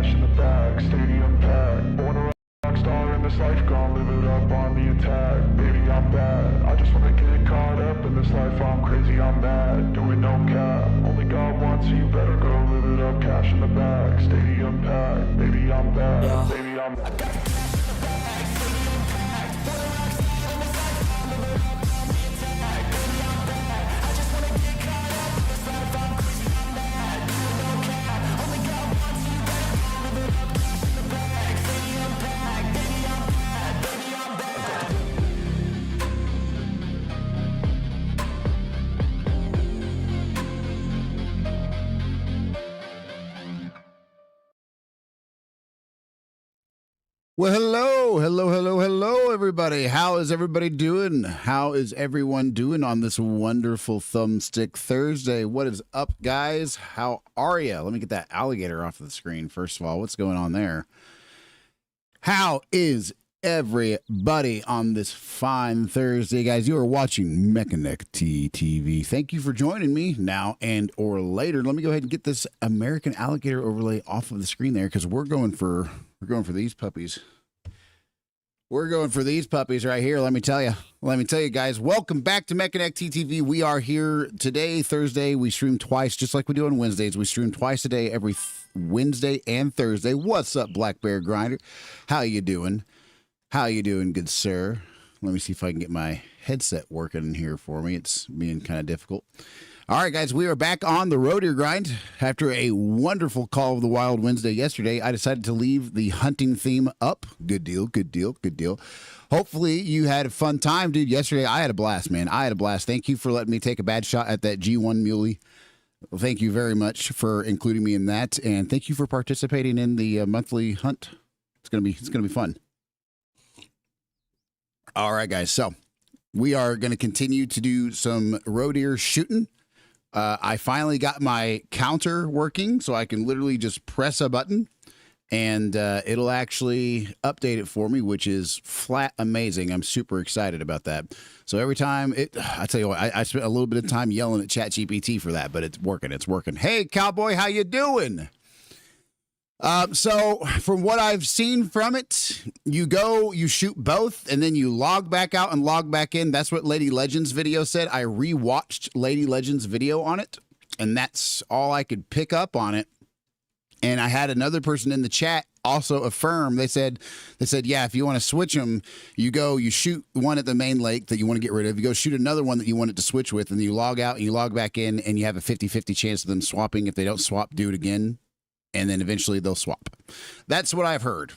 cash in the bag, stadium packed. Born a rock star in this life, gonna live it up on the attack. Baby, I'm bad, I just wanna get caught up in this life. I'm crazy, I'm mad, doing no cap. Only God wants you, better go live it up. Cash in the bag, stadium packed. Baby, I'm bad, baby, I'm bad. Well, hello, everybody. How is everybody doing? How is everyone doing on this wonderful Thumbstick Thursday? What is up, guys? How are you? Let me get that alligator off of the screen, first of all. What's going on there? How is everybody on this fine Thursday, guys? You are watching Mechaneck TV. Thank you for joining me now and or later. Let me go ahead and get this American alligator overlay off of the screen there, because we're going for these puppies. We're going for these puppies right here. Let me tell you, guys. Welcome back to Mechaneck TV. We are here today, Thursday. We stream twice, just like we do on Wednesdays. We stream twice a day, every Wednesday and Thursday. What's up, Black Bear Grinder? How you doing? How you doing, good sir? Let me see if I can get my headset working here for me. It's being kind of difficult. All right, guys, we are back on the road here grind. After a wonderful Call of the Wild Wednesday yesterday, I decided to leave the hunting theme up. Good deal, good deal, good deal. Hopefully you had a fun time, dude. Yesterday, I had a blast, man. I had a blast. Thank you for letting me take a bad shot at that G1 muley. Well, thank you very much for including me in that, and thank you for participating in the monthly hunt. It's gonna be fun. All right, guys. So we are going to continue to do some roe deer shooting. I finally got my counter working, so I can literally just press a button and it'll actually update it for me, which is flat amazing. I'm super excited about that. So every time I tell you what, I spent a little bit of time yelling at ChatGPT for that, but it's working. It's working. Hey, cowboy, how you doing? So from what I've seen from it, you shoot both, and then you log back out and log back in. That's what Lady Legends video said. I rewatched Lady Legends video on it, and that's all I could pick up on it. And I had another person in the chat also affirm. They said, yeah, if you want to switch them, you shoot one at the main lake that you want to get rid of. You go shoot another one that you want it to switch with, and then you log out and you log back in, and you have a 50-50 chance of them swapping. If they don't swap, do it again. And then eventually they'll swap. That's what I've heard.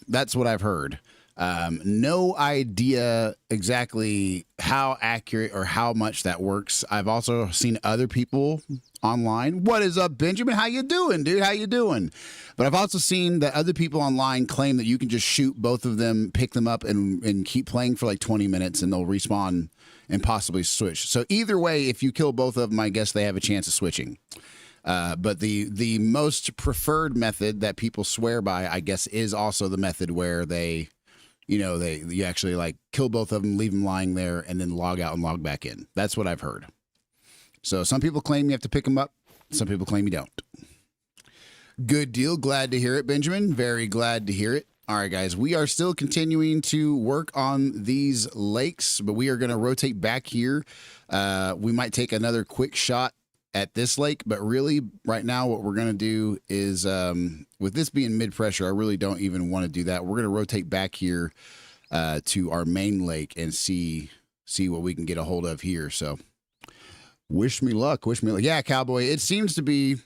No idea exactly how accurate or how much that works. I've also seen other people online. What is up, Benjamin? How you doing, dude? How you doing? But I've also seen that other people online claim that you can just shoot both of them, pick them up, and keep playing for like 20 minutes, and they'll respawn and possibly switch. So either way, if you kill both of them, I guess they have a chance of switching. But the most preferred method that people swear by, I guess, is also the method where you actually like kill both of them, leave them lying there, and then log out and log back in. That's what I've heard. So some people claim you have to pick them up. Some people claim you don't. Good deal. Glad to hear it, Benjamin. Very glad to hear it. All right, guys, we are still continuing to work on these lakes, but we are going to rotate back here. We might take another quick shot at this lake, but really right now what we're going to do is with this being mid pressure, I really don't even want to do that. We're going to rotate back here to our main lake and see what we can get a hold of here. So wish me luck. Yeah, cowboy, it seems to be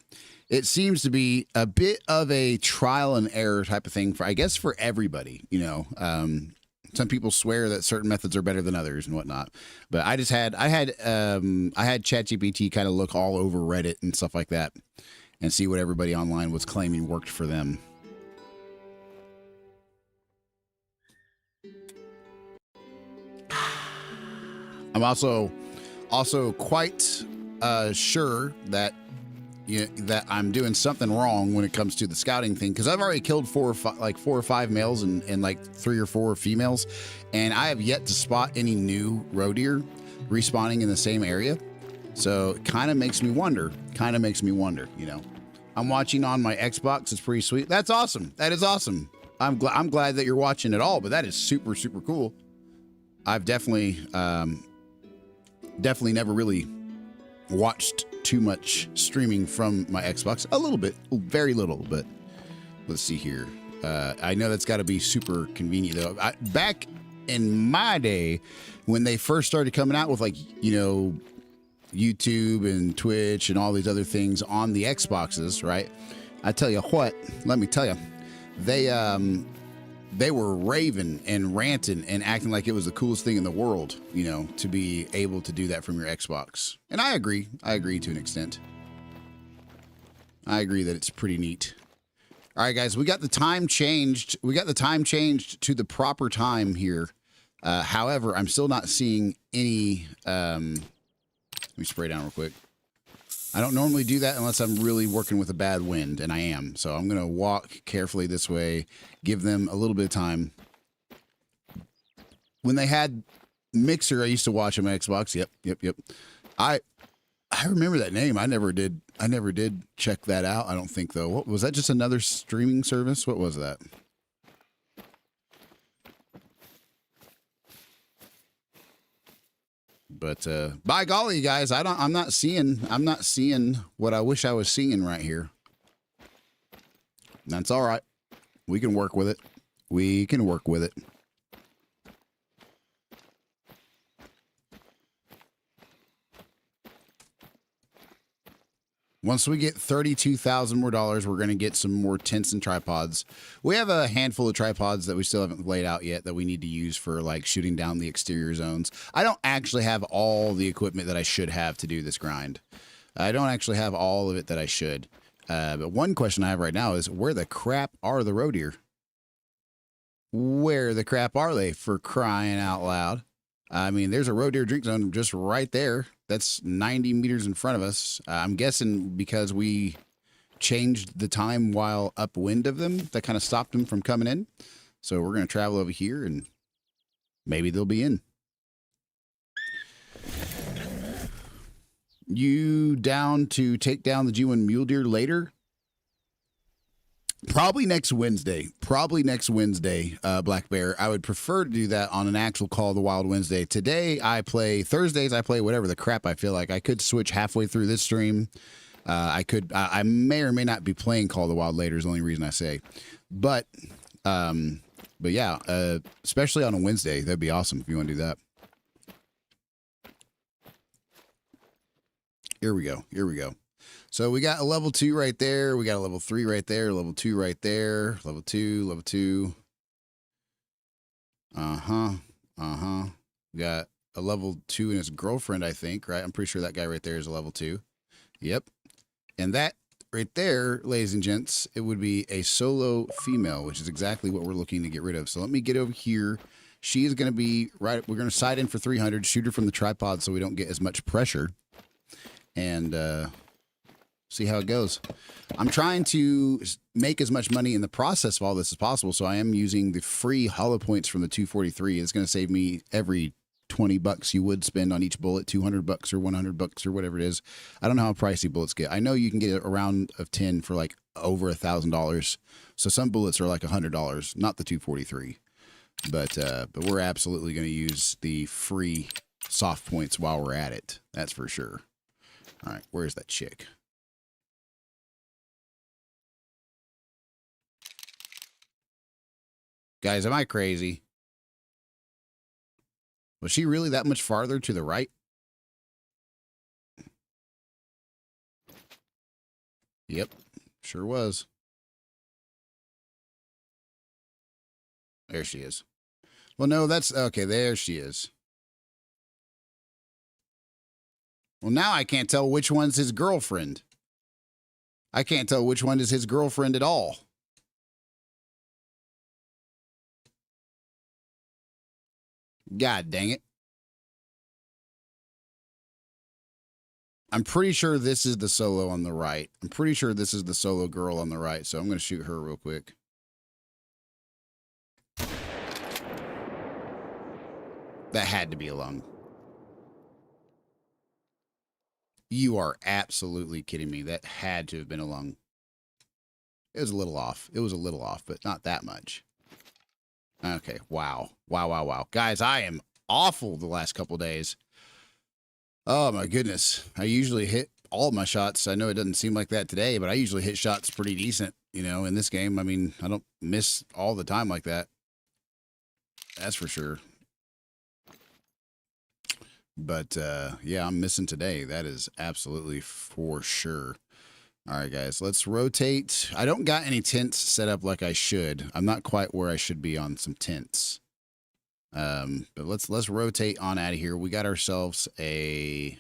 a bit of a trial and error type of thing for, I guess, for everybody. Some people swear that certain methods are better than others and whatnot, but I had ChatGPT kind of look all over Reddit and stuff like that and see what everybody online was claiming worked for them. I'm also quite sure that that I'm doing something wrong when it comes to the scouting thing, because I've already killed four or five males and like 3 or 4 females, and I have yet to spot any new roe deer respawning in the same area. So it kind of makes me wonder, I'm watching on my Xbox. It's pretty sweet. That's awesome. That is awesome. I'm glad that you're watching it all, but that is super, super cool. I've definitely never really watched too much streaming from my Xbox. A little bit, very little, but let's see here. I know that's got to be super convenient though. Back in my day, when they first started coming out with, like, you know, YouTube and Twitch and all these other things on the Xboxes, right? I tell you what, let me tell you, they were raving and ranting and acting like it was the coolest thing in the world, you know, to be able to do that from your Xbox. And I agree to an extent. I agree that it's pretty neat. All right, guys, we got the time changed. We got the time changed to the proper time here. However, I'm still not seeing any. Let me spray down real quick. I don't normally do that unless I'm really working with a bad wind, and I am. So I'm going to walk carefully this way, give them a little bit of time. When they had Mixer, I used to watch on my Xbox. Yep. I remember that name. I never did check that out, I don't think, though. What was that, just another streaming service? What was that? But by golly, guys, I'm not seeing what I wish I was seeing right here. That's all right. We can work with it. We can work with it. Once we get $32,000 more, we're going to get some more tents and tripods. We have a handful of tripods that we still haven't laid out yet that we need to use for, like, shooting down the exterior zones. I don't actually have all the equipment that I should have to do this grind. I don't actually have all of it that I should. But one question I have right now is, where the crap are the roe deer? Where the crap are they, for crying out loud? I mean, there's a roe deer drink zone just right there. That's 90 meters in front of us. I'm guessing because we changed the time while upwind of them, that kind of stopped them from coming in. So we're going to travel over here and maybe they'll be in. You down to take down the G1 mule deer later? Probably next Wednesday. Black Bear. I would prefer to do that on an actual Call of the Wild Wednesday. Today I play, Thursdays I play whatever the crap I feel like. I could switch halfway through this stream. I may or may not be playing Call of the Wild later is the only reason I say. But yeah, especially on a Wednesday, that'd be awesome if you want to do that. Here we go. So we got a level 2 right there. We got a level 3 right there. Level 2 right there. Level 2. We got a level 2 and his girlfriend, I think, right? I'm pretty sure that guy right there is a level 2. Yep. And that right there, ladies and gents, it would be a solo female, which is exactly what we're looking to get rid of. So let me get over here. She is going to be right. We're going to side in for 300, shoot her from the tripod so we don't get as much pressure. And, see how it goes. I'm trying to make as much money in the process of all this as possible, so I am using the free hollow points from the 243. It's going to save me every 20 bucks you would spend on each bullet, 200 bucks or 100 bucks or whatever it is. I don't know how pricey bullets get. I know you can get a round of 10 for like over $1,000. So some bullets are like $100, not the 243. But we're absolutely going to use the free soft points while we're at it. That's for sure. All right, where's that chick? Guys, am I crazy? Was she really that much farther to the right? Yep, sure was. There she is. Well, no, that's okay. There she is. Well, now I can't tell which one's his girlfriend. I can't tell which one is his girlfriend at all. God dang it. I'm pretty sure this is the solo on the right. I'm pretty sure this is the solo girl on the right, so I'm going to shoot her real quick. That had to be a lung. You are absolutely kidding me. That had to have been a lung. It was a little off. It was a little off, but not that much. Okay. Wow. Wow, wow, wow. Guys, I am awful the last couple days. Oh, my goodness. I usually hit all of my shots. I know it doesn't seem like that today, but I usually hit shots pretty decent, you know, in this game. I mean, I don't miss all the time like that. That's for sure. But, yeah, I'm missing today. That is absolutely for sure. All right, guys, let's rotate. I don't got any tents set up like I should. I'm not quite where I should be on some tents. But let's rotate on out of here. We got ourselves a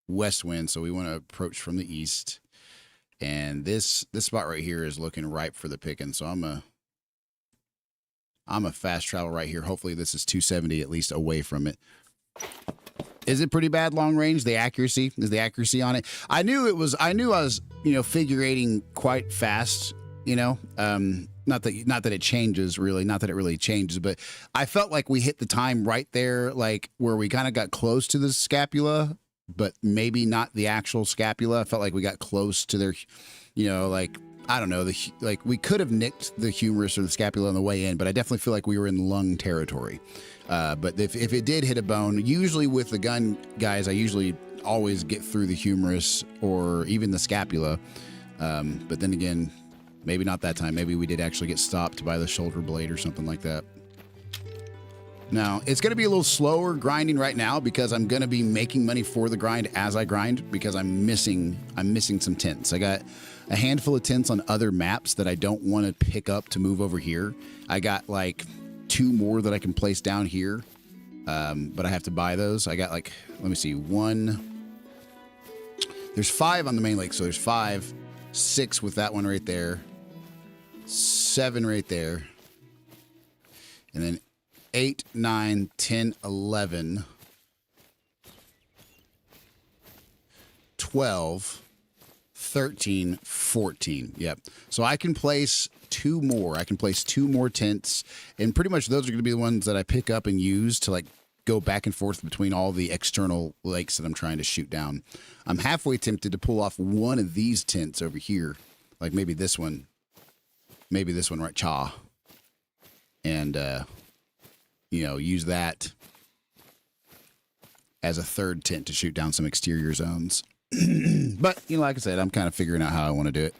west wind, so we want to approach from the east. And this spot right here is looking ripe for the picking. So I'm a fast travel right here. Hopefully this is 270 at least away from it. Is it pretty bad long range? The accuracy? Is the accuracy on it? I knew I was, you know, figure eighting quite fast, you know. Not that it changes really, not that it really changes, but I felt like we hit the time right there, like where we kind of got close to the scapula, but maybe not the actual scapula. I felt like we got close to their, you know, like, I don't know, like we could have nicked the humerus or the scapula on the way in, but I definitely feel like we were in lung territory. But if it did hit a bone, usually with the gun guys, I usually always get through the humerus or even the scapula. But then again, maybe not that time. Maybe we did actually get stopped by the shoulder blade or something like that. Now, it's going to be a little slower grinding right now because I'm going to be making money for the grind as I grind because I'm missing some tents. I got a handful of tents on other maps that I don't want to pick up to move over here. I got like 2 more that I can place down here, but I have to buy those. I got like, let me see, 1. There's 5 on the main lake, so there's 5, 6 with that one right there, 7 right there, and then 8, 9, 10, 11, 12, 13, 14. Yep. So I can place 2 more. I can place 2 more tents, and pretty much those are going to be the ones that I pick up and use to like go back and forth between all the external lakes that I'm trying to shoot down. I'm halfway tempted to pull off one of these tents over here, like maybe this one right, cha, and you know, use that as a third tent to shoot down some exterior zones. But, you know, like I said, I'm kind of figuring out how I want to do it.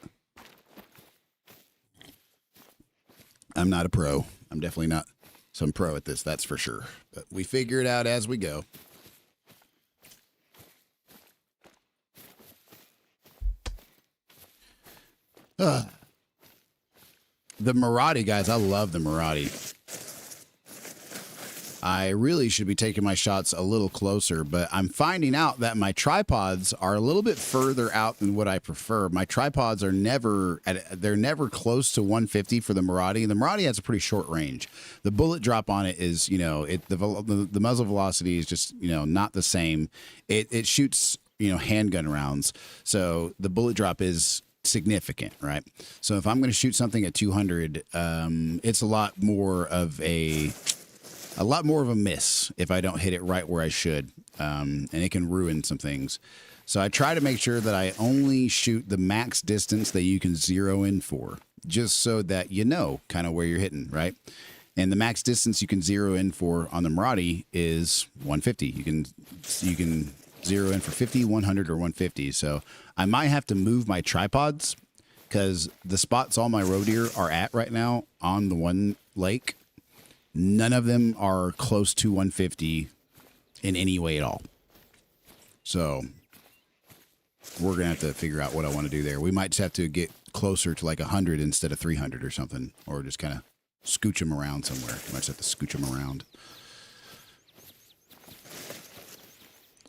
I'm not a pro. I'm definitely not some pro at this, that's for sure. But we figure it out as we go. The Marathi, guys, I love the Marathi. I really should be taking my shots a little closer, but I'm finding out that my tripods are a little bit further out than what I prefer. My tripods are never close to 150 for the Marathi. The Marathi has a pretty short range. The bullet drop on it is, you know, the muzzle velocity is just, you know, not the same. It shoots, you know, handgun rounds. So the bullet drop is significant, right? So if I'm going to shoot something at 200, it's a lot more of a miss if I don't hit it right where I should, and it can ruin some things. So I try to make sure that I only shoot the max distance that you can zero in for, just so that you know kind of where you're hitting, right? And the max distance you can zero in for on the Marathi is 150. You can zero in for 50, 100, or 150. So I might have to move my tripods because the spots all my roe deer are at right now on the one lake, none of them are close to 150 in any way at all. So we're going to have to figure out what I want to do there. We might just have to get closer to like 100 instead of 300 or something, or just kind of scooch them around somewhere. Might just have to scooch them around.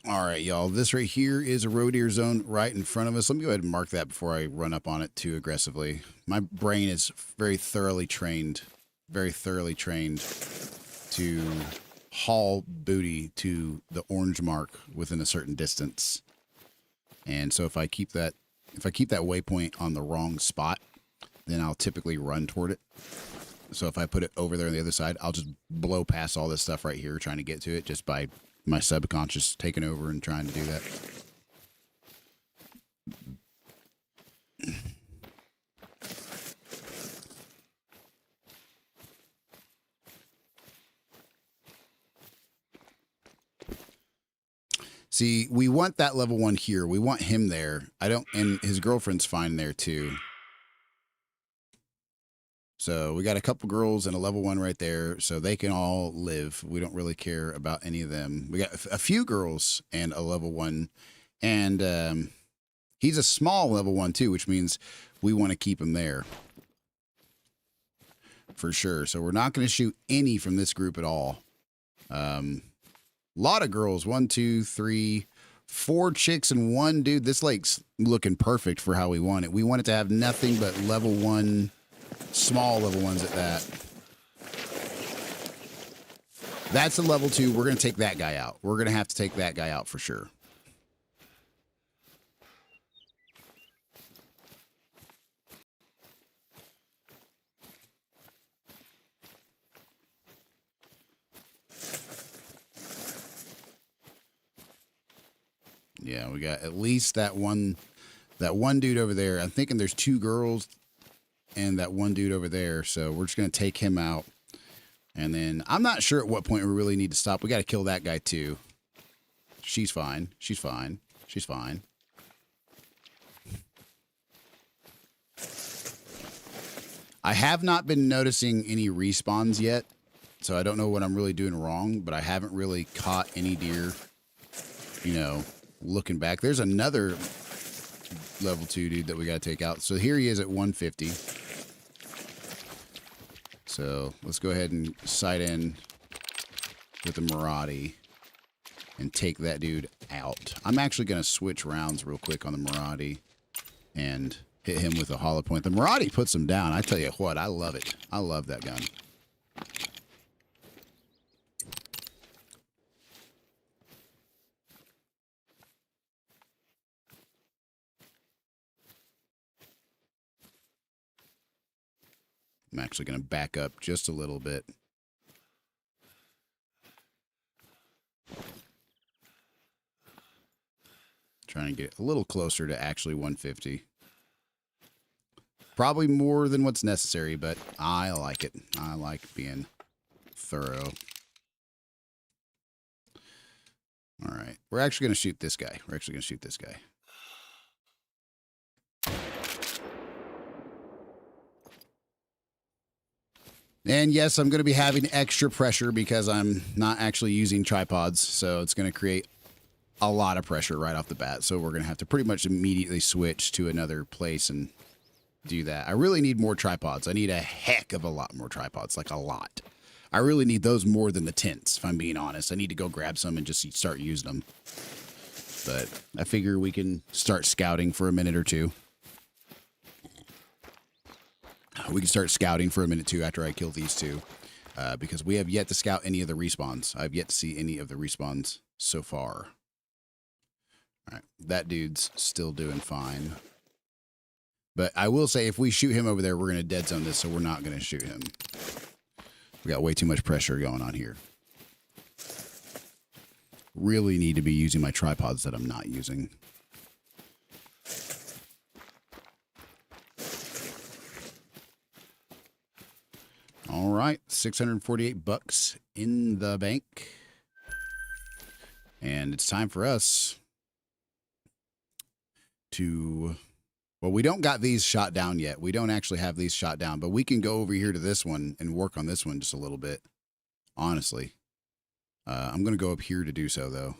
All right, y'all. This right here is a roe deer zone right in front of us. Let me go ahead and mark that before I run up on it too aggressively. My brain is very thoroughly trained to haul booty to the orange mark within a certain distance. And so if I keep that waypoint on the wrong spot, then I'll typically run toward it. So if I put it over there on the other side, I'll just blow past all this stuff right here trying to get to it just by my subconscious taking over and trying to do that. See, we want that level 1 here. We want him there. I don't, and his girlfriend's fine there too. So we got a couple girls and a level 1 right there, so they can all live. We don't really care about any of them. We got a few girls and a level 1, and he's a small level 1 too, which means we want to keep him there for sure. So we're not going to shoot any from this group at all. Lot of girls, 1, 2, 3, 4 chicks and 1 dude. This lake's looking perfect for how we want it. We want it to have nothing but level 1, small level 1s at that. That's a level 2. We're going to take that guy out. We're going to have to take that guy out for sure. Yeah, we got at least that one dude over there. I'm thinking there's 2 girls and that 1 dude over there. So we're just going to take him out. And then I'm not sure at what point we really need to stop. We got to kill that guy too. She's fine. She's fine. She's fine. I have not been noticing any respawns yet. So I don't know what I'm really doing wrong, but I haven't really caught any deer, you know, looking back. There's another level 2 dude that we got to take out. So here he is at 150. So let's go ahead and sight in with the Maraudy and take that dude out. I'm actually going to switch rounds real quick on the Maraudy and hit him with a hollow point. The Maraudy puts him down. I tell you what, I love it. I love that gun. I'm actually going to back up just a little bit. Trying to get a little closer to actually 150. Probably more than what's necessary, but I like it. I like being thorough. All right. We're actually going to shoot this guy. We're actually going to shoot this guy. And yes, I'm going to be having extra pressure because I'm not actually using tripods. So it's going to create a lot of pressure right off the bat. So we're going to have to pretty much immediately switch to another place and do that. I really need more tripods. I need a heck of a lot more tripods, like a lot. I really need those more than the tents, if I'm being honest. I need to go grab some and just start using them. But I figure we can start scouting for a minute or two. We can start scouting for a minute too after I kill these 2. Because we have yet to scout any of the respawns. I've yet to see any of the respawns so far. All right, that dude's still doing fine. But I will say if we shoot him over there, we're going to dead zone this, so we're not going to shoot him. We got way too much pressure going on here. Really need to be using my tripods that I'm not using. All right, 648 bucks in the bank. And it's time for us to... Well, we don't got these shot down yet. We don't actually have these shot down, but we can go over here to this one and work on this one just a little bit, honestly. I'm going to go up here to do so, though.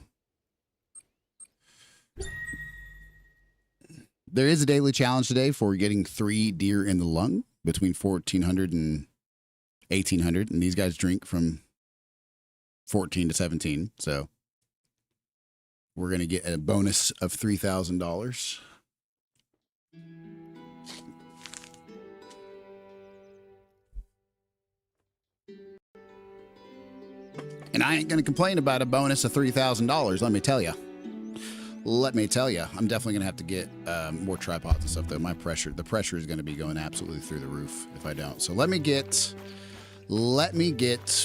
There is a daily challenge today for getting 3 deer in the lung between 1,400 and 1,800, and these guys drink from 14 to 17, so we're going to get a bonus of $3,000. And I ain't going to complain about a bonus of $3,000, let me tell you. Let me tell you, I'm definitely going to have to get more tripods and stuff, though. The pressure is going to be going absolutely through the roof if I don't. So let me get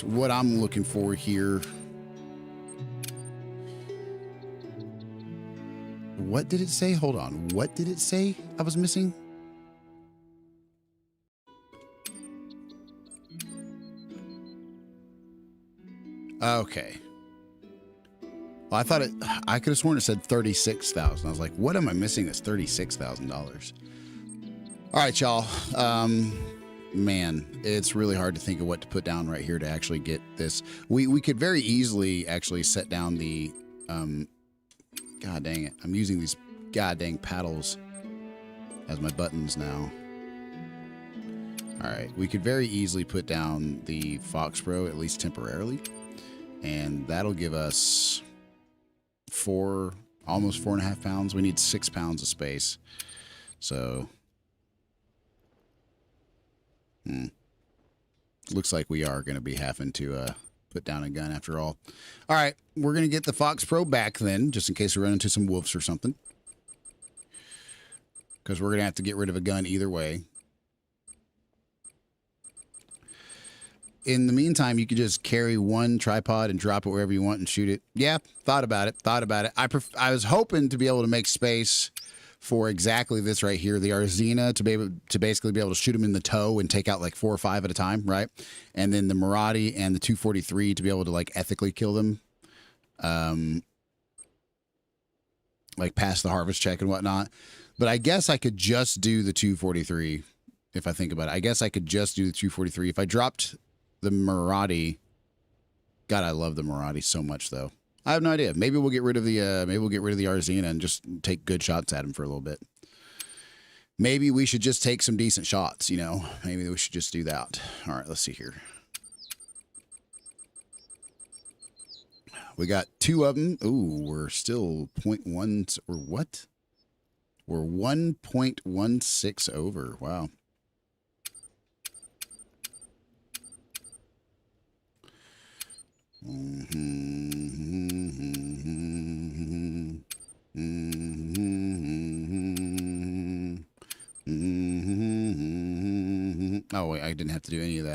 what I'm looking for here. What did it say? Hold on. What did it say I was missing? Okay. Well, I could have sworn it said 36,000. I was like, what am I missing? That's $36,000. All right, y'all. Man, it's really hard to think of what to put down right here to actually get this. We could very easily actually set down the, God dang it. I'm using these god dang paddles as my buttons now. All right, we could very easily put down the Fox Pro, at least temporarily. And that'll give us almost 4.5 pounds. We need 6 pounds of space. So, looks like we are going to be having to put down a gun after all. All right, we're going to get the Fox Pro back then, just in case we run into some wolves or something. Because we're going to have to get rid of a gun either way. In the meantime, you could just carry one tripod and drop it wherever you want and shoot it. Yeah, thought about it. I was hoping to be able to make space for exactly this right here, the Arzina, to basically be able to shoot them in the toe and take out like 4 or 5 at a time, right? And then the Marati and the 243 to be able to like ethically kill them, like pass the harvest check and whatnot. But I guess I could just do the 243 if I think about it. I guess I could just do the 243 if I dropped the Marati. God, I love the Marati so much, though. I have no idea. Maybe we'll get rid of the Arzina and just take good shots at him for a little bit. Maybe we should just take some decent shots. You know, maybe we should just do that. All right, let's see here. We got 2 of them. Ooh, we're still 0.1 or what? We're 1.16 over. Wow. Oh, wait, I didn't have to do any of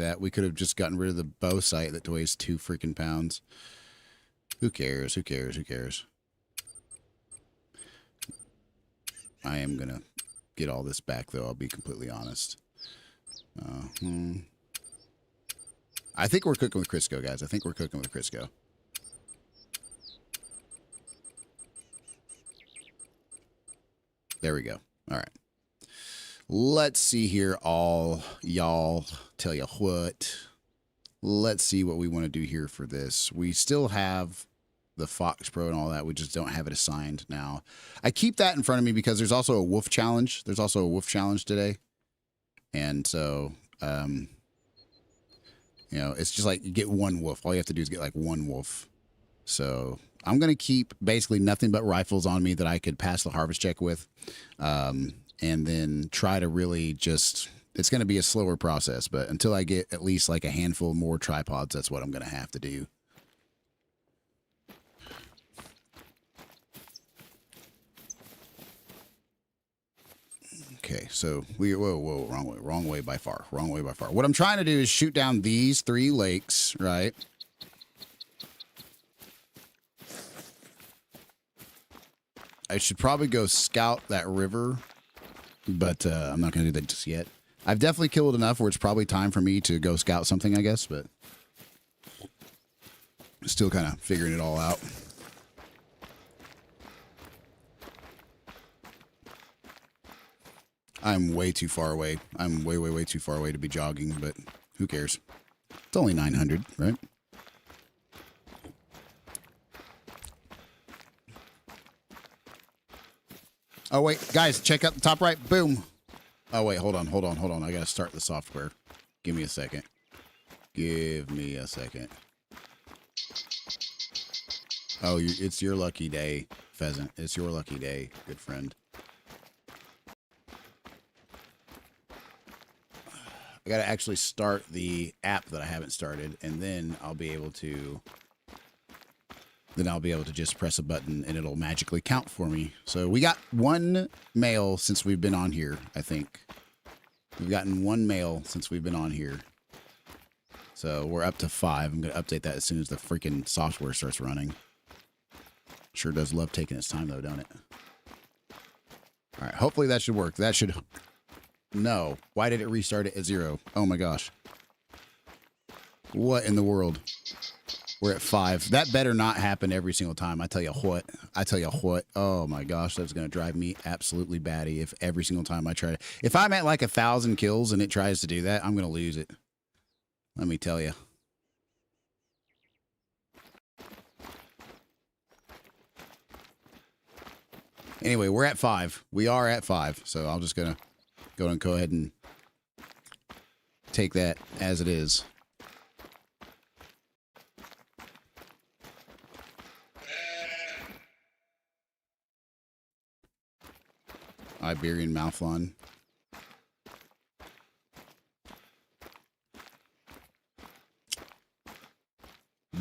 that. We could have just gotten rid of the bow sight that weighs 2 freaking pounds. Who cares? I am going to get all this back, though. I'll be completely honest. I think we're cooking with Crisco, guys. There we go. All right. Let's see here, all y'all. Tell you what. Let's see what we want to do here for this. We still have the Fox Pro and all that. We just don't have it assigned now. I keep that in front of me because there's also a wolf challenge. Today. And so, you know, it's just like you get 1 wolf. All you have to do is get like 1 wolf. So I'm going to keep basically nothing but rifles on me that I could pass the harvest check with. And then try to really just, it's going to be a slower process, but until I get at least like a handful more tripods, that's what I'm going to have to do. Okay, so whoa, wrong way by far. What I'm trying to do is shoot down these 3 lakes, right? I should probably go scout that river, but I'm not going to do that just yet. I've definitely killed enough where it's probably time for me to go scout something, I guess, but still kind of figuring it all out. I'm way too far away. I'm way too far away to be jogging, but who cares? It's only 900, right? Oh, wait, guys, check out the top right. Boom. Oh, wait, hold on. I got to start the software. Give me a second. Oh, it's your lucky day, Pheasant. It's your lucky day, good friend. I got to actually start the app that I haven't started, and then I'll be able to just press a button and it'll magically count for me. So we got 1 male since we've been on here, I think. We've gotten 1 male since we've been on here. So we're up to 5. I'm going to update that as soon as the freaking software starts running. Sure does love taking its time, though, don't it? All right, hopefully that should work. That should... No. Why did it restart it at 0? Oh, my gosh. What in the world? We're at 5. That better not happen every single time. I tell you what. I tell you what. Oh my gosh, that's gonna drive me absolutely batty if every single time I try to. If I'm at like 1,000 kills and it tries to do that, I'm gonna lose it. Let me tell you. Anyway, we're at 5. We are at 5. So I'm just gonna go ahead and take that as it is. Iberian Mouthlon.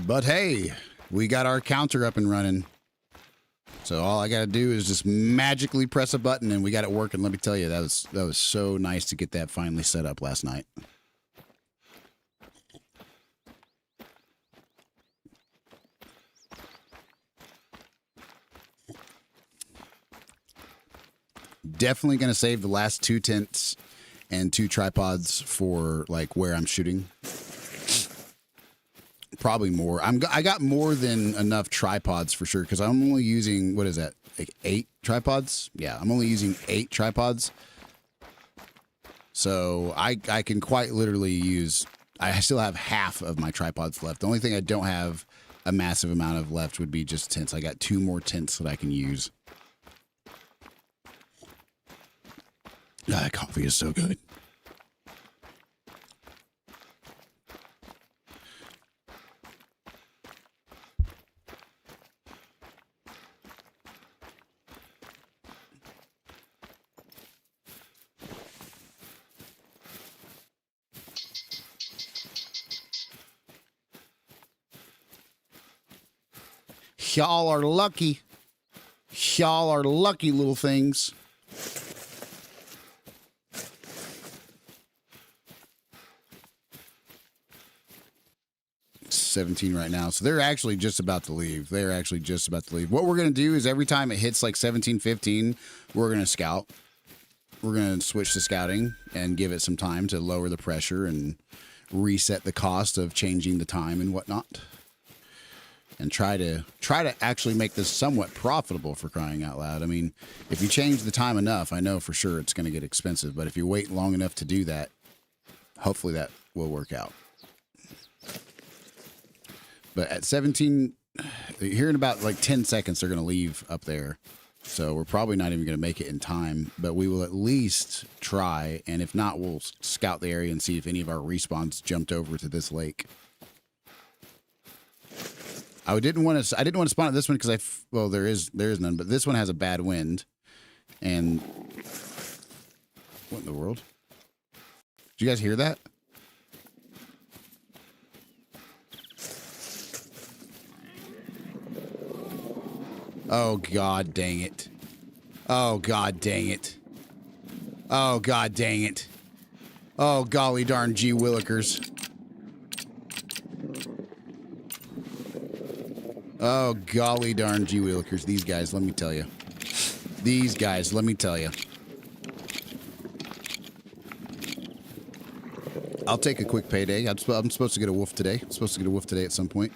But hey, we got our counter up and running. So all I got to do is just magically press a button and we got it working. Let me tell you, that was so nice to get that finally set up last night. Definitely going to save the last 2 tents and 2 tripods for like where I'm shooting. Probably more. I got more than enough tripods for sure because I'm only using, what is that, like 8 tripods? Yeah, I'm only using 8 tripods. So I can quite literally use, I still have half of my tripods left. The only thing I don't have a massive amount of left would be just tents. I got 2 more tents that I can use. God, that coffee is so good. Y'all are lucky. Y'all are lucky little things. $17 right now. So they're actually just about to leave. They're actually just about to leave. What we're going to do is every time it hits like 17:15, we're going to scout. We're going to switch to scouting and give it some time to lower the pressure and reset the cost of changing the time and whatnot. And try to actually make this somewhat profitable, for crying out loud. I mean, if you change the time enough, I know for sure it's going to get expensive. But if you wait long enough to do that, hopefully that will work out. But at 17, here in about like 10 seconds, they're going to leave up there. So we're probably not even going to make it in time. But we will at least try. And if not, we'll scout the area and see if any of our respawns jumped over to this lake. I didn't want to spawn at this one because well, there is none, but this one has a bad wind. And what in the world? Did you guys hear that? Oh god dang it. Oh god dang it. Oh god dang it. Oh golly darn gee willikers. Oh, golly darn gee willikers. These guys, let me tell you. These guys, let me tell you. I'll take a quick payday. I'm supposed to get a wolf today. I'm supposed to get a wolf today at some point.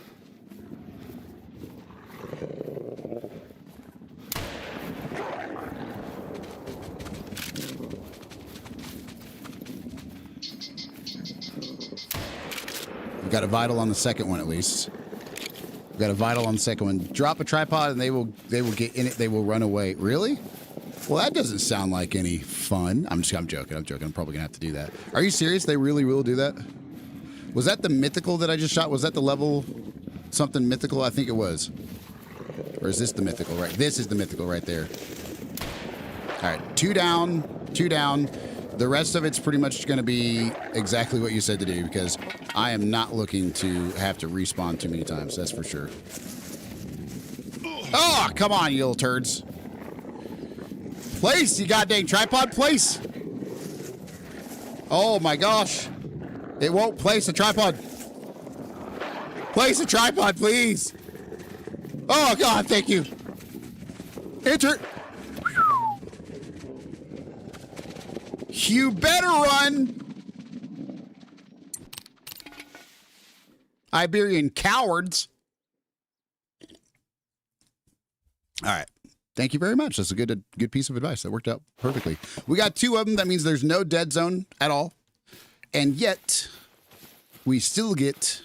We've got a vital on the second one at least. Got a vital on the second one. Drop a tripod and they will get in it. They will run away. Really? Well, that doesn't sound like any fun. I'm joking. I'm probably gonna have to do that. Are you serious? They really will do that? Was that the mythical that I just shot? Was that the level something mythical? I think it was. Or is this the mythical? Right. This is the mythical right there. All right. 2 down. 2 down. The rest of it's pretty much going to be exactly what you said to do because I am not looking to have to respawn too many times. That's for sure. Oh, come on, you little turds. Place, you goddamn tripod, place. Oh, my gosh. It won't place a tripod. Place a tripod, please. Oh, God, thank you. Enter. You better run. Iberian cowards. All right. Thank you very much. That's a good piece of advice. That worked out perfectly. We got 2 of them. That means there's no dead zone at all. And yet, we still get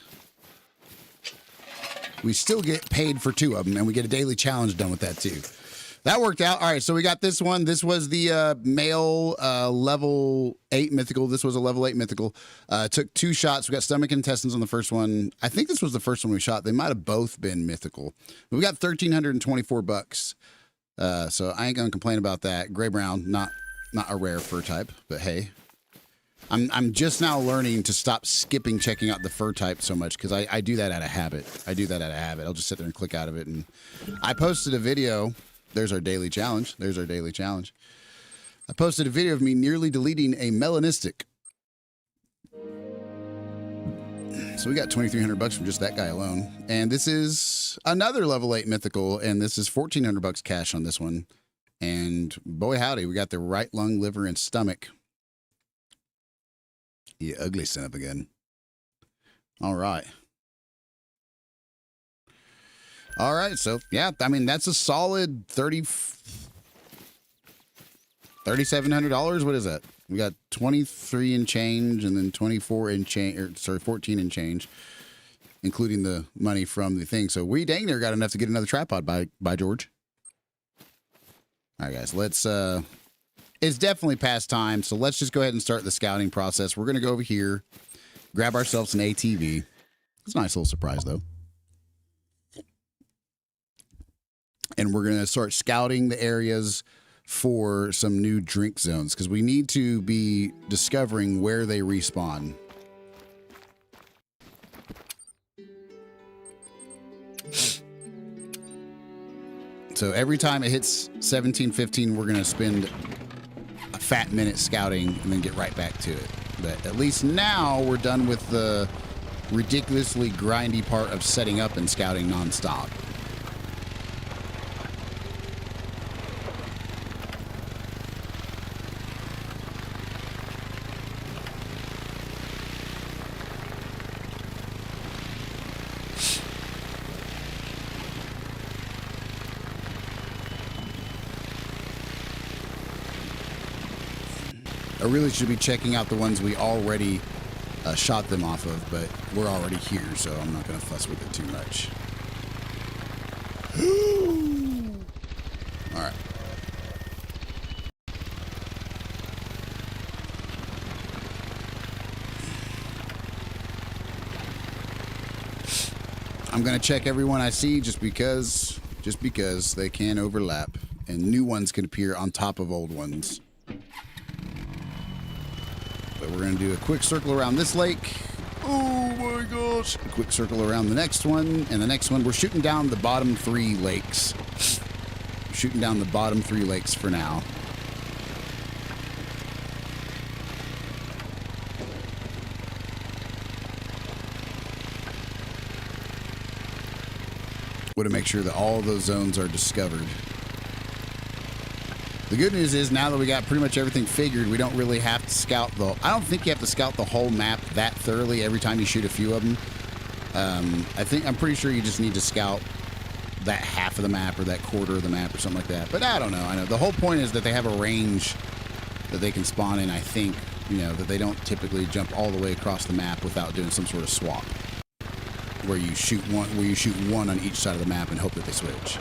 paid for 2 of them, and we get a daily challenge done with that too. That worked out. All right, so we got this one. This was the male level 8 mythical. This was a level 8 mythical. Took 2 shots. We got stomach and intestines on the first one. I think this was the first one we shot. They might have both been mythical. We got $1,324. So I ain't gonna complain about that. Gray brown, not a rare fur type, but hey. I'm just now learning to stop skipping checking out the fur type so much because I do that out of habit. I'll just sit there and click out of it. And I posted a video. There's our daily challenge. I posted a video of me nearly deleting a melanistic. So we got $2,300 from just that guy alone. And this is another level 8 mythical, and this is $1,400 cash on this one. And boy howdy, we got the right lung, liver, and stomach. You ugly son of a gun. All right. All right, so yeah, I mean that's a solid $3,700. What is that? We got 23 and change, and then 24 and change, or sorry, 14 and change, including the money from the thing. So we dang near got enough to get another tripod by George. All right, guys, let's. It's definitely past time, so let's just go ahead and start the scouting process. We're gonna go over here, grab ourselves an ATV. It's a nice little surprise though. And we're going to start scouting the areas for some new drink zones because we need to be discovering where they respawn. So every time it hits 17:15, we're going to spend a fat minute scouting and then get right back to it. But at least now we're done with the ridiculously grindy part of setting up and scouting nonstop. I really should be checking out the ones we already shot them off of, but we're already here, so I'm not going to fuss with it too much. All right. I'm going to check everyone I see just because they can overlap and new ones can appear on top of old ones. But we're going to do a quick circle around this lake. Oh my gosh. A quick circle around the next one. And the next one, we're shooting down the bottom 3 lakes. Shooting down the bottom 3 lakes for now. Want to make sure that all of those zones are discovered. The good news is now that we got pretty much everything figured, we don't really have to scout I don't think you have to scout the whole map that thoroughly every time you shoot a few of them. I'm pretty sure you just need to scout that half of the map or that quarter of the map or something like that. But I don't know. I know the whole point is that they have a range that they can spawn in. I think, that they don't typically jump all the way across the map without doing some sort of swap where you shoot one on each side of the map and hope that they switch.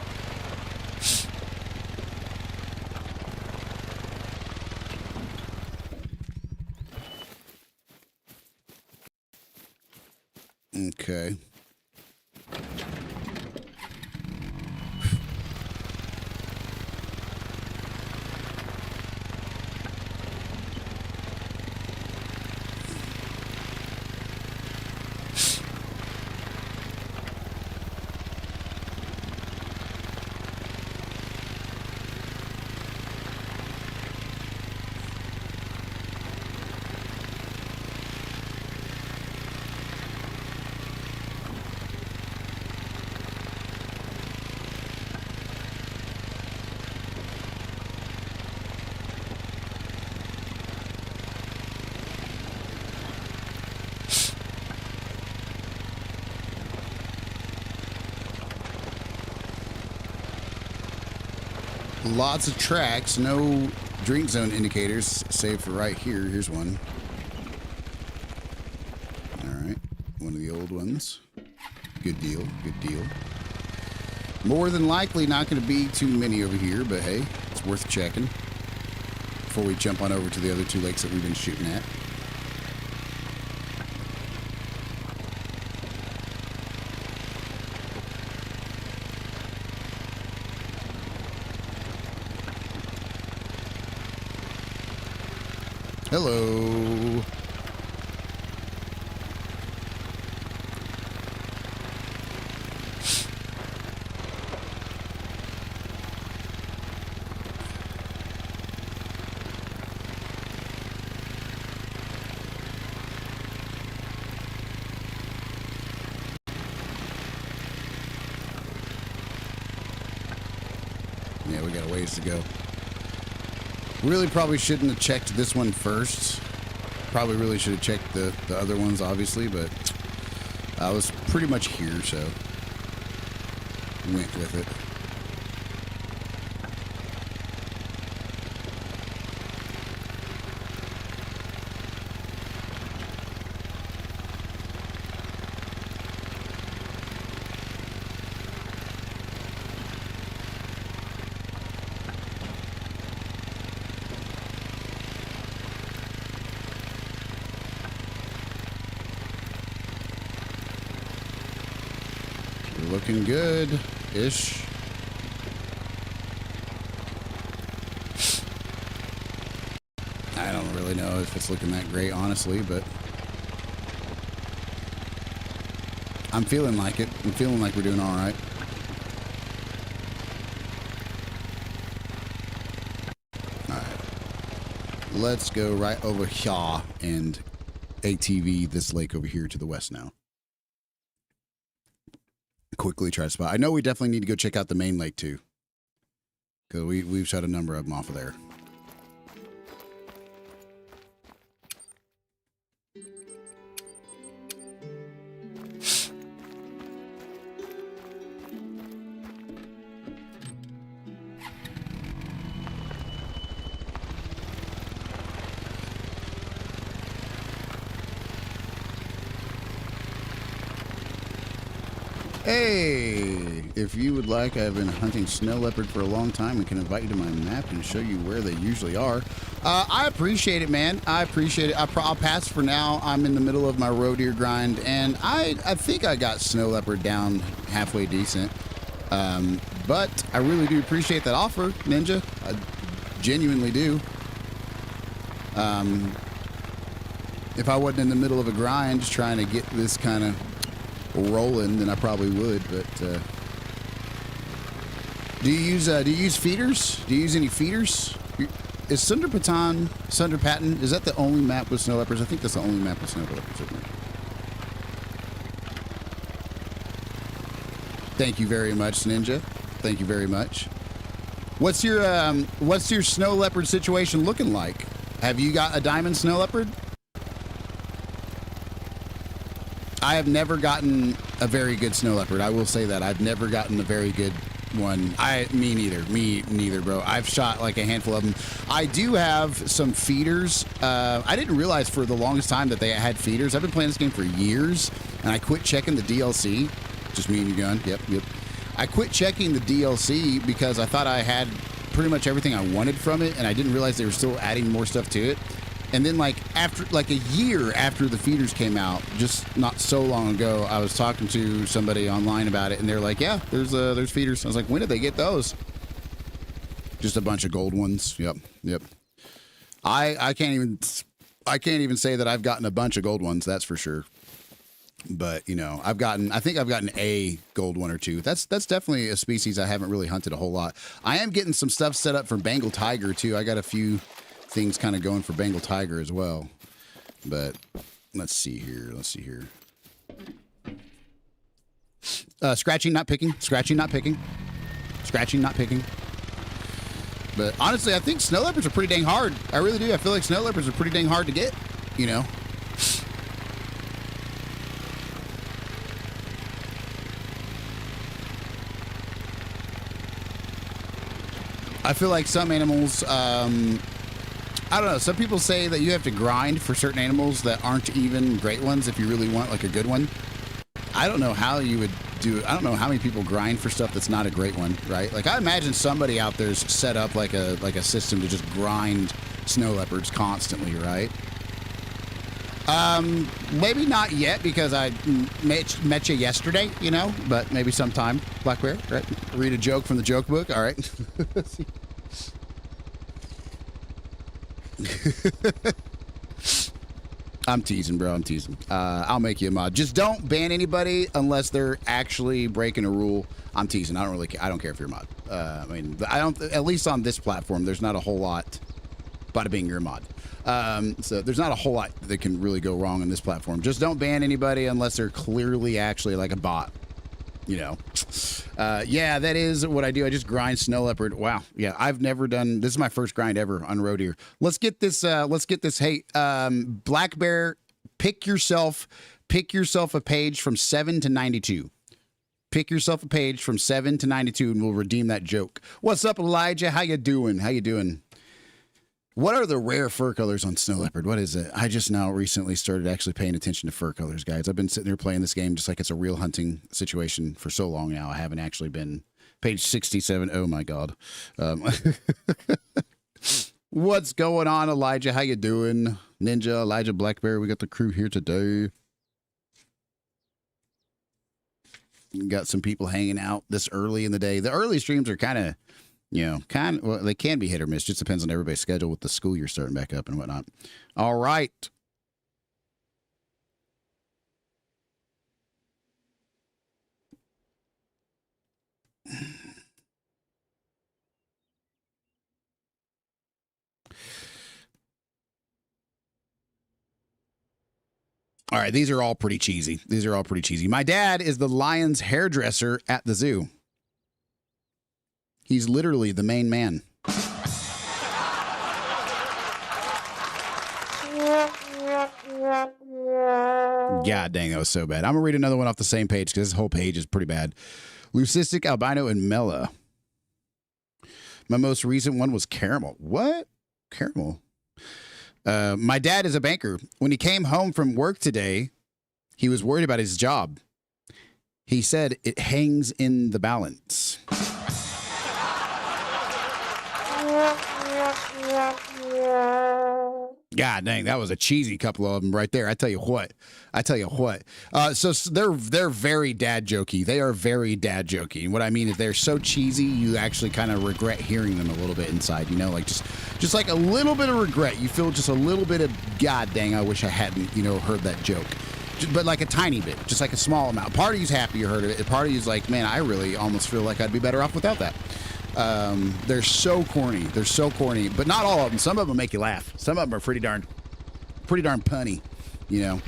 Okay. Lots of tracks, no drink zone indicators, save for right here. Here's one. All right, one of the old ones. Good deal, good deal. More than likely not going to be too many over here, but hey, it's worth checking before we jump on over to the other two lakes that we've been shooting at. Hello. Yeah, we got a ways to go. Really probably shouldn't have checked this one first. Probably really should have checked the other ones, obviously, but I was pretty much here, so went with it. Looking good-ish. I don't really know if it's looking that great, honestly, but I'm feeling like it. I'm feeling like we're doing all right. All right. Let's go right over here and ATV this lake over here to the west now. Quickly try to spot. I know we definitely need to go check out the main lake too, because we've shot a number of them off of there. Hey, if you would like, I've been hunting snow leopard for a long time and can invite you to my map and show you where they usually are. I appreciate it, man. I appreciate it. I'll pass for now. I'm in the middle of my roe deer grind, and I think I got snow leopard down halfway decent. But I really do appreciate that offer, Ninja. I genuinely do. If I wasn't in the middle of a grind just trying to get this kind of rolling, then I probably would, but do you use feeders? Do you use any feeders? Is Sunder Patton, is that the only map with snow leopards? I think that's the only map with snow leopards, isn't it? Thank you very much, Ninja. Thank you very much. What's your snow leopard situation looking like? Have you got a diamond snow leopard? I have never gotten a very good snow leopard. I will say that. I've never gotten a very good one. Me neither, bro. I've shot like a handful of them. I do have some feeders. I didn't realize for the longest time that they had feeders. I've been playing this game for years, and I quit checking the DLC. Just me and your gun. Yep. I quit checking the DLC because I thought I had pretty much everything I wanted from it, and I didn't realize they were still adding more stuff to it. And then after a year after the feeders came out, just not so long ago, I was talking to somebody online about it, and they're like, "Yeah, there's feeders." I was like, "When did they get those?" Just a bunch of gold ones. Yep. I can't even say that I've gotten a bunch of gold ones. That's for sure. But you know, I think I've gotten a gold one or two. That's definitely a species I haven't really hunted a whole lot. I am getting some stuff set up for Bengal tiger too. I got a few things kind of going for Bengal tiger as well, but let's see here. Scratching, not picking. But honestly, I think snow leopards are pretty dang hard. I really do. I feel like snow leopards are pretty dang hard to get, you know. I feel like some animals, I don't know. Some people say that you have to grind for certain animals that aren't even great ones if you really want like a good one. I don't know how you would do it. I don't know how many people grind for stuff that's not a great one, right? Like I imagine somebody out there's set up like a system to just grind snow leopards constantly, right? Maybe not yet because I met you yesterday, you know, but maybe sometime. Black Bear, right? Read a joke from the joke book. All right. I'm teasing, bro. I'm teasing. I'll make you a mod. Just don't ban anybody unless they're actually breaking a rule. I'm teasing. I don't really care. I don't care if you're a mod. I mean, I don't. At least on this platform, there's not a whole lot. Bada bing, you're a mod. So there's not a whole lot that can really go wrong on this platform. Just don't ban anybody unless they're clearly actually like a bot. You know. Yeah, that is what I do. I just grind snow leopard. Wow. Yeah, I've never done. This is my first grind ever on road here. Let's get this. Hey, Black Bear, pick yourself a page from 7 to 92. Pick yourself a page from 7 to 92, and we'll redeem that joke. What's up, Elijah? How you doing? How you doing? What are the rare fur colors on snow leopard? What is it? I just now recently started actually paying attention to fur colors, guys. I've been sitting there playing this game just like it's a real hunting situation for so long now. I haven't actually been. Page 67. Oh, my God. What's going on, Elijah? How you doing? Ninja, Elijah, Black Bear. We got the crew here today. Got some people hanging out this early in the day. The early streams are kind of... well, they can be hit or miss. Just depends on everybody's schedule with the school year starting back up and whatnot. All right. All right, these are all pretty cheesy. My dad is the lion's hairdresser at the zoo. He's literally the main man. God dang, that was so bad. I'm going to read another one off the same page because this whole page is pretty bad. Leucistic, albino, and Mela. My most recent one was caramel. What? Caramel? My dad is a banker. When he came home from work today, he was worried about his job. He said it hangs in the balance. God dang, that was a cheesy couple of them right there. I tell you what. So they're very dad jokey. They are very dad jokey. And what I mean is they're so cheesy, you actually kind of regret hearing them a little bit inside. You know, like just like a little bit of regret. You feel just a little bit of God dang, I wish I hadn't heard that joke. But like a tiny bit, just like a small amount. Part of you's happy you heard of it. Part of you's like, man, I really almost feel like I'd be better off without that. They're so corny. But not all of them. Some of them make you laugh. Some of them are pretty darn punny, All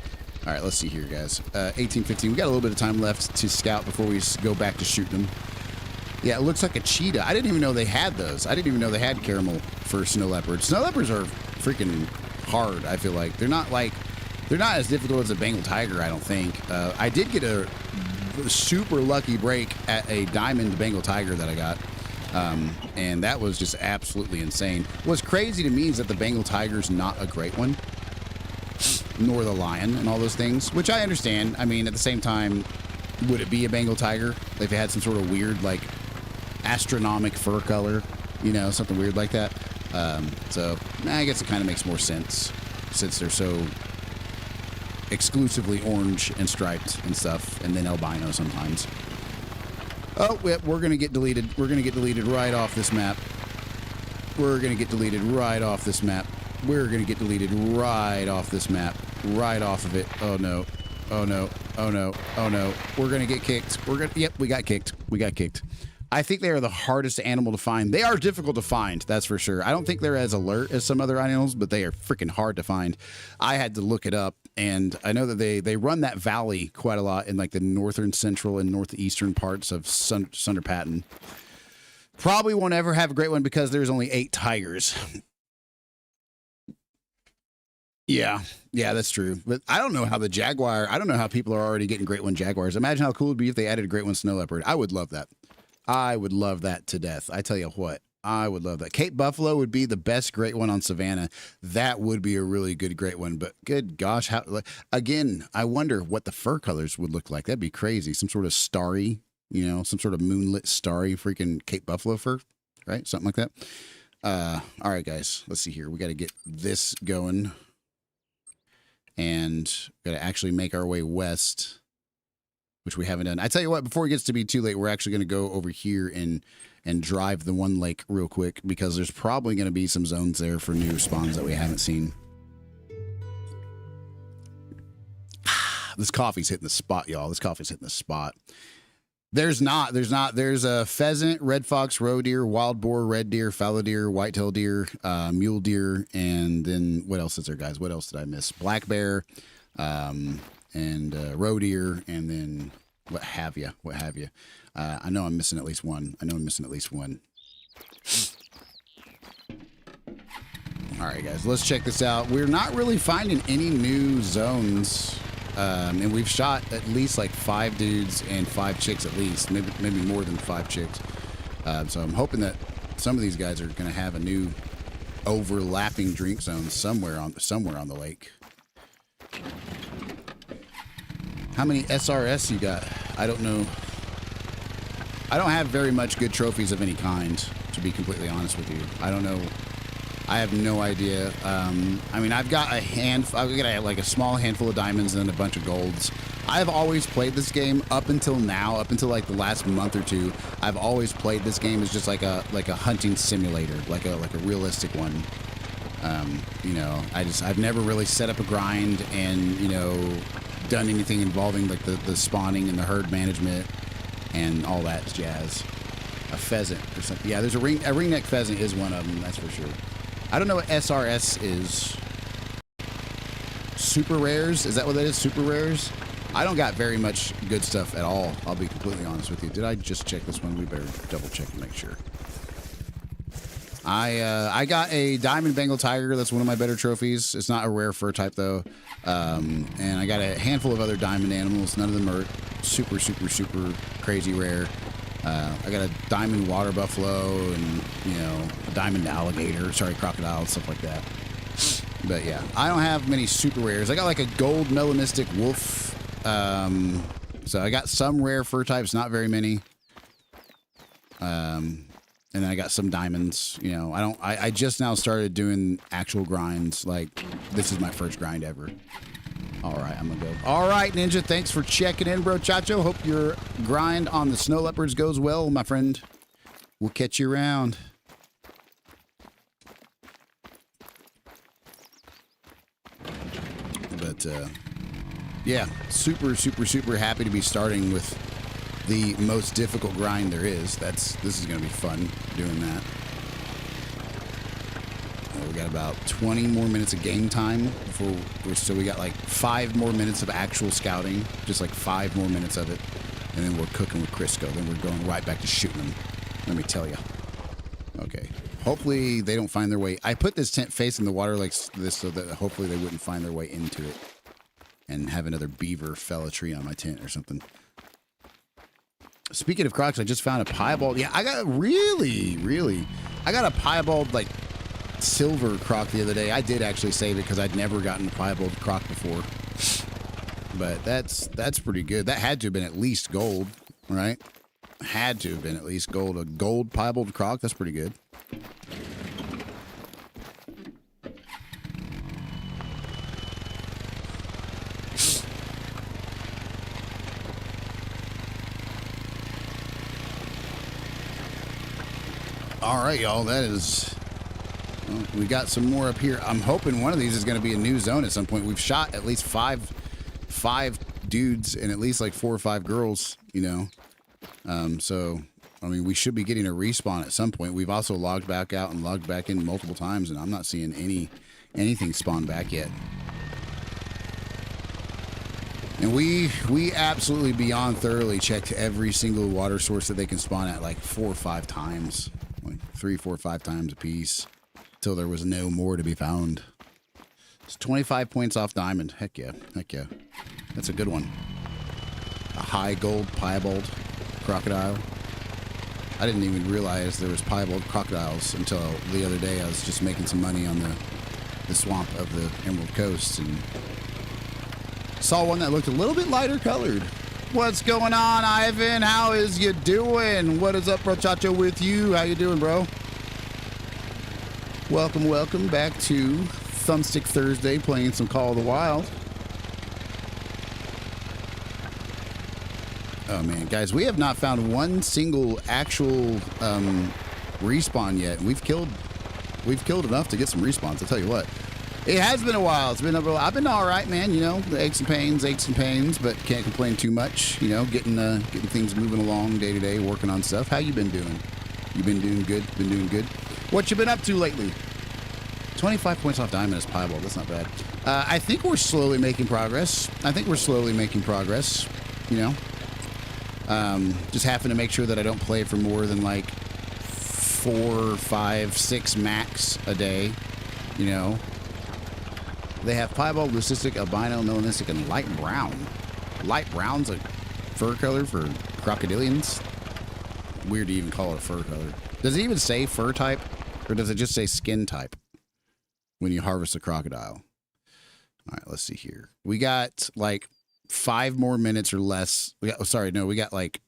right, let's see here, guys. 1815. We got a little bit of time left to scout before we go back to shoot them. Yeah, it looks like a cheetah. I didn't even know they had those. I didn't even know they had caramel for snow leopards. Snow leopards are freaking hard, I feel like. They're not as difficult as a Bengal tiger, I don't think. I did get a super lucky break at a diamond Bengal tiger that I got. And that was just absolutely insane. What's crazy to me is that the Bengal tiger's not a great one, nor the lion and all those things, which I understand. I mean, at the same time, would it be a Bengal tiger if it had some sort of weird, like, astronomic fur color, something weird like that? So I guess it kind of makes more sense since they're so exclusively orange and striped and stuff, and then albino sometimes. Oh, yep, we're going to get deleted. We're going to get deleted right off this map. Right off of it. Oh, no. We're going to get kicked. Yep, we got kicked. I think they are the hardest animal to find. They are difficult to find, that's for sure. I don't think they're as alert as some other animals, but they are freaking hard to find. I had to look it up, and I know that they run that valley quite a lot in like the northern, central, and northeastern parts of Sunder Patton. Probably won't ever have a great one because there's only 8 tigers. Yeah, that's true. But I don't know how the jaguar, I don't know how people are already getting great one jaguars. Imagine how cool it would be if they added a great one snow leopard. I would love that. I would love that to death. I tell you what, I would love that. Cape Buffalo would be the best great one on Savannah. That would be a really good great one. But good gosh, how again, I wonder what the fur colors would look like. That'd be crazy. Some sort of starry, you know, some sort of moonlit starry freaking Cape Buffalo fur, right? Something like that. All right, guys, let's see here. We got to get this going. And got to actually make our way west, which we haven't done. I tell you what, before it gets to be too late, we're actually going to go over here and drive the one lake real quick, because there's probably going to be some zones there for new spawns that we haven't seen. This coffee's hitting the spot, y'all. This coffee's hitting the spot. There's a pheasant, red fox, roe deer, wild boar, red deer, fallow deer, whitetail deer, mule deer, and then what else is there, guys? What else did I miss? Black bear, and roe deer, and then what have you. I know I'm missing at least one. All right, guys, let's check this out. We're not really finding any new zones. And we've shot at least like 5 dudes and 5 chicks at least, maybe more than 5 chicks. So I'm hoping that some of these guys are going to have a new overlapping drink zone somewhere on the lake. How many SRS you got? I don't know. I don't have very much good trophies of any kind, to be completely honest with you. I don't know. I have no idea. I mean, I've got like a small handful of diamonds and then a bunch of golds. I've always played this game up until now, up until like the last month or two. I've always played this game as just like a hunting simulator, like a realistic one. You know, I've never really set up a grind and, you know, done anything involving like the spawning and the herd management and all that jazz. A pheasant or something. Yeah, there's a ringneck pheasant is one of them, that's for sure. I don't know what SRS is. Super rares? Is that what that is? Super rares? I don't got very much good stuff at all. I'll be completely honest with you. Did I just check this one? We better double check and make sure. I got a diamond Bengal tiger. That's one of my better trophies. It's not a rare fur type though. And I got a handful of other diamond animals. None of them are super crazy rare. I got a diamond water buffalo and, you know, a diamond alligator, crocodile, stuff like that. But yeah, I don't have many super rares. I got like a gold melanistic wolf. So I got some rare fur types, not very many. And then I got some diamonds, you know. I just now started doing actual grinds. Like, this is my first grind ever. All right, I'm gonna go. All right, Ninja, thanks for checking in, bro. Chacho, hope your grind on the snow leopards goes well, my friend. We'll catch you around. But, yeah, super happy to be starting with the most difficult grind there is. This is gonna be fun doing that. We got about 20 more minutes of game time so we got like 5 more minutes of actual scouting, just like 5 more minutes of it, and then we're cooking with Crisco. Then we're going right back to shooting them. Let me tell you. Okay. Hopefully they don't find their way. I put this tent facing the water like this so that hopefully they wouldn't find their way into it and have another beaver fell a tree on my tent or something. Speaking of crocs, I just found a piebald. Yeah, I got I got a piebald like silver croc the other day. I did actually save it because I'd never gotten a piebald croc before. But that's pretty good. That had to have been at least gold, right? Had to have been at least gold. A gold piebald croc, that's pretty good. All right, y'all, that is... Well, we got some more up here. I'm hoping one of these is going to be a new zone at some point. We've shot at least five dudes and at least like 4 or 5 girls, you know. So, I mean, we should be getting a respawn at some point. We've also logged back out and logged back in multiple times, and I'm not seeing anything spawn back yet. And we absolutely beyond thoroughly checked every single water source that they can spawn at like 4 or 5 times. Like 3, 4, 5 times a piece. Till there was no more to be found. It's 25 points off diamond. Heck yeah. Heck yeah. That's a good one. A high gold piebald crocodile. I didn't even realize there was piebald crocodiles until the other day. I was just making some money on the swamp of the Emerald Coast and saw one that looked a little bit lighter colored. What's going on, Ivan? How is you doing? What is up, Brochacho, with you? How you doing, bro? Welcome back to Thumbstick Thursday, playing some Call of the Wild. Oh man, guys, we have not found one single actual respawn yet. We've killed enough to get some respawns. I'll tell you what. It has been a while. I've been all right, man. You know, the aches and pains, but can't complain too much. You know, getting things moving along day to day, working on stuff. How you been doing? You been doing good? Been doing good? What you been up to lately? 25 points off diamond is piebald. That's not bad. I think we're slowly making progress. You know, just having to make sure that I don't play for more than like 4, 5, 6 max a day. You know. They have piebald, leucistic, albino, melanistic, and light brown. Light brown's a fur color for crocodilians. Weird to even call it a fur color. Does it even say fur type? Or does it just say skin type when you harvest a crocodile? All right, let's see here. We got like 5 more minutes or less. We got like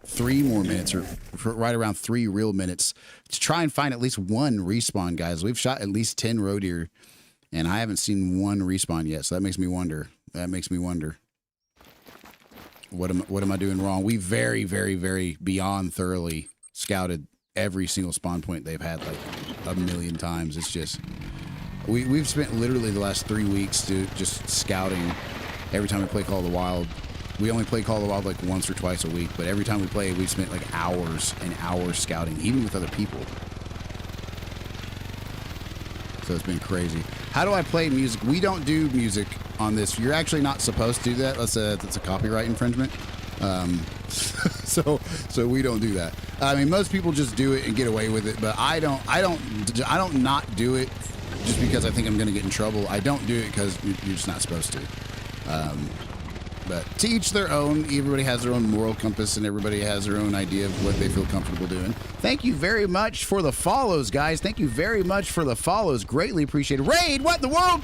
3 more minutes or right around 3 real minutes to try and find at least one respawn, guys. We've shot at least 10 roe deer. And I haven't seen one respawn yet, so that makes me wonder. What am I doing wrong? We very, very, very beyond thoroughly scouted every single spawn point they've had like a million times. It's just we've spent literally the last 3 weeks to just scouting. Every time we play Call of the Wild, we only play Call of the Wild like once or twice a week, but every time we play, we spent like hours and hours scouting, even with other people. So it's been crazy. How do I play music? We don't do music on this. You're actually not supposed to do that. That's a copyright infringement. So we don't do that. I mean, most people just do it and get away with it, but I don't not do it just because I think I'm going to get in trouble. I don't do it because you're just not supposed to. But to each their own. Everybody has their own moral compass, and everybody has their own idea of what they feel comfortable doing. Thank you very much for the follows, guys. Thank you very much for the follows. Greatly appreciated. Raid, what in the world?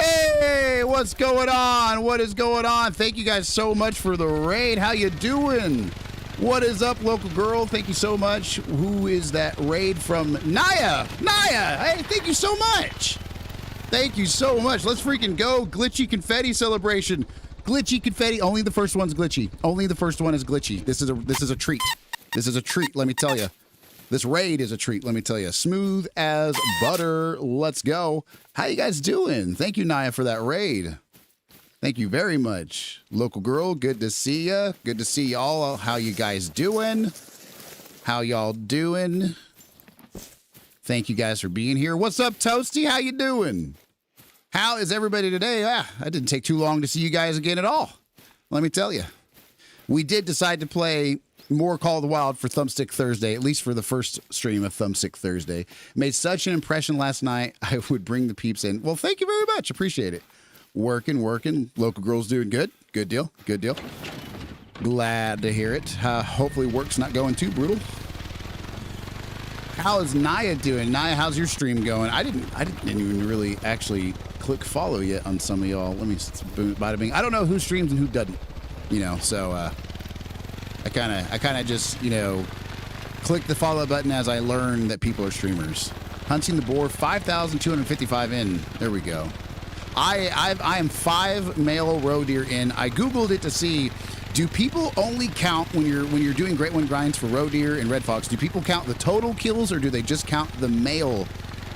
Hey, what's going on? What is going on? Thank you guys so much for the raid. How you doing? What is up, local girl? Thank you so much. Who is that raid from? Naya! Naya! Hey, thank you so much. Thank you so much. Let's freaking go. Glitchy confetti celebration. Glitchy confetti. Only the first one's glitchy. Only the first one is glitchy. This is a treat. This is a treat, let me tell you. This raid is a treat, let me tell you. Smooth as butter. Let's go. How you guys doing? Thank you, Naya, for that raid. Thank you very much. Local girl, good to see ya. Good to see y'all. How you guys doing? How y'all doing? Thank you guys for being here. What's up, Toasty? How you doing? How is everybody today? I didn't take too long to see you guys again at all. Let me tell you. We did decide to play more Call of the Wild for Thumbstick Thursday, at least for the first stream of Thumbstick Thursday. Made such an impression last night, I would bring the peeps in. Well, thank you very much. Appreciate it. Working. Local girl's doing good. Good deal. Glad to hear it. Hopefully work's not going too brutal. How is Naya doing? Naya, how's your stream going? I didn't even really actually click follow yet on some of y'all. Let me bada bing. I don't know who streams and who doesn't, you know. So I kind of just, you know, click the follow button as I learn that people are streamers. Hunting the boar, 5,255 in. There we go. I am 5 male roe deer in. I googled it to see. Do people only count when you're doing Great One grinds for roe deer and red fox? Do people count the total kills, or do they just count the male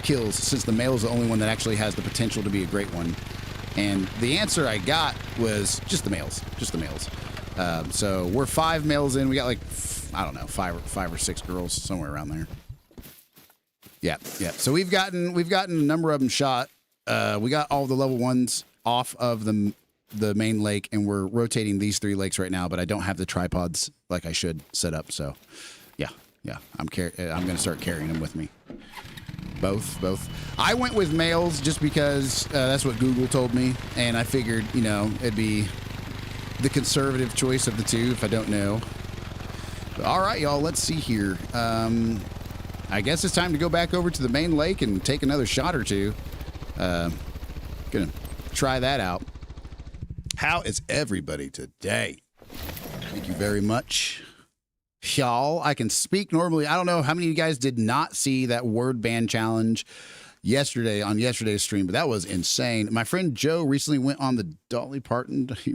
kills? Since the male is the only one that actually has the potential to be a great one, and the answer I got was just the males, so we're 5 males in. We got like I don't know 5 or 6 girls somewhere around there. Yeah. So we've gotten a number of them shot. We got all the level 1s off of the main lake, and we're rotating these 3 lakes right now, but I don't have the tripods like I should set up. So yeah, I'm going to start carrying them with me. Both. I went with males just because that's what Google told me, and I figured, you know, it'd be the conservative choice of the two if I don't know. All right, y'all. Let's see here. I guess it's time to go back over to the main lake and take another shot or two. Gonna try that out. How is everybody today? Thank you very much. Y'all, I can speak normally. I don't know how many of you guys did not see that word band challenge yesterday on yesterday's stream, but that was insane. My friend Joe recently went on the Dolly Parton. He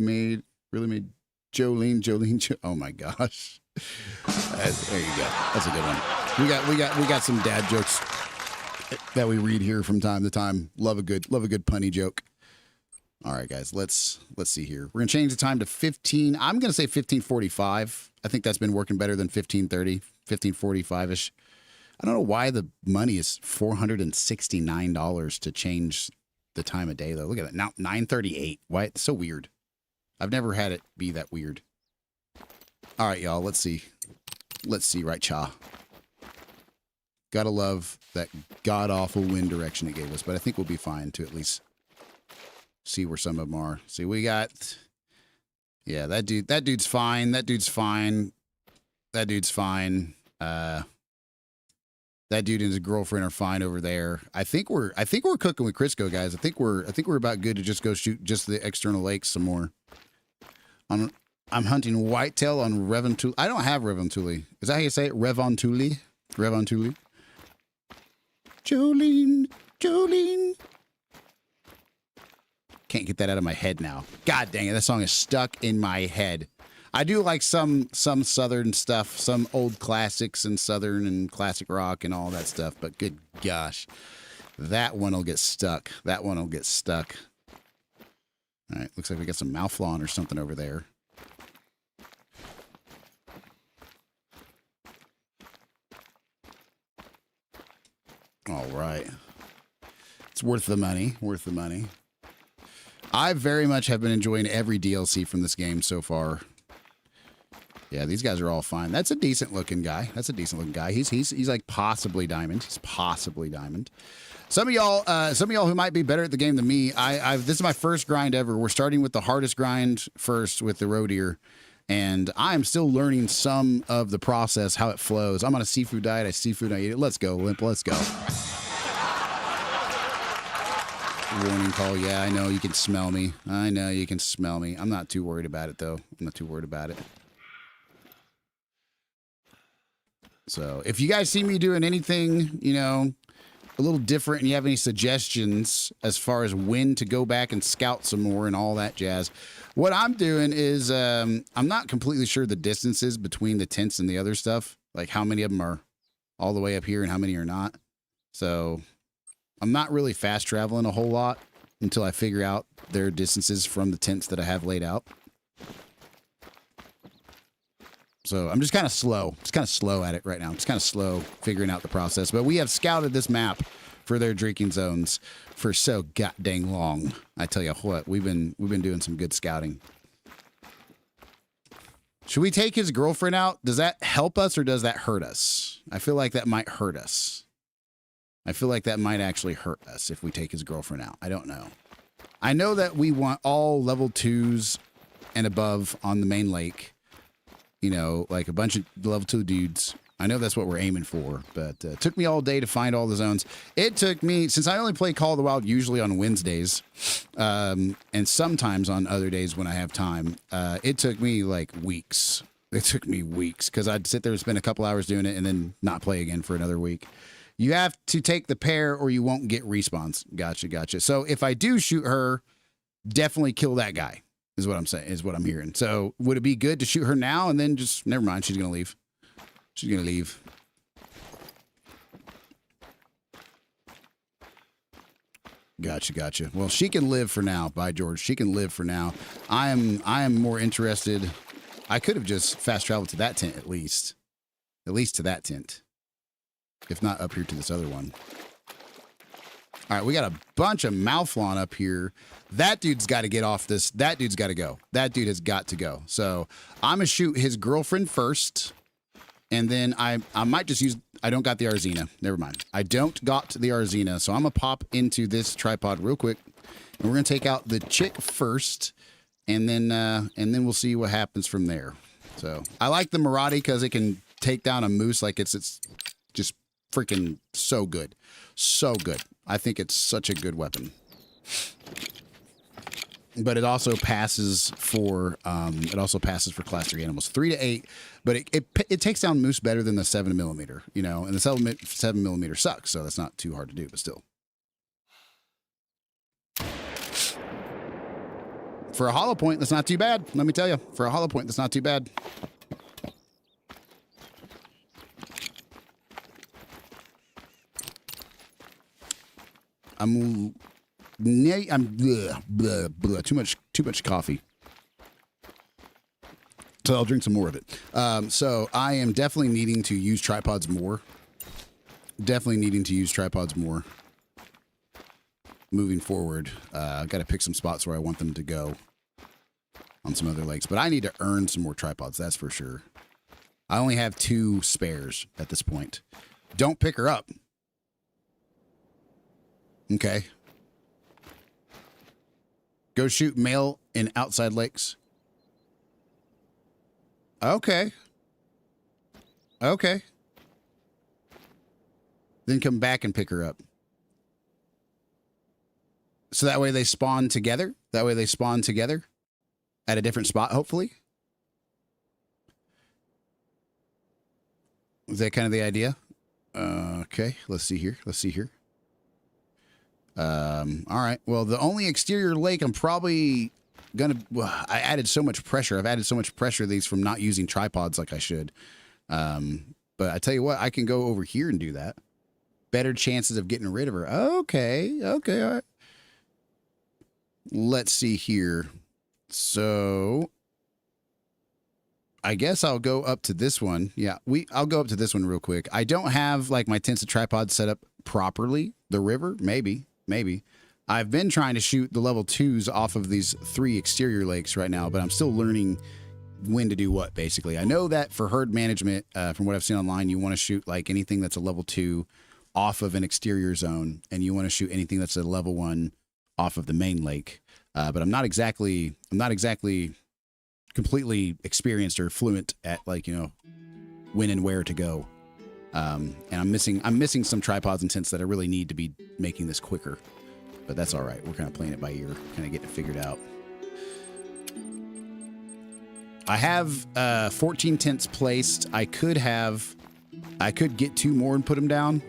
really made Jolene. Oh my gosh. There you go. That's a good one. We got some dad jokes that we read here from time to time. Love a good punny joke. All right, guys, let's see here. We're gonna change the time to 15. I'm gonna say 15:45. I think that's been working better than 15:30, 15:45ish. I don't know why the money is $469 to change the time of day though. Look at that now, 9:38. Why? It's so weird. I've never had it be that weird. All right, y'all. Let's see. Right, Cha. Gotta love that god awful wind direction it gave us, but I think we'll be fine to at least see where some of them are. See, we got, yeah, that dude's fine. That dude's fine. That dude and his girlfriend are fine over there. I think we're cooking with Crisco, guys. I think we're about good to just go shoot just the external lakes some more. I'm hunting whitetail on Revontuli. I don't have Revontuli. Is that how you say it? Revontuli? Jolene. Can't get that out of my head now. God dang it, that song is stuck in my head. I do like some Southern stuff, some old classics and Southern and classic rock and all that stuff, but good gosh, that one will get stuck. All right, looks like we got some mouflon or something over there. All right. It's worth the money. I very much have been enjoying every DLC from this game so far. Yeah, these guys are all fine. That's a decent looking guy. He's like possibly diamond. Some of y'all who might be better at the game than me, this is my first grind ever. We're starting with the hardest grind first with the roe deer. And I'm still learning some of the process, how it flows. I'm on a seafood diet. I eat it. Let's go, Limp. Let's go. Warning call. Yeah, I know you can smell me. I'm not too worried about it, though. So if you guys see me doing anything, a little different and you have any suggestions as far as when to go back and scout some more and all that jazz, what I'm doing is I'm not completely sure the distances between the tents and the other stuff, like how many of them are all the way up here and how many are not. So I'm not really fast traveling a whole lot until I figure out their distances from the tents that I have laid out. So I'm just kind of slow. At it right now. I'm just kind of slow figuring out the process. But we have scouted this map for their drinking zones for so goddamn long. I tell you what, we've been doing some good scouting. Should we take his girlfriend out? Does that help us or does that hurt us? I feel like that might hurt us. I feel like that might actually hurt us if we take his girlfriend out. I don't know. I know that we want all level 2s and above on the main lake. Like a bunch of level 2 dudes. I know that's what we're aiming for, but it took me all day to find all the zones. It took me, since I only play Call of the Wild usually on Wednesdays, and sometimes on other days when I have time, it took me like weeks. Because I'd sit there and spend a couple hours doing it and then not play again for another week. You have to take the pair or you won't get respawns. Gotcha. So if I do shoot her, definitely kill that guy. Is what I'm saying, is what I'm hearing. So would it be good to shoot her now and then just, never mind, she's going to leave. Gotcha. Well, she can live for now, by George. She can live for now. I am more interested. I could have just fast traveled to that tent at least to that tent. If not up here to this other one. All right, we got a bunch of mouflon up here. That dude's got to get off this. That dude's got to go. That dude has got to go. So I'm going to shoot his girlfriend first. And then I might just use, I don't got the Arzina. Never mind. I don't got the Arzina. So I'm going to pop into this tripod real quick. And we're going to take out the chick first. And then we'll see what happens from there. So I like the Maraude because it can take down a moose like it's just freaking so good. So good. I think it's such a good weapon. But it also passes for class 3 animals. 3 to 8, but it takes down moose better than the 7mm, you know, and the 7mm sucks, so that's not too hard to do, but still. For a hollow point, that's not too bad. Let me tell you, for a hollow point, that's not too bad. I'm too much coffee. So I'll drink some more of it. So I am definitely needing to use tripods more. Moving forward. I've got to pick some spots where I want them to go on some other lakes. But I need to earn some more tripods, that's for sure. I only have 2 spares at this point. Don't pick her up. Okay. Go shoot male in outside lakes. Okay. Okay. Then come back and pick her up. So that way they spawn together. At a different spot, hopefully. Is that kind of the idea? Okay, let's see here. All right. Well, the only exterior lake I'm probably gonna. Well, I added so much pressure. I've added so much pressure these from not using tripods like I should. But I tell you what, I can go over here and do that. Better chances of getting rid of her. Okay. All right. Let's see here. So I guess I'll go up to this one. Yeah, I'll go up to this one real quick. I don't have like my tents and tripods set up properly. The river, maybe. I've been trying to shoot the level 2s off of these 3 exterior lakes right now, but I'm still learning when to do what, basically. I know that for herd management, from what I've seen online, you want to shoot like anything that's a level 2 off of an exterior zone, and you want to shoot anything that's a level 1 off of the main lake. But I'm not exactly completely experienced or fluent at, like, you know, when and where to go. And I'm missing some tripods and tents that I really need to be making this quicker, but that's all right. We're kind of playing it by ear, kind of getting it figured out. I have 14 tents placed. I could get 2 more and put them down,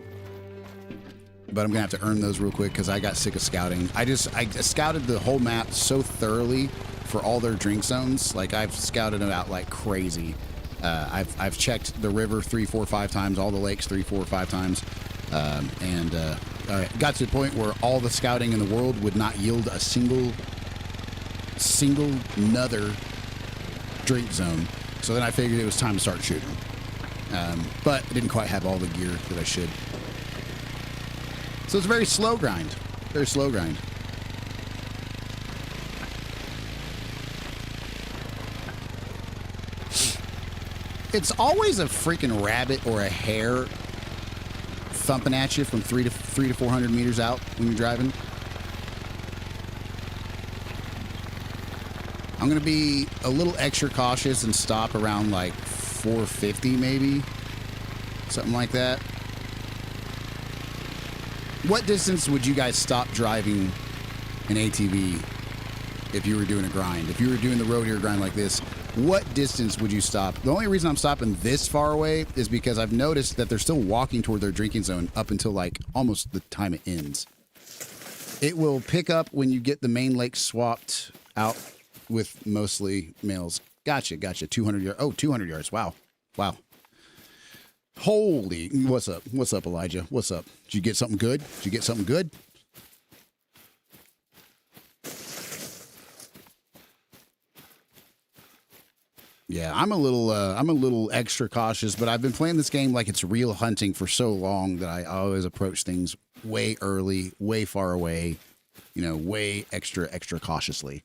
but I'm gonna have to earn those real quick because I got sick of scouting. I scouted the whole map so thoroughly for all their drink zones. Like, I've scouted them out like crazy. I've checked the river 3, 4, 5 times, all the lakes 3, 4, 5 times, and got to the point where all the scouting in the world would not yield a single another drink zone. So then I figured it was time to start shooting. But I didn't quite have all the gear that I should. So it's a very slow grind. It's always a freaking rabbit or a hare thumping at you from 300 to 400 meters out when you're driving. I'm going to be a little extra cautious and stop around like 450 maybe. Something like that. What distance would you guys stop driving an ATV if you were doing a grind? If you were doing the road here grind like this, what distance would you stop? The only reason I'm stopping this far away is because I've noticed that they're still walking toward their drinking zone up until like almost the time it ends. It will pick up when you get the main lake swapped out with mostly males. Gotcha. 200 yards. Oh, 200 yards. Wow. Holy, what's up? What's up, Elijah? What's up? Did you get something good? Yeah, I'm a little extra cautious, but I've been playing this game like it's real hunting for so long that I always approach things way early, way far away, you know, way extra cautiously.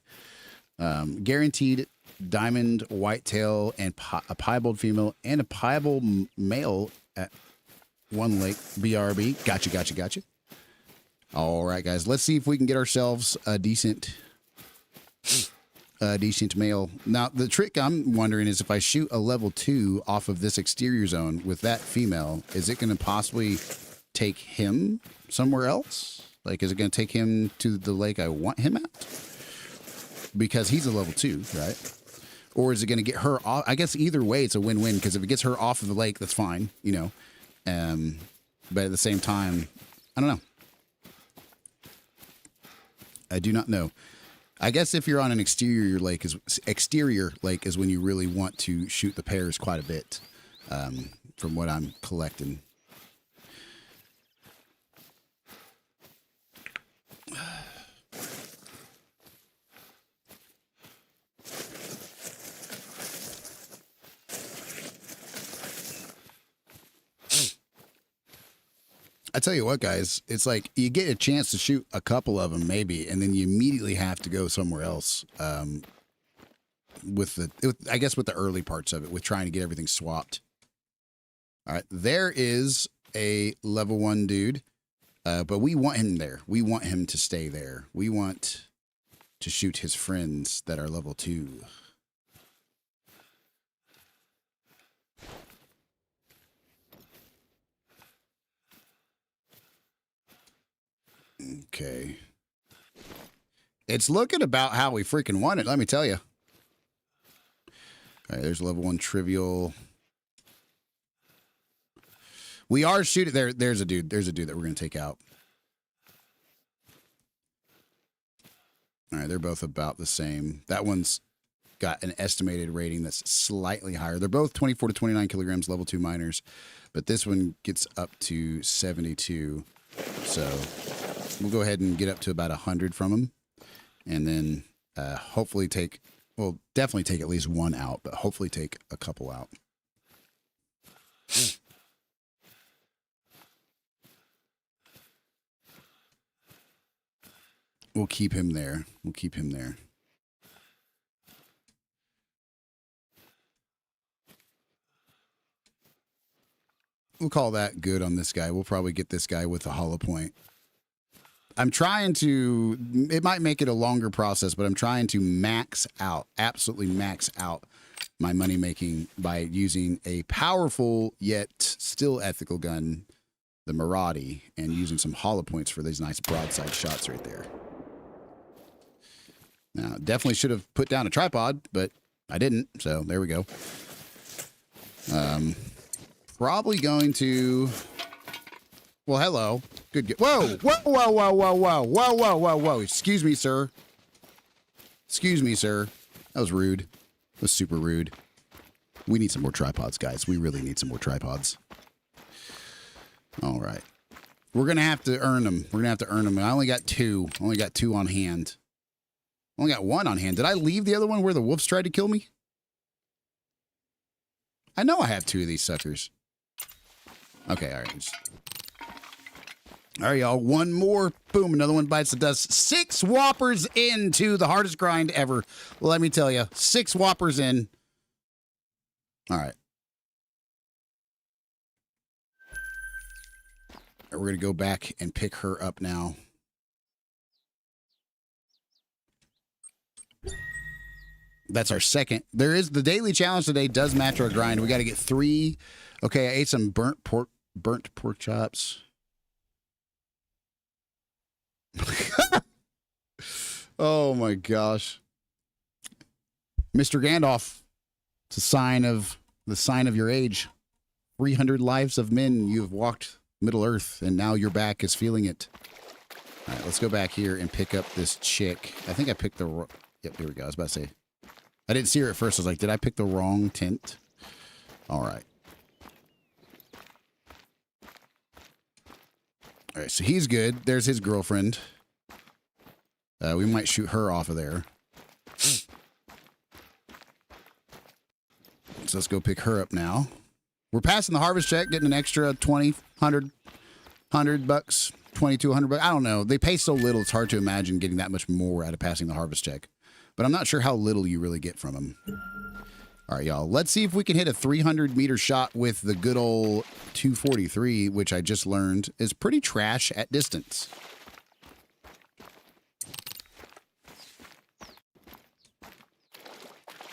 Guaranteed diamond whitetail and a piebald female and a piebald male at one lake. BRB. Gotcha. All right, guys. Let's see if we can get ourselves a decent decent male. Now, the trick I'm wondering is if I shoot a level 2 off of this exterior zone with that female, is it going to possibly take him somewhere else? Like, is it going to take him to the lake I want him at? Because he's a level 2, right? Or is it going to get her off? I guess either way, it's a win-win, because if it gets her off of the lake, that's fine, you know. But at the same time, I don't know. I do not know. I guess if you're on an exterior lake is when you really want to shoot the pairs quite a bit, from what I'm collecting. I tell you what, guys, it's like you get a chance to shoot a couple of them, maybe, and then you immediately have to go somewhere else. With the early parts of it, with trying to get everything swapped. All right, there is a level 1 dude, but we want him there. We want him to stay there. We want to shoot his friends that are level 2. Okay. It's looking about how we freaking want it, let me tell you. All right, there's level 1 trivial. We are shooting there. There's a dude. There's a dude that we're going to take out. All right, they're both about the same. That one's got an estimated rating that's slightly higher. They're both 24 to 29 kilograms, level 2 minors, but this one gets up to 72. So we'll go ahead and get up to about 100 from them, and then hopefully definitely take at least one out, but hopefully take a couple out. We'll keep him there. We'll keep him there. We'll call that good on this guy. We'll probably get this guy with a hollow point. I'm trying to, it might make it a longer process, but I'm trying to max out, absolutely max out my money making by using a powerful yet still ethical gun, the Maradi, and using some hollow points for these nice broadside shots right there. Now, definitely should have put down a tripod, but I didn't, so there we go. Probably going to... Well, hello. Good. Whoa! Whoa! Whoa! Whoa! Whoa! Whoa! Whoa! Whoa! Whoa! Whoa! Excuse me, sir. Excuse me, sir. That was rude. That was super rude. We need some more tripods, guys. We really need some more tripods. All right. We're gonna have to earn them. We're gonna have to earn them. I only got 2. Only got 2 on hand. Only got 1 on hand. Did I leave the other one where the wolves tried to kill me? I know I have 2 of these suckers. Okay, all right. All right, y'all. 1 more. Boom, another one bites the dust. 6 whoppers into the hardest grind ever. Let me tell you. 6 whoppers in. All right. We're going to go back and pick her up now. That's our second. There is the daily challenge today does match our grind. We got to get 3. Okay, I ate some burnt pork chops. Oh my gosh. Mr. Gandalf. It's a sign of your age. 300 lives of men you have walked Middle Earth, and now your back is feeling it. All right, let's go back here and pick up this chick. I think I picked the... Yep, here we go. I was about to say... I didn't see her at first. I was like, did I pick the wrong tent? All right. All right, so he's good. There's his girlfriend. We might shoot her off of there. So let's go pick her up now. We're passing the harvest check, getting an extra 20, 100 bucks, 2200 bucks. I don't know. They pay so little, it's hard to imagine getting that much more out of passing the harvest check. But I'm not sure how little you really get from them. All right, y'all. Let's see if we can hit a 300-meter shot with the good old 243, which I just learned is pretty trash at distance.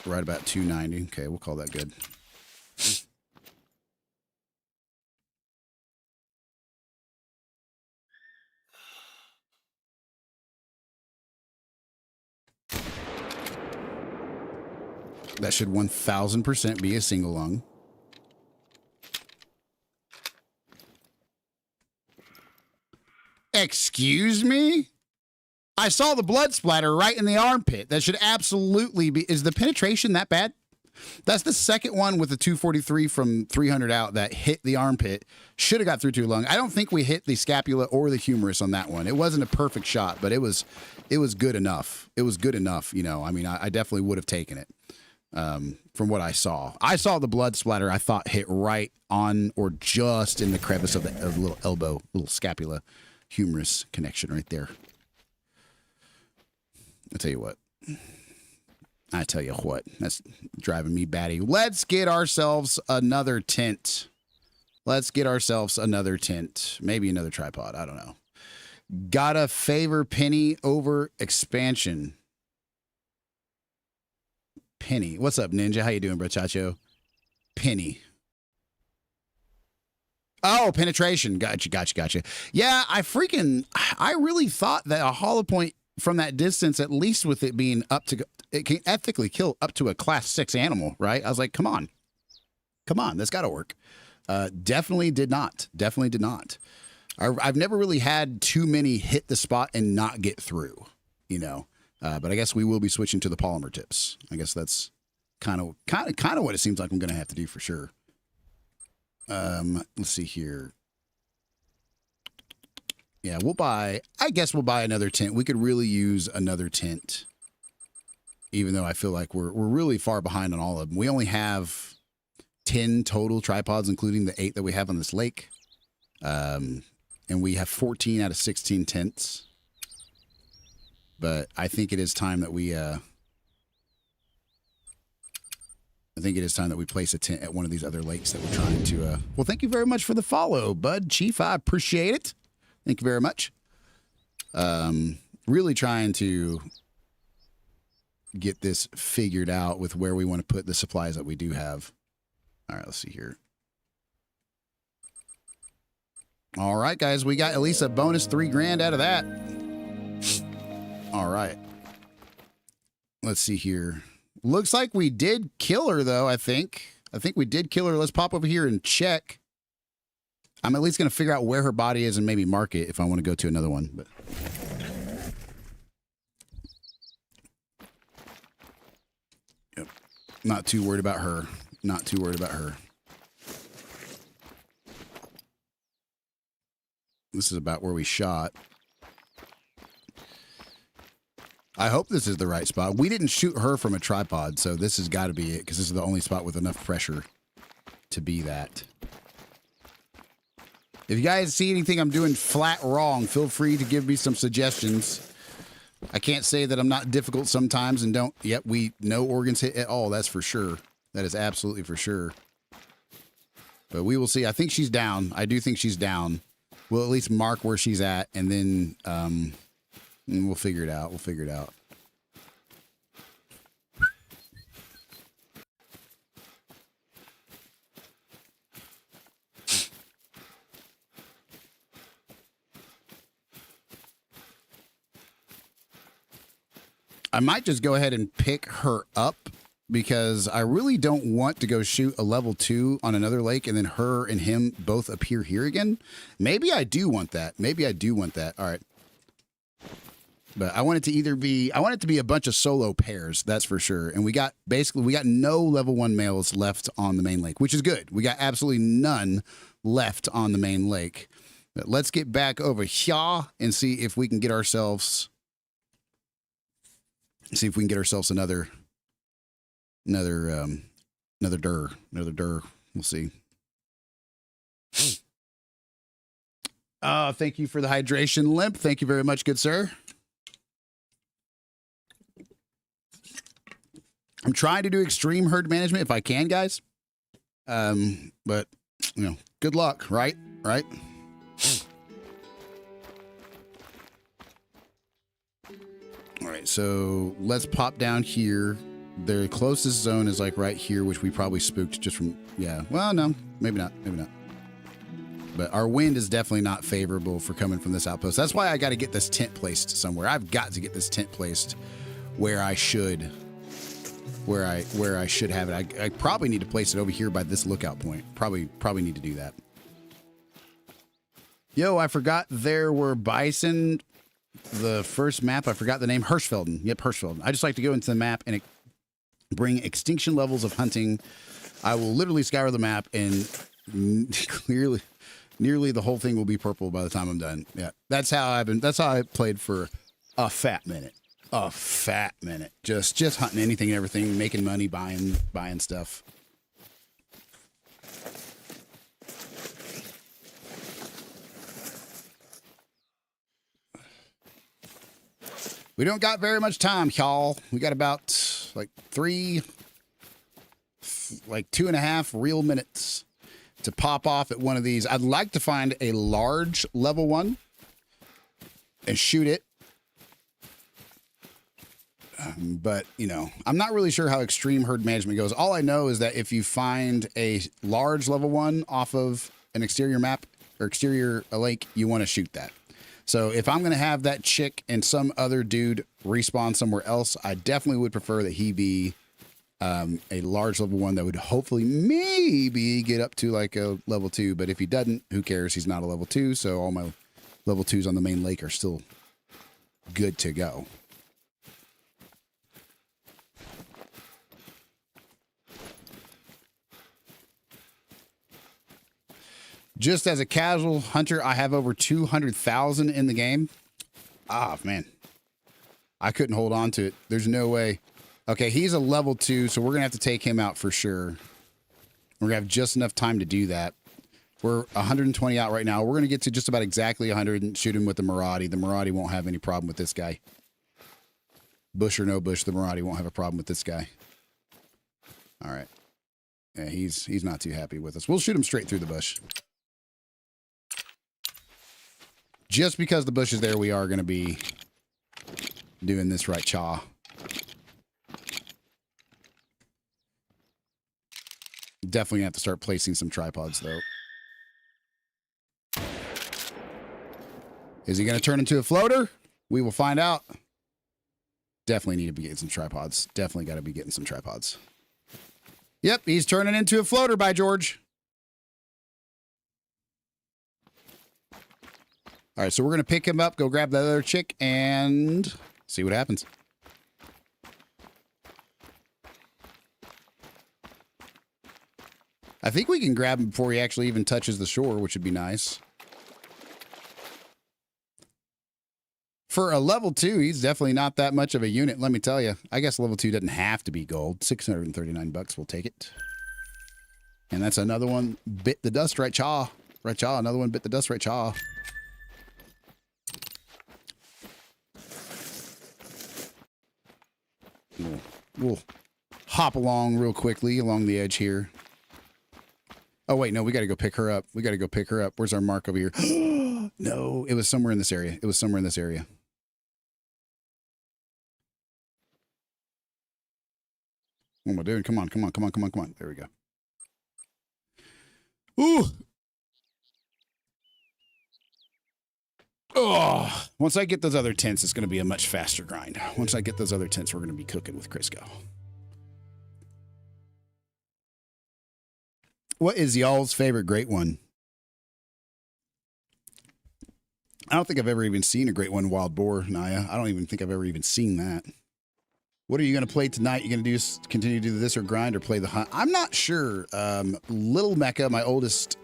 right about 290. Okay, we'll call that good. That should 1000% be a single lung. Excuse me? I saw the blood splatter right in the armpit. That should absolutely be. Is the penetration that bad? That's the second one with the 243 from 300 out that hit the armpit. Should have got through to your lung. I don't think we hit the scapula or the humerus on that one. It wasn't a perfect shot, but it was good enough. It was good enough. You know, I mean, I definitely would have taken it. From what I saw the blood splatter. I thought hit right on or just in the crevice of the little elbow, little scapula humerus connection right there. I tell you what, that's driving me batty. Let's get ourselves another tent. Maybe another tripod. I don't know. Gotta favor Penny over expansion. Penny. What's up, Ninja? How you doing, Brachacho? Penny. Oh, penetration. Gotcha. Yeah, I really thought that a hollow point from that distance, at least with it being up to, it can ethically kill up to a class 6 animal, right? I was like, come on, that's got to work. Definitely did not. I've never really had too many hit the spot and not get through, you know. But I guess we will be switching to the polymer tips. I guess that's kind of what it seems like I'm going to have to do for sure. Let's see here. Yeah, I guess we'll buy another tent. We could really use another tent, even though I feel like we're really far behind on all of them. We only have 10 total tripods, including the 8 that we have on this lake. And we have 14 out of 16 tents. But I think it is time that we place a tent at one of these other lakes that we're trying to well, thank you very much for the follow, Bud Chief. I appreciate it. Thank you very much. Really trying to get this figured out with where we want to put the supplies that we do have. All right, let's see here. All right, guys, we got at least a bonus 3 grand out of that. All right. Let's see here. Looks like we did kill her, though, I think. We did kill her. Let's pop over here and check. I'm at least going to figure out where her body is and maybe mark it if I want to go to another one. But yep. Not too worried about her. This is about where we shot. I hope this is the right spot. We didn't shoot her from a tripod, so this has got to be it, because this is the only spot with enough pressure to be that. If you guys see anything I'm doing flat wrong, feel free to give me some suggestions. I can't say that I'm not difficult sometimes and don't. Yep, no organs hit at all. That's for sure. That is absolutely for sure. But we will see. I think she's down. I do think she's down. We'll at least mark where she's at, and then and we'll figure it out. I might just go ahead and pick her up, because I really don't want to go shoot a level 2 on another lake and then her and him both appear here again. Maybe I do want that. All right. But I want it to be a bunch of solo pairs, that's for sure. And we got no level 1 males left on the main lake, which is good. We got absolutely none left on the main lake. But let's get back over here and see if we can get ourselves another dir. We'll see. Thank you for the hydration, Limp. Thank you very much, good sir. I'm trying to do extreme herd management if I can, guys. But good luck, right? All right, so let's pop down here their closest zone is like right here, which we probably spooked just from, yeah. Well, no, maybe not, maybe not. But our wind is definitely not favorable for coming from this outpost. That's why I got to get this tent placed somewhere. I've got to get this tent placed where I should, where I should have it. I probably need to place it over here by this lookout point. Probably need to do that. Yo, I forgot there were bison. The first map, I forgot the name. Hirschfelden. Yep, Hirschfelden. I just like to go into the map and bring extinction levels of hunting. I will literally scour the map and nearly the whole thing will be purple by the time I'm done. Yeah, that's how I played for a fat minute. A fat minute. Just hunting anything and everything, making money, buying stuff. We don't got very much time, y'all. We got about like 2.5 real minutes to pop off at one of these. I'd like to find a large level 1 and shoot it. But, you know, I'm not really sure how extreme herd management goes. All I know is that if you find a large level 1 off of an exterior map or exterior lake, you want to shoot that. So if I'm going to have that chick and some other dude respawn somewhere else, I definitely would prefer that he be a large level 1 that would hopefully maybe get up to like a level 2. But if he doesn't, who cares? He's not a level 2. So all my level 2s on the main lake are still good to go. Just as a casual hunter, I have over 200,000 in the game. Ah, man. I couldn't hold on to it. There's no way. Okay, he's a level 2, so we're going to have to take him out for sure. We're going to have just enough time to do that. We're 120 out right now. We're going to get to just about exactly 100 and shoot him with the Maraude. The Maraude won't have any problem with this guy. Bush or no bush, the Maraude won't have a problem with this guy. All right. Yeah, he's not too happy with us. We'll shoot him straight through the bush. Just because the bush is there, we are going to be doing this right chaw. Definitely have to start placing some tripods, though. Is he going to turn into a floater? We will find out. Definitely need to be getting some tripods. Definitely got to be getting some tripods. Yep, he's turning into a floater, by George. All right, so we're going to pick him up, go grab that other chick, and see what happens. I think we can grab him before he actually even touches the shore, which would be nice. For a level 2, he's definitely not that much of a unit, let me tell you. I guess level 2 doesn't have to be gold. 639 bucks, we'll take it. And that's another one bit the dust right chaw. Right chaw, another one bit the dust right chaw. We'll hop along real quickly along the edge here. Oh, wait, no, we got to go pick her up. We got to go pick her up. Where's our mark over here? No, it was somewhere in this area. It was somewhere in this area. What am I doing? Come on, come on, come on, come on, come on. There we go. Ooh. Oh, once I get those other tents, it's going to be a much faster grind. Once I get those other tents, we're going to be cooking with Crisco. What is y'all's favorite great one? I don't think I've ever even seen a great one wild boar, Naya. I don't even think I've ever even seen that. What are you going to play tonight? You going to do continue to do this or grind or play the hunt? I'm not sure. Little Mecca, my oldest,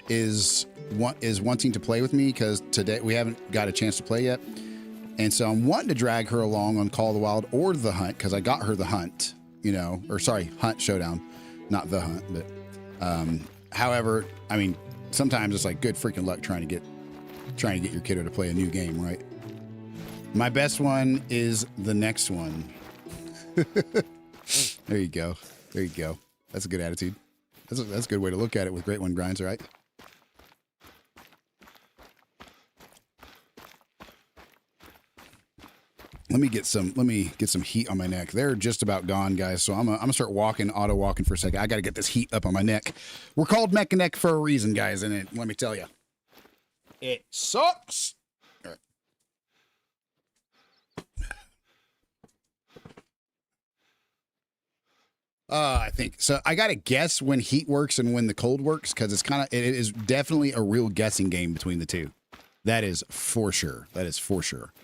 is wanting to play with me because today we haven't got a chance to play yet. And so I'm wanting to drag her along on Call of the Wild or the hunt because I got her the hunt, you know, or sorry, Hunt Showdown, not the hunt. But however, I mean, sometimes it's like good freaking luck trying to get your kiddo to play a new game, right? My best one is the next one. There you go. There you go. That's a good attitude. That's a good way to look at it with great one grinds, right? Let me get some heat on my neck. They're just about gone, guys. So I'm gonna start walking, auto walking for a second. I got to get this heat up on my neck. We're called Mech and Neck for a reason, guys. And let me tell you, it sucks. All right. I think so. I got to guess when heat works and when the cold works, because it is definitely a real guessing game between the two. That is for sure. That is for sure.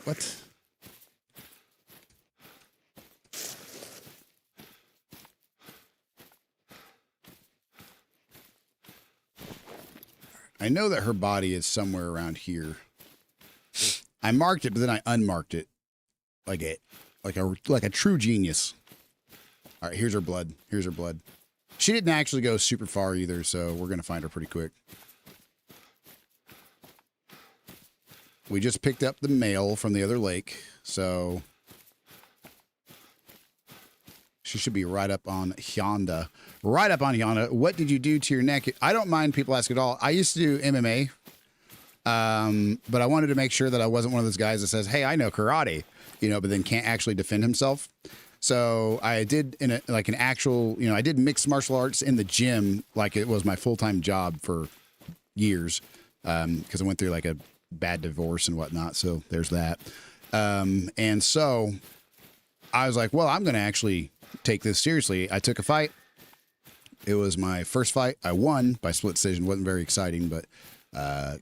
What? I know that her body is somewhere around here. I marked it, but then I unmarked it, like a true genius. All right, here's her blood. Here's her blood. She didn't actually go super far either, so we're gonna find her pretty quick. We just picked up the male from the other lake, so she should be right up on Hyanda. Right up on Hyanda. What did you do to your neck? I don't mind people ask at all. I used to do MMA, but I wanted to make sure that I wasn't one of those guys that says, hey, I know karate, but then can't actually defend himself. So I did an actual, I did mixed martial arts in the gym like it was my full-time job for years, because I went through like a bad divorce and whatnot. So there's that. And so I was like, well, I'm going to actually take this seriously. I took a fight. It was my first fight. I won by split decision. Wasn't very exciting, but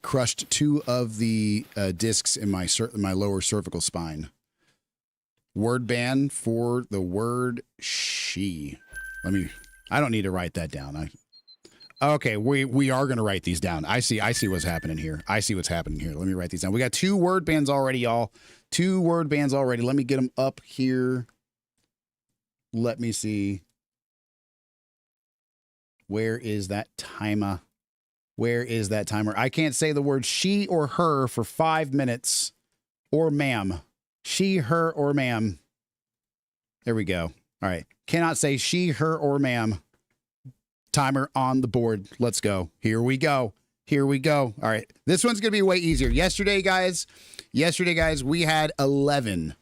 crushed 2 of the discs in my lower cervical spine. Word ban for the word she. I don't need to write that down. Okay, we are going to write these down. I see what's happening here. Let me write these down. We got 2 word bans already, y'all. 2 word bans already. Let me get them up here. Let me see. Where is that timer? I can't say the word she or her for 5 minutes. Or ma'am. She, her, or ma'am. There we go. All right. Cannot say she, her, or ma'am. Timer on the board. Let's go. Here we go. All right. This one's going to be way easier. Yesterday, guys, we had 11.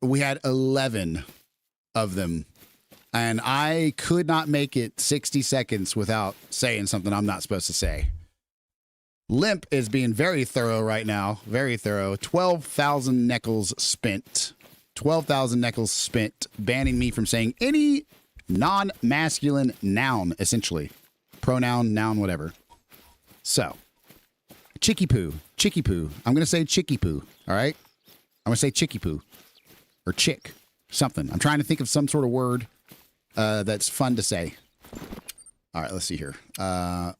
We had 11 of them. And I could not make it 60 seconds without saying something I'm not supposed to say. Limp is being very thorough right now. Very thorough. 12,000 nickels spent. 12,000 nickels spent banning me from saying any non-masculine noun, essentially. Pronoun, noun, whatever. So, chicky poo. I'm going to say chicky poo, all right? I'm going to say chicky poo. Or chick. Something. I'm trying to think of some sort of word that's fun to say. All right, let's see here.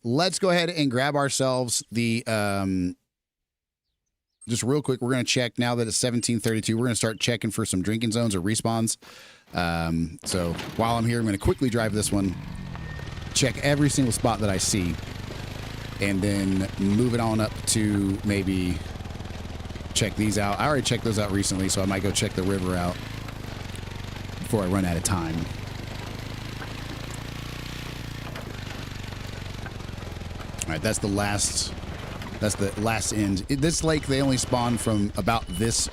Let's go ahead and grab ourselves the... just real quick, we're going to check now that it's 17:32. We're going to start checking for some drinking zones or respawns. So while I'm here, I'm going to quickly drive this one, check every single spot that I see, and then move it on up to maybe check these out. I already checked those out recently, so I might go check the river out before I run out of time. All right, that's the last end. This lake, they only spawn from about this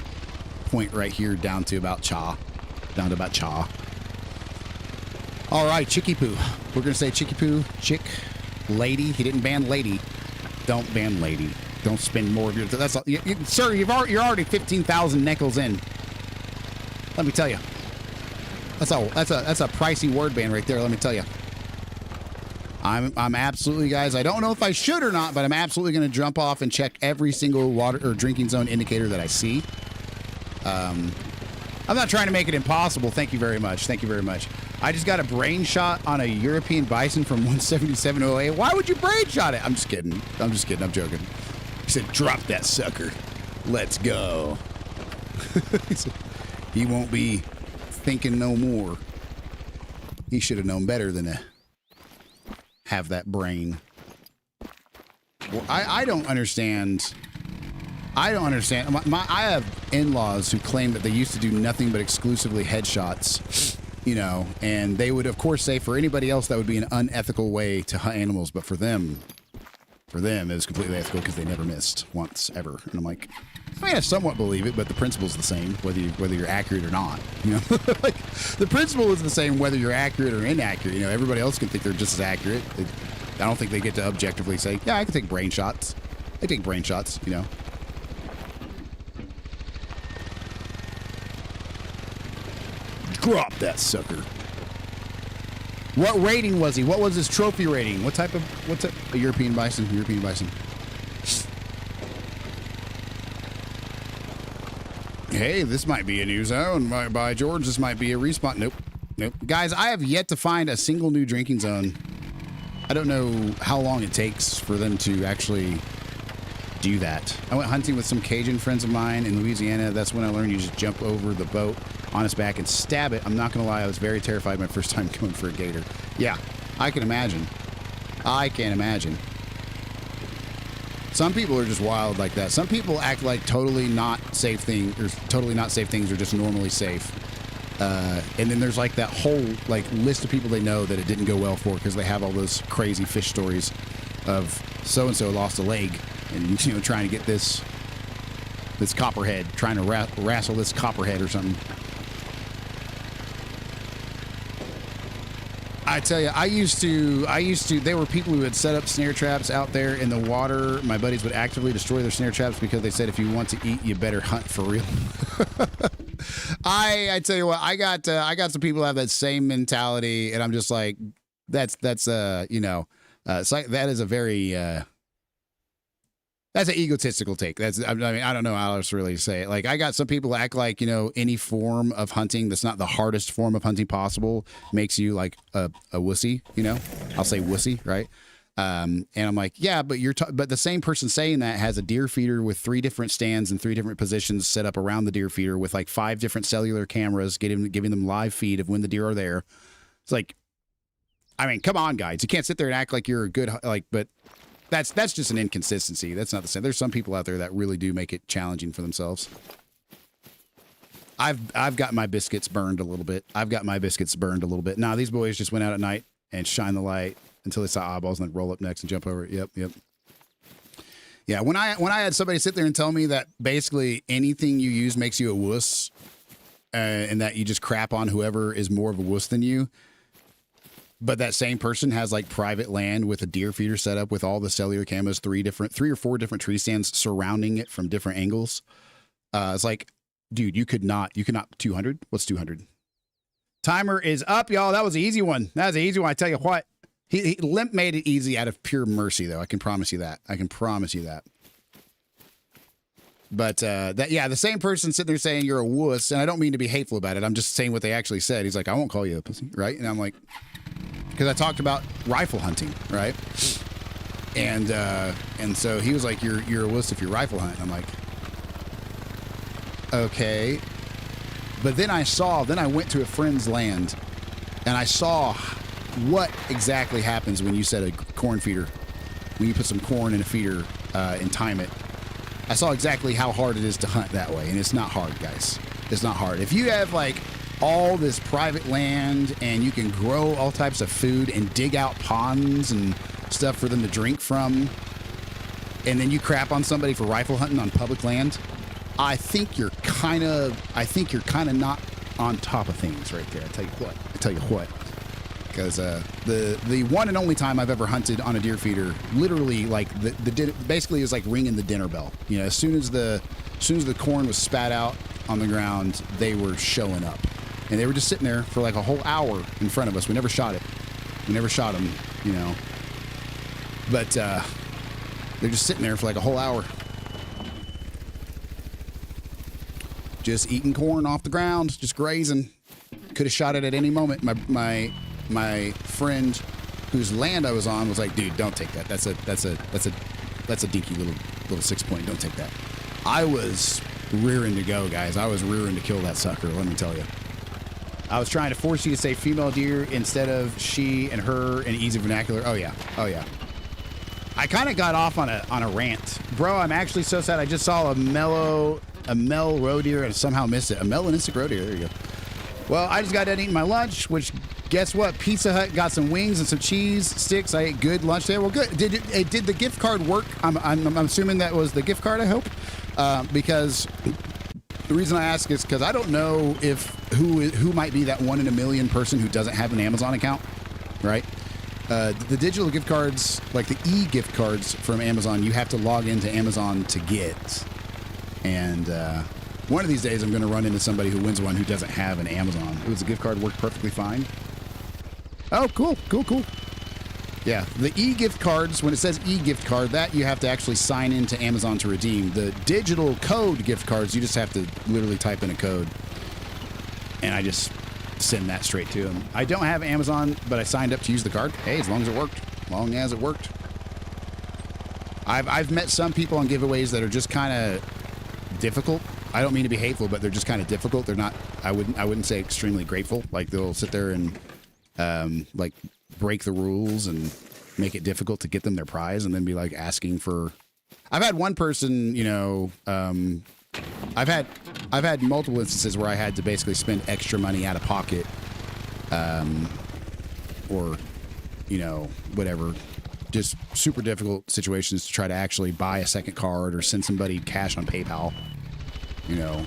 point right here down to about Cha. All right, chicky poo. We're going to say chicky poo, chick, lady. He didn't ban lady. Don't ban lady. Don't spend more of your... That's all, sir, you're already 15,000 nickels in. Let me tell you. That's a pricey word ban right there, let me tell you. I'm absolutely, guys, I don't know if I should or not, but I'm absolutely going to jump off and check every single water or drinking zone indicator that I see. I'm not trying to make it impossible. Thank you very much. I just got a brain shot on a European bison from 177.08. Why would you brain shot it? I'm just kidding. I'm joking. He said, drop that sucker. Let's go. He won't be thinking no more. He should have known better than to have that brain. Well, I don't understand. I have in-laws who claim that they used to do nothing but exclusively headshots, you know, and they would, of course, say for anybody else that would be an unethical way to hunt animals, but for them, it was completely ethical because they never missed once, ever. And I'm like, I mean, I somewhat believe it, but the principle's the same, whether you're accurate or not. You know, like the principle is the same whether you're accurate or inaccurate. You know, everybody else can think they're just as accurate. I don't think they get to objectively say, yeah, I can take brain shots. I take brain shots, you know. Drop that sucker. What rating was he? What was his trophy rating? What's a European bison? European bison. Hey, this might be a new zone. By George, this might be a respawn. Nope. Nope. Guys, I have yet to find a single new drinking zone. I don't know how long it takes for them to actually do that. I went hunting with some Cajun friends of mine in Louisiana. That's when I learned you just jump over the boat on its back and stab it. I'm not going to lie, I was very terrified my first time going for a gator. Yeah, I can imagine. I can imagine. Some people are just wild like that. Some people act like totally not safe things, or totally not safe things are just normally safe. And then there's like that whole like list of people they know that it didn't go well for because they have all those crazy fish stories of so-and-so lost a leg and, you know, trying to get this copperhead, trying to wrestle this copperhead or something. I tell you, I used to, there were people who would set up snare traps out there in the water. My buddies would actively destroy their snare traps because they said if you want to eat, you better hunt for real. I tell you what, I got some people who have that same mentality, and I'm just like, that's you know, it's like, that is a very, that's an egotistical take. I mean, I don't know how else to really say it. Like, I got some people who act like, you know, any form of hunting that's not the hardest form of hunting possible makes you like a wussy, you know? I'll say wussy, right? And I'm like, yeah, but but the same person saying that has a deer feeder with 3 different stands and 3 different positions set up around the deer feeder with like 5 different cellular cameras, giving them live feed of when the deer are there. It's like, I mean, come on, guys. You can't sit there and act like you're a good, like, but that's just an inconsistency. That's not the same. There's some people out there that really do make it challenging for themselves. I've got my biscuits burned a little bit. Nah, these boys just went out at night and shine the light until they saw eyeballs and then roll up next and jump over it. Yep. Yeah, when I had somebody sit there and tell me that basically anything you use makes you a wuss, and that you just crap on whoever is more of a wuss than you, but that same person has like private land with a deer feeder set up with all the cellular cameras, 3 or 4 different tree stands surrounding it from different angles. It's like, dude, you could not 200. What's 200? Timer is up, y'all. That was an easy one. I tell you what, Limp made it easy out of pure mercy, though. I can promise you that. But the same person sitting there saying you're a wuss, and I don't mean to be hateful about it. I'm just saying what they actually said. He's like, I won't call you a pussy, right? And I'm like, because I talked about rifle hunting, right? And so he was like, you're a wuss if you're rifle hunting. I'm like, okay. But then I went to a friend's land, and I saw what exactly happens when you set a corn feeder, when you put some corn in a feeder and time it. I saw exactly how hard it is to hunt that way, and it's not hard, guys. It's not hard. If you have like all this private land and you can grow all types of food and dig out ponds and stuff for them to drink from, and then you crap on somebody for rifle hunting on public land, I think you're kind of not on top of things right there. I tell you what. Because the one and only time I've ever hunted on a deer feeder, literally like basically is like ringing the dinner bell. You know, as soon as the corn was spat out on the ground, they were showing up, and they were just sitting there for like a whole hour in front of us. We never shot it. We never shot them, you know. But they're just sitting there for like a whole hour, just eating corn off the ground, just grazing. Could have shot it at any moment. My friend whose land I was on was like, dude, don't take that. That's a dinky little 6-point. Don't take that. I was rearing to go, guys. I was rearing to kill that sucker, let me tell you. I was trying to force you to say female deer instead of she and her in easy vernacular. Oh yeah. I kind of got off on a rant. Bro, I'm actually so sad. I just saw a male roe deer and somehow missed it. A melanistic roe deer, there you go. Well, I just got done eating my lunch, which guess what? Pizza Hut got some wings and some cheese sticks. I ate good lunch there. Well, good. Did the gift card work? I'm assuming that was the gift card, I hope. Because the reason I ask is because I don't know if who might be that 1 in a million person who doesn't have an Amazon account, right? The digital gift cards, like the e-gift cards from Amazon, you have to log into Amazon to get. And one of these days, I'm going to run into somebody who wins one who doesn't have an Amazon. Ooh, does the gift card work perfectly fine? Oh, cool. Yeah, the e-gift cards, when it says e-gift card, that you have to actually sign into Amazon to redeem. The digital code gift cards, you just have to literally type in a code. And I just send that straight to them. I don't have Amazon, but I signed up to use the card. Hey, as long as it worked. I've met some people on giveaways that are just kind of difficult. I don't mean to be hateful, but they're just kind of difficult. They're not, I wouldn't say extremely grateful. Like they'll sit there and like break the rules and make it difficult to get them their prize and then be like asking for. I've had one person, you know, I've had multiple instances where I had to basically spend extra money out of pocket, or, you know, whatever, just super difficult situations to try to actually buy a second card or send somebody cash on PayPal. You know,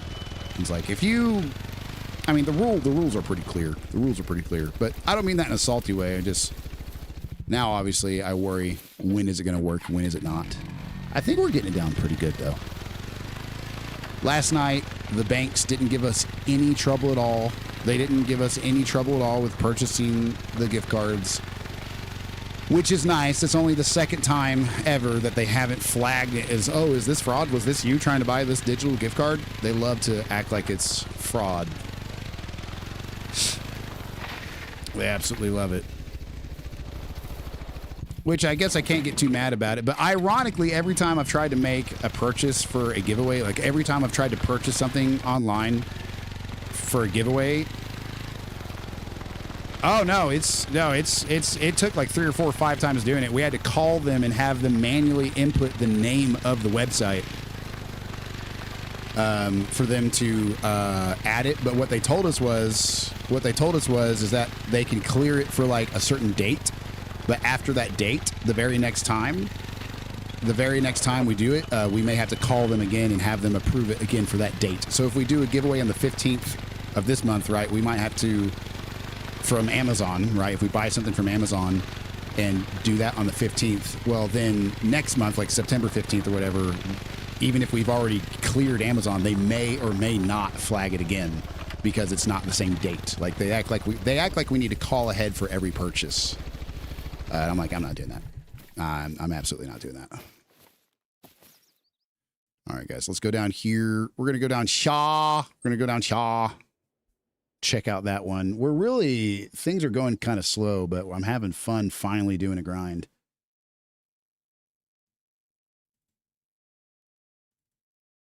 it's like if you, I mean, the rules are pretty clear. The rules are pretty clear, but I don't mean that in a salty way. I just, now obviously I worry, when is it going to work? When is it not? I think we're getting it down pretty good though. Last night, the banks didn't give us any trouble at all. They didn't give us any trouble at all with purchasing the gift cards, which is nice. It's only the second time ever that they haven't flagged it as, oh, is this fraud? Was this you trying to buy this digital gift card? They love to act like it's fraud. They absolutely love it. Which I guess I can't get too mad about it. But ironically, every time I've tried to make a purchase for a giveaway, like every time I've tried to purchase something online for a giveaway, oh no, it took like 3 or 4 or 5 times doing it. We had to call them and have them manually input the name of the website for them to add it. But what they told us was is that they can clear it for like a certain date. But after that date, the very next time we do it, we may have to call them again and have them approve it again for that date. So if we do a giveaway on the 15th of this month, right, we might have to, from Amazon, right, if we buy something from Amazon and do that on the 15th, well, then next month, like September 15th or whatever, even if we've already cleared Amazon, they may or may not flag it again because it's not the same date. Like they act like we need to call ahead for every purchase. I'm like, I'm not doing that. I'm absolutely not doing that. All right, guys, let's go down here. We're going to go down Shaw. Check out that one. Things are going kind of slow, but I'm having fun finally doing a grind.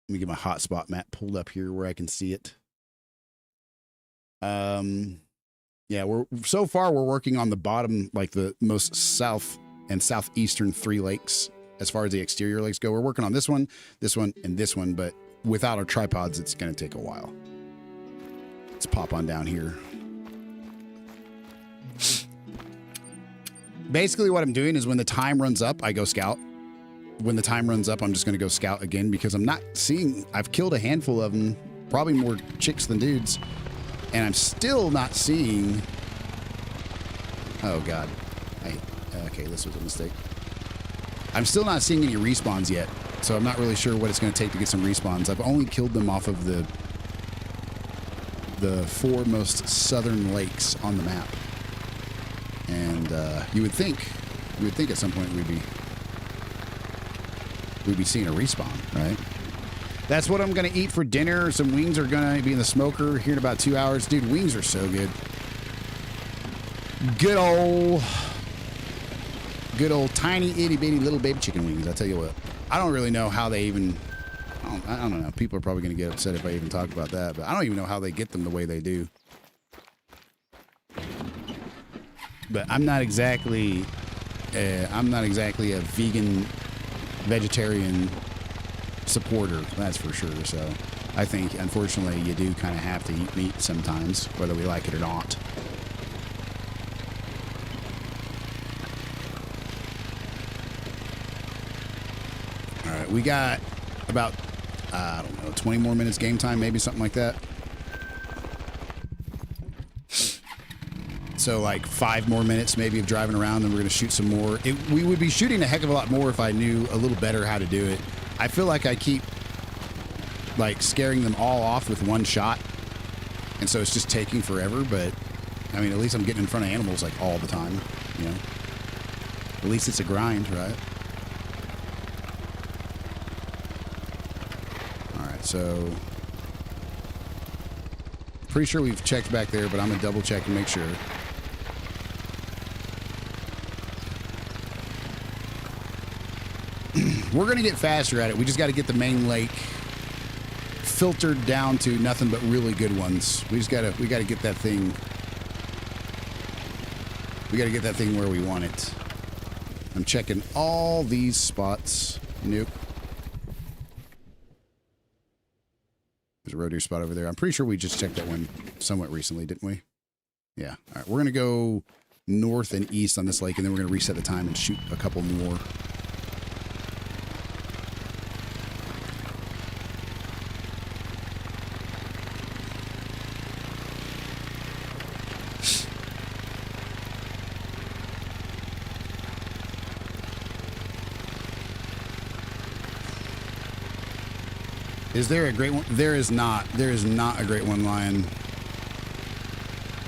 Let me get my hotspot map pulled up here where I can see it. Yeah, so far we're working on the bottom, like the most south and southeastern 3 lakes as far as the exterior lakes go. We're working on this one, and this one, but without our tripods, it's going to take a while. Let's pop on down here. Basically what I'm doing is when the time runs up, I go scout. When the time runs up, I'm just going to go scout again because I'm not seeing, I've killed a handful of them, probably more chicks than dudes. And I'm still not seeing. Oh God. Okay, this was a mistake. I'm still not seeing any respawns yet, so I'm not really sure what it's going to take to get some respawns. I've only killed them off of the 4 most southern lakes on the map, and you would think at some point we'd be seeing a respawn, right? That's what I'm going to eat for dinner. Some wings are going to be in the smoker here in about 2 hours. Dude, wings are so good. Good old tiny itty bitty little baby chicken wings. I tell you what, I don't really know how they even, I don't know. People are probably going to get upset if I even talk about that, but I don't even know how they get them the way they do. But I'm not exactly a vegetarian supporter, that's for sure. So I think, unfortunately, you do kind of have to eat meat sometimes, whether we like it or not. All right, we got about, I don't know, 20 more minutes game time, maybe something like that. So like 5 more minutes maybe of driving around, then we're going to shoot some more. We would be shooting a heck of a lot more if I knew a little better how to do it. I feel like I keep like scaring them all off with one shot, and so it's just taking forever. But I mean, at least I'm getting in front of animals like all the time, you know. At least it's a grind, right? All right, so pretty sure we've checked back there, but I'm gonna double check and make sure. We're going to get faster at it. We just got to get the main lake filtered down to nothing but really good ones. We got to get that thing. We got to get that thing where we want it. I'm checking all these spots. Nope. There's a road deer spot over there. I'm pretty sure we just checked that one somewhat recently, didn't we? Yeah. All right. We're going to go north and east on this lake, and then we're going to reset the time and shoot a couple more. Is there a great one? There is not. There is not a great one, Lion.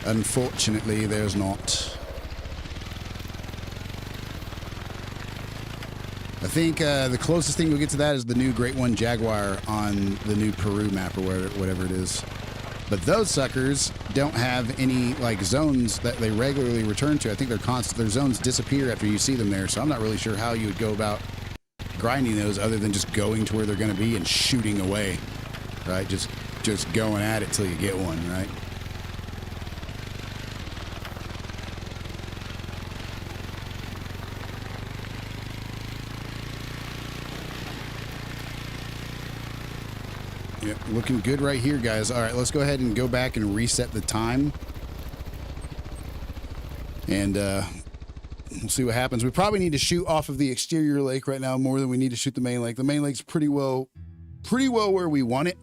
Unfortunately, there's not. I think the closest thing we'll get to that is the new Great One Jaguar on the new Peru map or whatever it is. But those suckers don't have any like zones that they regularly return to. I think their zones disappear after you see them there. So I'm not really sure how you would go about grinding those other than just going to where they're going to be and shooting away, right? Just going at it till you get one, right? Yep, looking good right here, guys. All right, let's go ahead and go back and reset the time. And we'll see what happens. We probably need to shoot off of the exterior lake right now more than we need to shoot the main lake. The main lake's pretty well where we want it.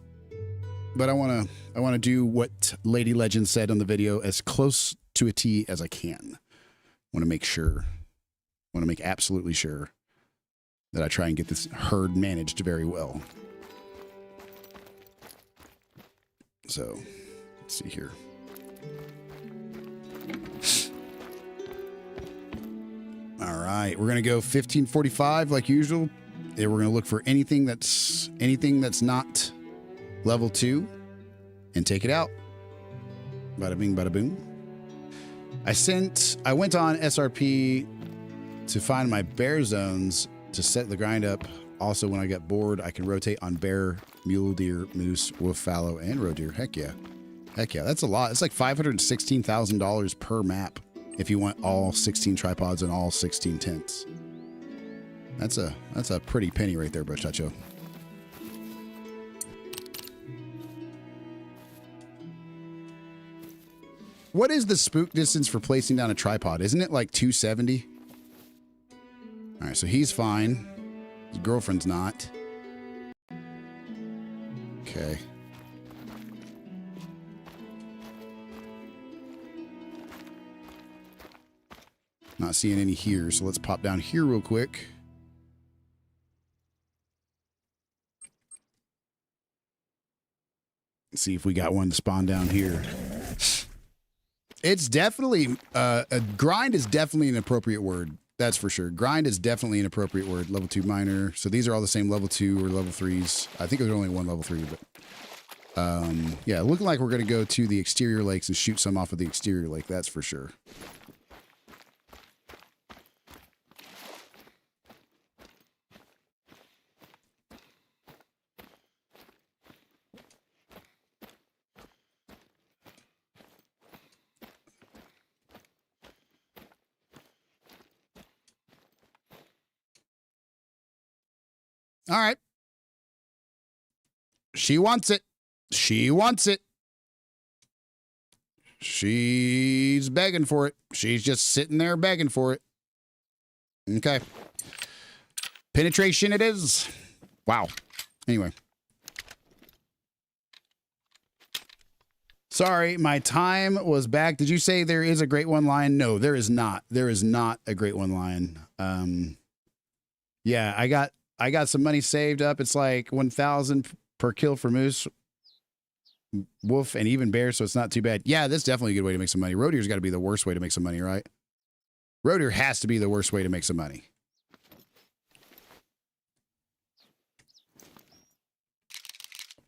But I want to do what Lady Legend said on the video, as close to a T as I can. Want to make sure. Want to make absolutely sure that I try and get this herd managed very well. So, let's see here. All right, we're gonna go 1545 like usual. And we're gonna look for anything that's not level 2 and take it out. Bada bing, bada boom. I went on SRP to find my bear zones to set the grind up. Also, when I get bored, I can rotate on bear, mule deer, moose, wolf fallow, and roe deer. Heck yeah. Heck yeah, that's a lot. It's like $516,000 per map if you want all 16 tripods and all 16 tents. That's a pretty penny right there, Brochacho. What is the spook distance for placing down a tripod? Isn't it like 270? All right, so he's fine. His girlfriend's not. Okay. Not seeing any here, so let's pop down here real quick. See if we got one to spawn down here. It's definitely, a grind is definitely an appropriate word. That's for sure. Grind is definitely an appropriate word. Level 2 minor. So these are all the same level 2 or level 3s. I think there's only one level 3, but yeah, looking like we're going to go to the exterior lakes and shoot some off of the exterior lake. That's for sure. All right. She wants it. She wants it. She's begging for it. She's just sitting there begging for it. Okay. Penetration it is. Wow. Anyway. Sorry, my time was back. Did you say there is a great one line? No, there is not. There is not a great one line. Yeah, I got some money saved up. It's like 1,000 per kill for moose, wolf, and even bear, so it's not too bad. Yeah, that's definitely a good way to make some money. Roe deer's got to be the worst way to make some money, right? Roe deer has to be the worst way to make some money.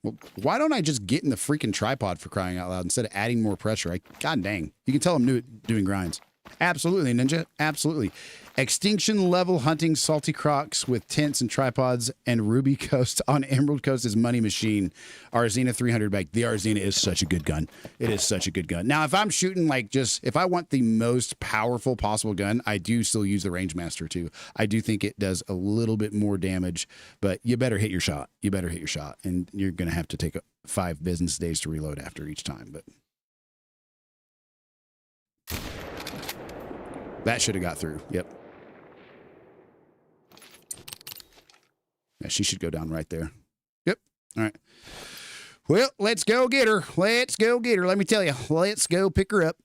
Well, why don't I just get in the freaking tripod, for crying out loud, instead of adding more pressure? God dang. You can tell I'm doing grinds. Absolutely, Ninja. Absolutely. Extinction level hunting salty crocs with tents and tripods and Ruby Coast on Emerald Coast is money machine. Arzina 300 bag. The Arzina is such a good gun. It is such a good gun. Now, if I'm shooting if I want the most powerful possible gun, I do still use the Rangemaster too. I do think it does a little bit more damage, but you better hit your shot. You better hit your shot, and you're going to have to take 5 business days to reload after each time, but that should have got through. Yep. Yeah, she should go down right there. Yep. All right. Well, let's go get her. Let's go get her. Let me tell you. Let's go pick her up.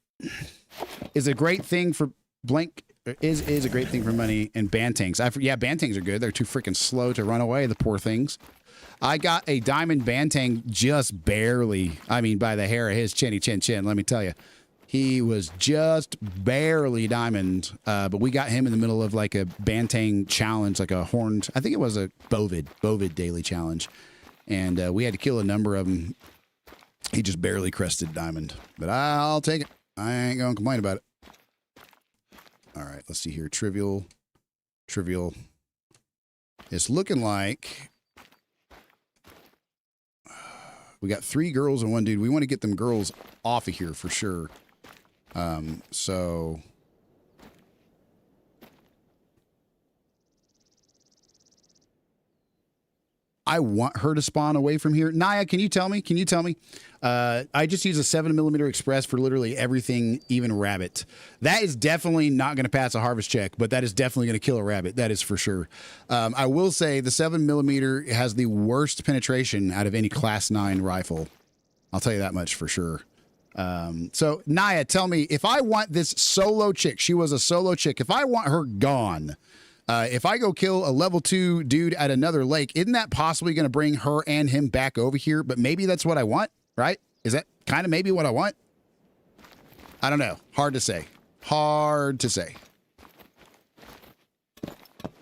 Is a great thing for blank. Is a great thing for money and bantangs. Yeah, bantangs are good. They're too freaking slow to run away. The poor things. I got a diamond bantang just barely. I mean, by the hair of his chinny chin. Let me tell you. He was just barely diamond, but we got him in the middle of like a bantang challenge, like a horned, I think it was a bovid daily challenge. And we had to kill a number of them. He just barely crested diamond, but I'll take it. I ain't going to complain about it. All right, let's see here. Trivial. It's looking like we got 3 girls and 1 dude. We want to get them girls off of here for sure. So I want her to spawn away from here. Naya, can you tell me? I just use a 7mm express for literally everything, even rabbit. That is definitely not going to pass a harvest check, but that is definitely going to kill a rabbit. That is for sure. I will say the 7mm has the worst penetration out of any class 9 rifle. I'll tell you that much for sure. So Naya, tell me, if I want this solo chick, she was a solo chick, if I want her gone, if I go kill a level 2 dude at another lake, isn't that possibly going to bring her and him back over here? But maybe that's what I want, right? Is that kind of maybe what I want? I don't know. Hard to say.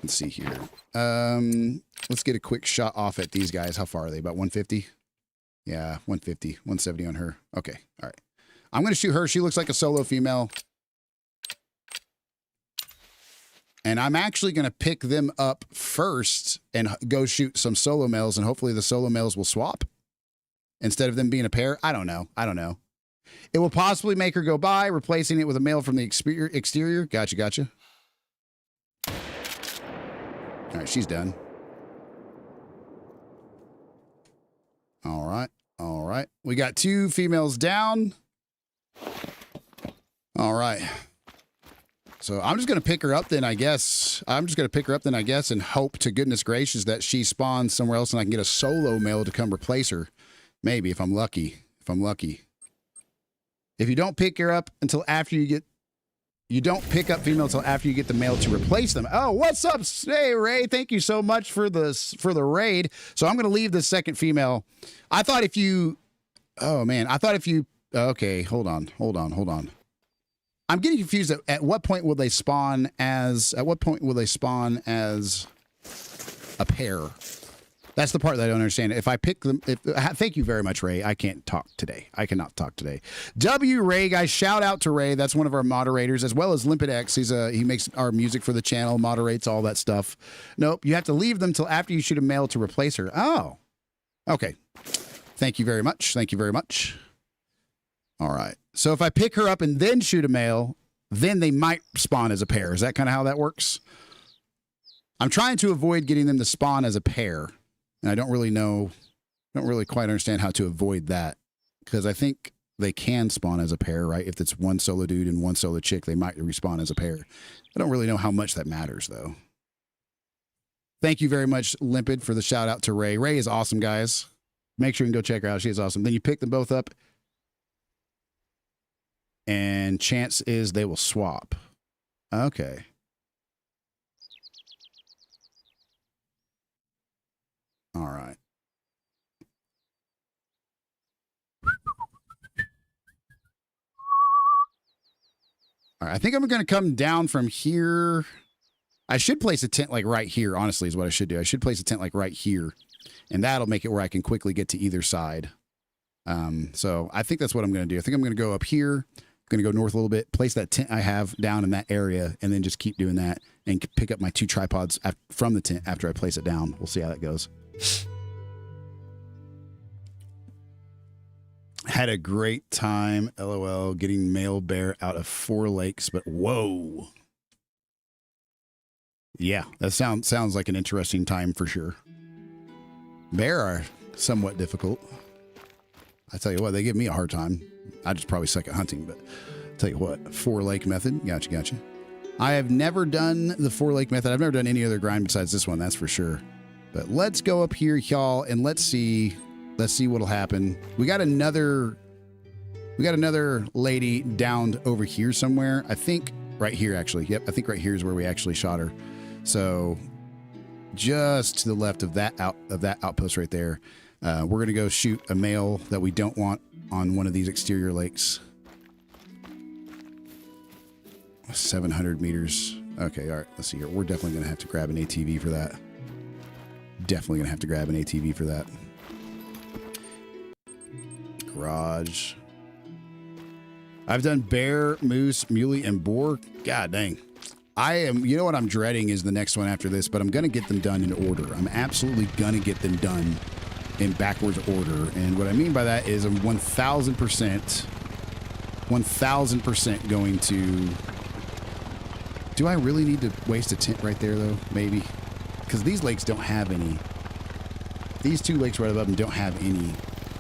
Let's see here. Let's get a quick shot off at these guys. How far are they? About 150? Yeah, 150, 170 on her. Okay, all right. I'm going to shoot her. She looks like a solo female. And I'm actually going to pick them up first and go shoot some solo males, and hopefully the solo males will swap instead of them being a pair. I don't know. It will possibly make her go by, replacing it with a male from the exterior. Gotcha. All right, she's done. All right. We got 2 females down. All right. So I'm just going to pick her up then, I guess. And hope to goodness gracious that she spawns somewhere else and I can get a solo male to come replace her. Maybe, if I'm lucky. If you don't pick her up until after you don't pick up female until after you get the male to replace them. Oh, what's up? Hey, Ray. Thank you so much for the raid. So I'm going to leave the second female. I thought if you... Okay, hold on. I'm getting confused. At what point will they spawn as... a pair? That's the part that I don't understand. If I pick them, thank you very much, Ray. I can't talk today. I cannot talk today. W Ray, guys, shout out to Ray. That's one of our moderators, as well as Limpid X. He makes our music for the channel, moderates all that stuff. Nope, you have to leave them till after you shoot a male to replace her. Oh, okay. Thank you very much. All right. So if I pick her up and then shoot a male, then they might spawn as a pair. Is that kind of how that works? I'm trying to avoid getting them to spawn as a pair. And I don't really know Don't really quite understand how to avoid that, because I think they can spawn as a pair, right? If it's one solo dude and one solo chick, they might respawn as a pair. I don't really know how much that matters, though. Thank you very much, Limpid, for the shout out to Ray. Ray is awesome, guys. Make sure you can go check her out. She is awesome. Then you pick them both up, and chance is they will swap. Okay. All right. All right, I think I'm going to come down from here. I should place a tent like right here, honestly, is what I should do. I should place a tent like right here, and that'll make it where I can quickly get to either side. So I think that's what I'm going to do. I think I'm going to go up here. I'm going to go north a little bit, place that tent I have down in that area, and then just keep doing that and pick up my 2 tripods from the tent after I place it down. We'll see how that goes. Had a great time, LOL, getting male bear out of 4 lakes, but whoa. Yeah, that sounds like an interesting time for sure. Bear are somewhat difficult. I tell you what, they give me a hard time. I just probably suck at hunting, but I'll tell you what, 4 lake method. Gotcha. I have never done the 4 lake method. I've never done any other grind besides this one, that's for sure. But let's go up here, y'all, and let's see what'll happen. We got another lady downed over here somewhere. I think right here, actually. Yep, I think right here is where we actually shot her. So just to the left of that outpost right there. We're gonna go shoot a male that we don't want on one of these exterior lakes. 700 meters. Okay, all right, let's see here. We're definitely gonna have to grab an ATV for that. Definitely gonna have to grab an ATV for that. Garage. I've done bear, moose, muley, and boar. God dang. You know what I'm dreading is the next one after this, but I'm going to get them done in order. I'm absolutely going to get them done in backwards order. And what I mean by that is I'm 1000% going to... Do I really need to waste a tent right there, though? Maybe. Because these lakes don't have any. These 2 lakes right above them don't have any.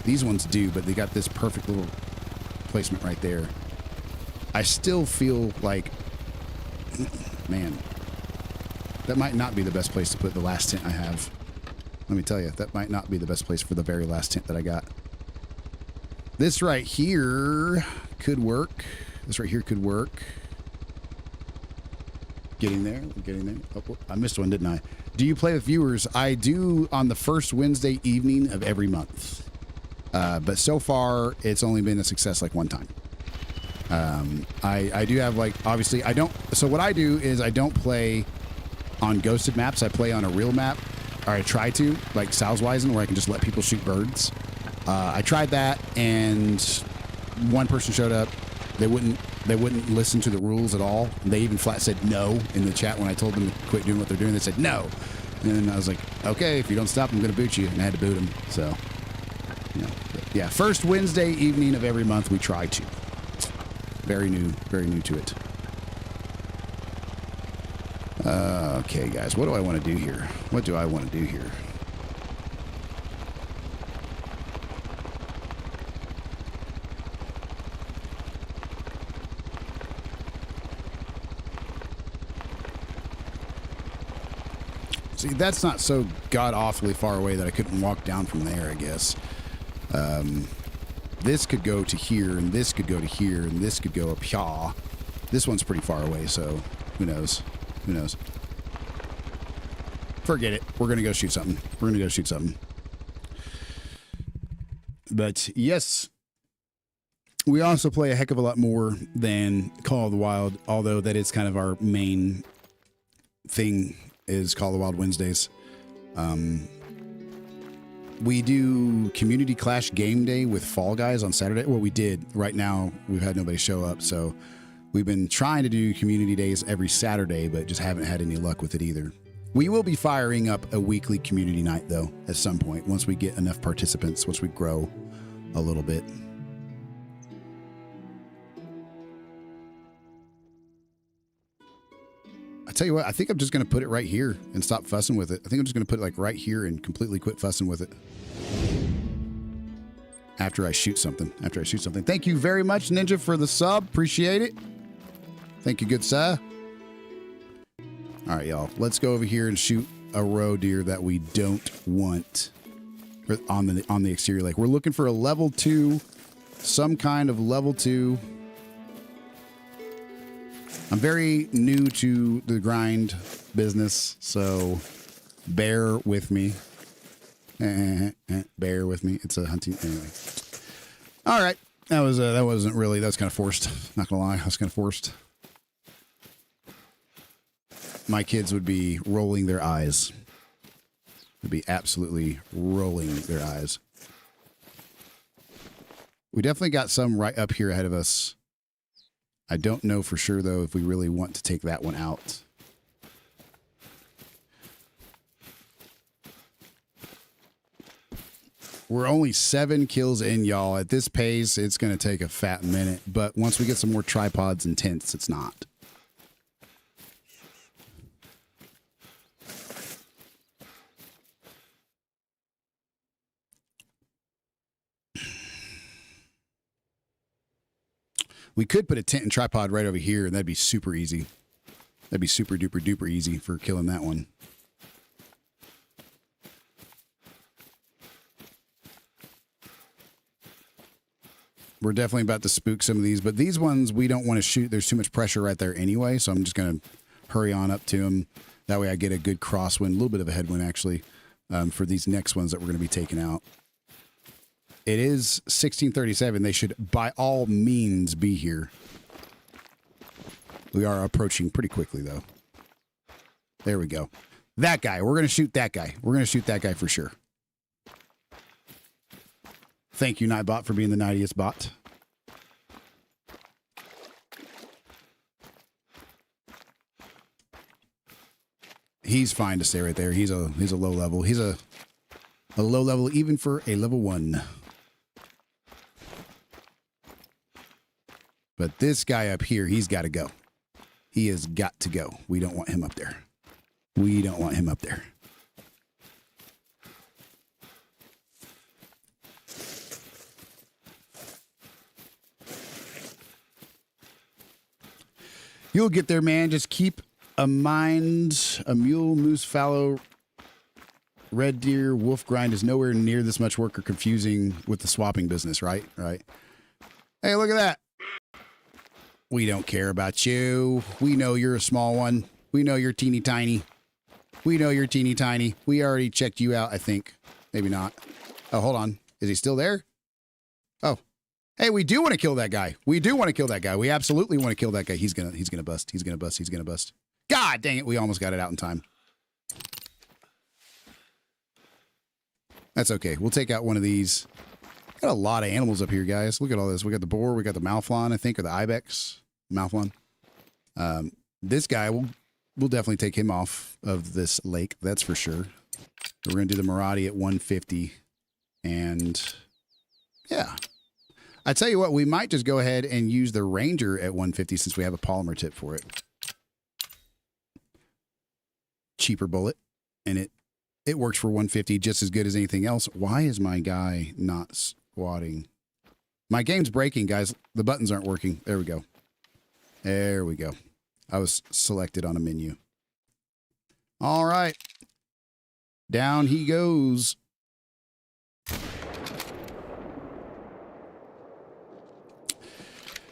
These ones do, but they got this perfect little placement right there. I still feel like, man, that might not be the best place to put the last tent I have. Let me tell you, that might not be the best place for the very last tent that I got. This right here could work. This right here could work. Getting there. Oh, I missed one, didn't I? Do you play with viewers? I do on the first Wednesday evening of every month. But so far, it's only been a success like one time. I do have, like, obviously, I don't... So what I do is I don't play on ghosted maps. I play on a real map, or I try to, like Salzweisen, where I can just let people shoot birds. I tried that, and one person showed up. They wouldn't listen to the rules at all. They even flat said no in the chat when I told them to quit doing what they're doing. They said no. And then I was like, okay, if you don't stop, I'm going to boot you. And I had to boot them. So... yeah, first Wednesday evening of every month we try to. Very new to it. Okay, guys, what do I want to do here? See, that's not so god-awfully far away that I couldn't walk down from there, I guess. This could go to here, and this could go to here, and this could go up here. This one's pretty far away, so who knows? Forget it. We're going to go shoot something. But yes, we also play a heck of a lot more than Call of the Wild, although that is kind of our main thing is Call of the Wild Wednesdays. We do Community Clash Game Day with Fall Guys on Saturday. Well, we did. Right now, we've had nobody show up, so we've been trying to do community days every Saturday, but just haven't had any luck with it either. We will be firing up a weekly community night, though, at some point, once we get enough participants, once we grow a little bit. I tell you what, I think I'm just going to put it right here and stop fussing with it. I think I'm just going to put it like right here and completely quit fussing with it. after I shoot something. Thank you very much, Ninja, for the sub. Appreciate it. Thank you, good sir. All right, y'all. Let's go over here and shoot a roe deer that we don't want on the exterior lake. We're looking for a level 2, some kind of level 2. I'm very new to the grind business, so bear with me. Bear with me. It's a hunting anyway. All right, that wasn't really. That was kind of forced. Not gonna lie, that was kind of forced. My kids would be rolling their eyes. Would be absolutely rolling their eyes. We definitely got some right up here ahead of us. I don't know for sure, though, if we really want to take that one out. We're only 7 kills in, y'all. At this pace, it's going to take a fat minute. But once we get some more tripods and tents, it's not. We could put a tent and tripod right over here, and that'd be super easy. That'd be super duper duper easy for killing that one. We're definitely about to spook some of these, but these ones we don't want to shoot. There's too much pressure right there anyway, so I'm just going to hurry on up to them. That way I get a good crosswind, a little bit of a headwind actually, for these next ones that we're going to be taking out. It is 1637. They should, by all means, be here. We are approaching pretty quickly, though. There we go. That guy. We're going to shoot that guy. We're going to shoot that guy for sure. Thank you, Nightbot, for being the nightiest bot. He's fine to stay right there. He's a low level. He's a low level even for a level 1. But this guy up here, he's got to go. He has got to go. We don't want him up there. We don't want him up there. You'll get there, man. Just keep a mind. A mule, moose, fallow, red deer, wolf grind is nowhere near this much work or confusing with the swapping business, right? Right. Hey, look at that. We don't care about you. We know you're a small one. We know you're teeny tiny. We know you're teeny tiny. We already checked you out, I think. Maybe not. Oh, hold on. Is he still there? Oh. Hey, we do want to kill that guy. We do want to kill that guy. We absolutely want to kill that guy. He's gonna bust. He's gonna bust. He's gonna bust. God dang it, we almost got it out in time. That's okay. We'll take out one of these. Got a lot of animals up here, guys. Look at all this. We got the boar. We got the mouflon, I think, or the ibex. Mouflon. This guy, we'll definitely take him off of this lake. That's for sure. We're going to do the Maradi at 150. And, yeah. I tell you what, we might just go ahead and use the Ranger at 150 since we have a polymer tip for it. Cheaper bullet. And it works for 150 just as good as anything else. Why is my guy not squatting? My game's breaking, guys. The buttons aren't working. There we go. There we go. I was selected on a menu. All right. Down he goes.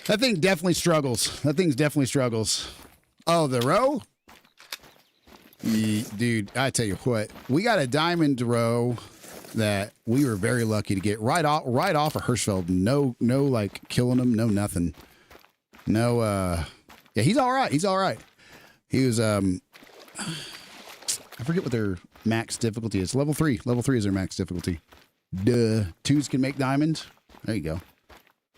That thing definitely struggles. That thing's definitely struggles. Oh, the row? Dude, I tell you what, we got a diamond row that we were very lucky to get right off of Hirschfeld. No, like killing him, no nothing. No, yeah, he's all right. He's all right. He was, I forget what their max difficulty is. Level 3. Level 3 is their max difficulty. Duh. 2s can make diamond. There you go.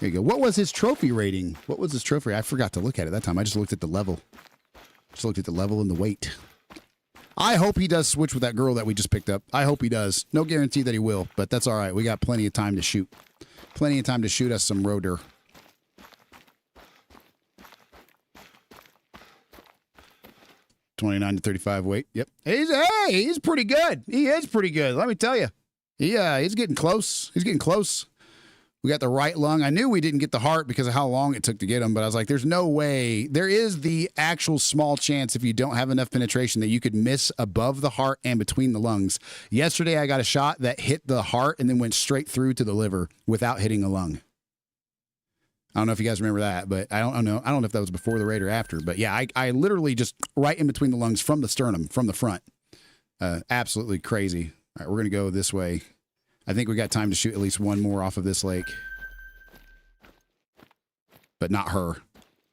There you go. What was his trophy rating? What was his trophy? I forgot to look at it that time. I just looked at the level. Just looked at the level and the weight. I hope he does switch with that girl that we just picked up. I hope he does. No guarantee that he will, but that's all right. We got plenty of time to shoot. Plenty of time to shoot us some roeder. $29 to $35 weight. Yep. He's pretty good. He is pretty good. Let me tell you. He's getting close. He's getting close. We got the right lung. I knew we didn't get the heart because of how long it took to get them, but I was like, there's no way. There is the actual small chance if you don't have enough penetration that you could miss above the heart and between the lungs. Yesterday, I got a shot that hit the heart and then went straight through to the liver without hitting a lung. I don't know if you guys remember that, but I don't know. I don't know if that was before the raid or after, but yeah, I literally just right in between the lungs from the sternum, from the front. Absolutely crazy. All right, we're going to go this way. I think we got time to shoot at least one more off of this lake. But not her.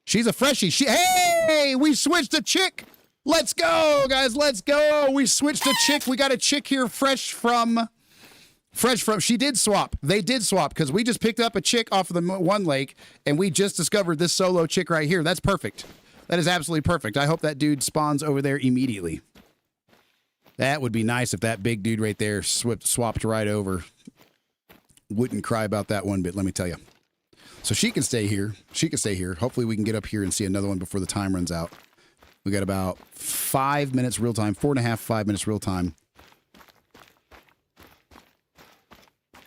She's a freshie. Hey, we switched a chick. Let's go, guys. Let's go. We switched a chick. We got a chick here fresh from, she did swap. They did swap because we just picked up a chick off of the one lake and we just discovered this solo chick right here. That's perfect. That is absolutely perfect. I hope that dude spawns over there immediately. That would be nice if that big dude right there swapped right over. Wouldn't cry about that one bit, let me tell you. So she can stay here. She can stay here. Hopefully we can get up here and see another one before the time runs out. We got about 5 minutes real time, 4.5, 5 minutes real time.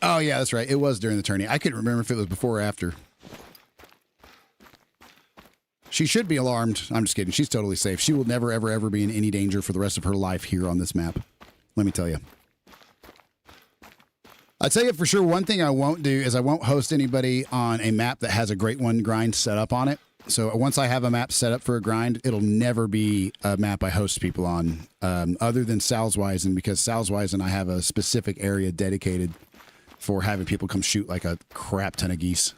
Oh, yeah, that's right. It was during the tourney. I couldn't remember if it was before or after. She should be alarmed. I'm just kidding. She's totally safe. She will never, ever, ever be in any danger for the rest of her life here on this map. Let me tell you. I'll tell you for sure, one thing I won't do is I won't host anybody on a map that has a Great One grind set up on it. So once I have a map set up for a grind, it'll never be a map I host people on, other than Salzweisen, because Salzweisen I have a specific area dedicated for having people come shoot like a crap ton of geese.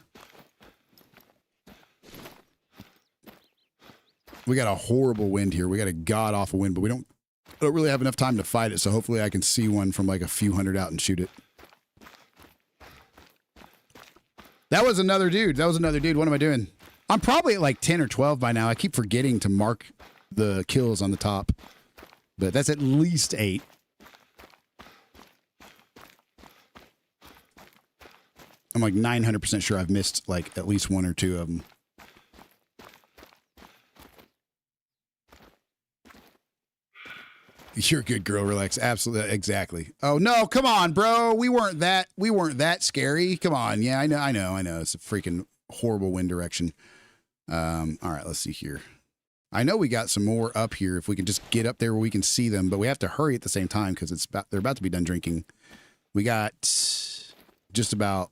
We got a horrible wind here. We got a god-awful wind, but we don't really have enough time to fight it, so hopefully I can see one from like a few hundred out and shoot it. That was another dude. That was another dude. What am I doing? I'm probably at like 10 or 12 by now. I keep forgetting to mark the kills on the top, but that's at least 8. I'm like 900% sure I've missed like at least 1 or 2 of them. You're a good girl. Relax. Absolutely. Exactly. Oh no, come on, bro. We weren't that scary. Come on. Yeah, I know. It's a freaking horrible wind direction. All right, let's see here. I know we got some more up here if we can just get up there where we can see them, but we have to hurry at the same time because they're about to be done drinking. We got just about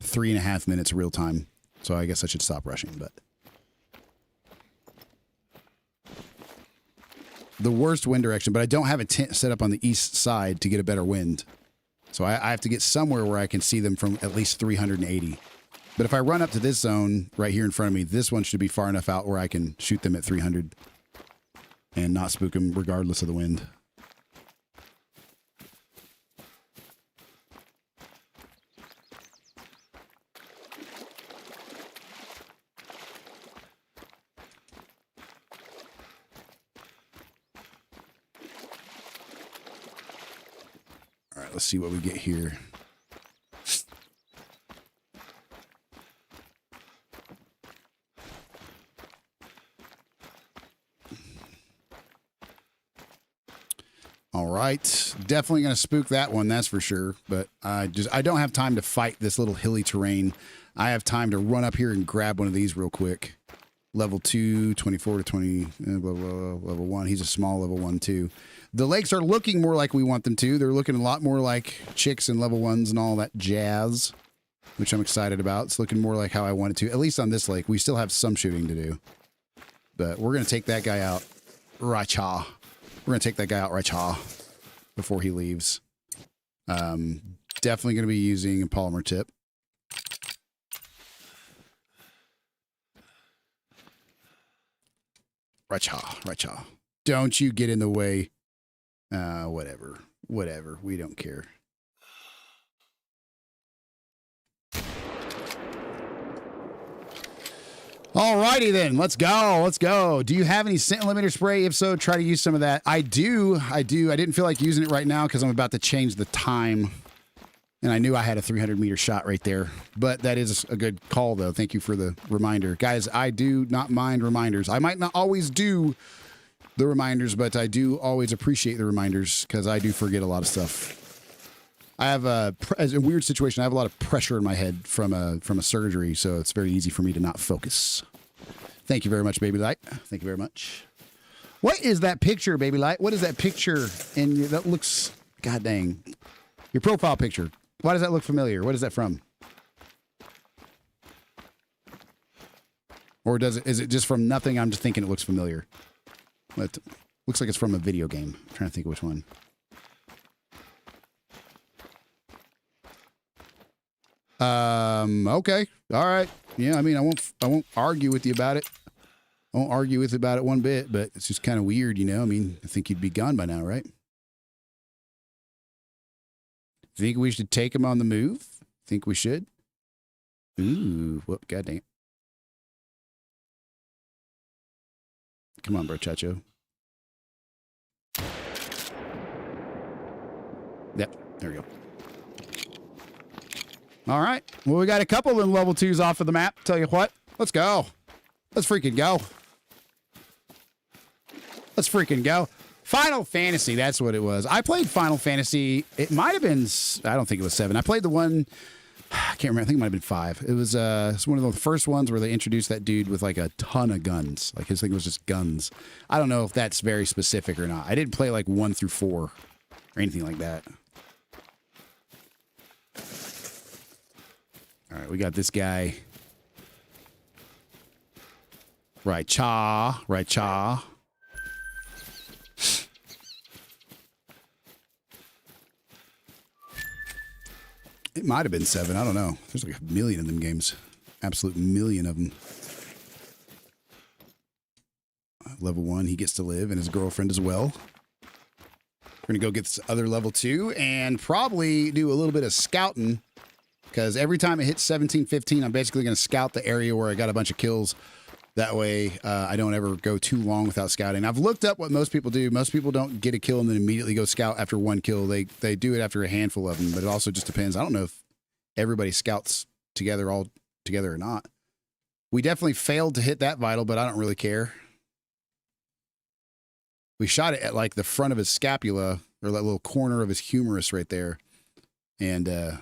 3.5 minutes real time. So I guess I should stop rushing, but the worst wind direction, but I don't have a tent set up on the east side to get a better wind. So I have to get somewhere where I can see them from at least 380. But if I run up to this zone right here in front of me, this one should be far enough out where I can shoot them at 300 and not spook them regardless of the wind. All right, let's see what we get here. All right, definitely going to spook that one, that's for sure. But I don't have time to fight this little hilly terrain. I have time to run up here and grab one of these real quick. Level 2, 24 to 20, blah, blah, blah, level 1. He's a small level 1 too. The lakes are looking more like we want them to. They're looking a lot more like chicks and level 1s and all that jazz, which I'm excited about. It's looking more like how I want it to, at least on this lake. We still have some shooting to do. But we're going to take that guy out. Racha. We're going to take that guy out Racha before he leaves. Definitely going to be using a polymer tip. Racha. Don't you get in the way. Whatever. We don't care. Alrighty then, let's go. Do you have any scent limiter spray? If so, try to use some of that. I do. I didn't feel like using it right now because I'm about to change the time. And I knew I had a 300-meter shot right there. But that is a good call, though. Thank you for the reminder. Guys, I do not mind reminders. I might not always do the reminders, but I do always appreciate the reminders because I do forget a lot of stuff. I have a weird situation. I have a lot of pressure in my head from a surgery, so it's very easy for me to not focus. Thank you very much, Baby Light. Thank you very much. What is that picture, Baby Light? What is that picture? And that looks, god dang, your profile picture. Why does that look familiar? What is that from? Or is it just from nothing? I'm just thinking it looks familiar. It looks like it's from a video game. I'm trying to think of which one. Okay. All right. Yeah, I mean, I won't argue with you about it. I won't argue with you about it one bit, but it's just kind of weird, you know? I mean, I think you'd be gone by now, right? Think we should take him on the move? Think we should? Ooh, whoop, god dang it. Come on, bro, Chacho. Yep, there we go. All right. Well, we got a couple of them level 2s off of the map. Tell you what, let's go. Let's freaking go. Let's freaking go. Final Fantasy, that's what it was. I played Final Fantasy. It might have been, I don't think it was 7. I played the one, I can't remember. I think it might have been 5. It was it's one of the first ones where they introduced that dude with like a ton of guns. Like his thing was just guns. I don't know if that's very specific or not. I didn't play like 1 through 4 or anything like that. All right, we got this guy. Right, cha. Right, cha. It might have been 7. I don't know. There's like a million of them games. Absolute million of them. Level 1, he gets to live, and his girlfriend as well. We're going to go get this other level 2 and probably do a little bit of scouting. Because every time it hits 17-15, I'm basically going to scout the area where I got a bunch of kills. That way, I don't ever go too long without scouting. I've looked up what most people do. Most people don't get a kill and then immediately go scout after 1 kill. They do it after a handful of them, but it also just depends. I don't know if everybody scouts together all together or not. We definitely failed to hit that vital, but I don't really care. We shot it at like the front of his scapula, or that little corner of his humerus right there, and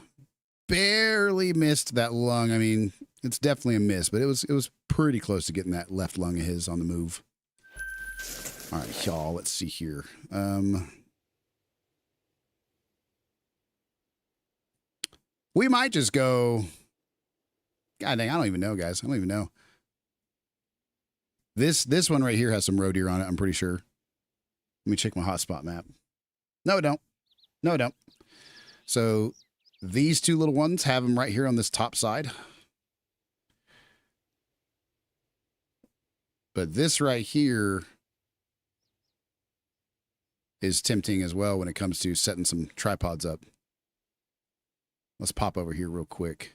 barely missed that lung. I mean, it's definitely a miss, but it was pretty close to getting that left lung of his on the move. All right, y'all, let's see here. We might just go. God dang, I don't even know, guys. I don't even know. This one right here has some roe deer on it, I'm pretty sure. Let me check my hotspot map. No, it don't. No, it don't. So these 2 little ones have them right here on this top side. But this right here is tempting as well when it comes to setting some tripods up. Let's pop over here real quick.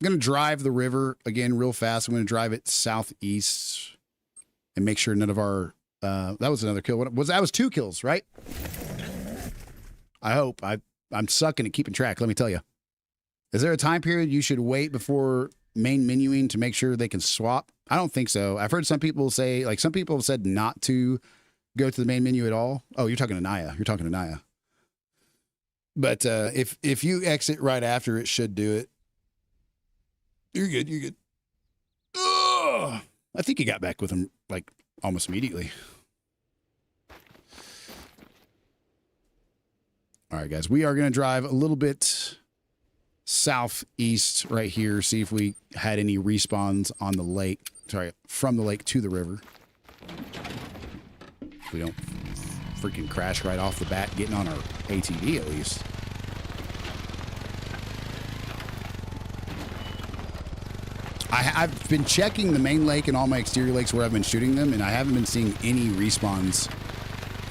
I'm going to drive the river again real fast. I'm going to drive it southeast and make sure none of our... that was another kill. That was 2 kills, right? I hope. I'm sucking at keeping track, let me tell you. Is there a time period you should wait before main menuing to make sure they can swap? I don't think so. I've heard some people say, like some people have said not to go to the main menu at all. Oh, you're talking to Naya. You're talking to Naya. But if you exit right after, it should do it. You're good. You're good. Ugh. I think you got back with him like almost immediately. All right, guys, we are going to drive a little bit southeast right here, see if we had any respawns on the lake. Sorry, from the lake to the river. We don't freaking crash right off the bat getting on our ATV at least. I've been checking the main lake and all my exterior lakes where I've been shooting them, and I haven't been seeing any respawns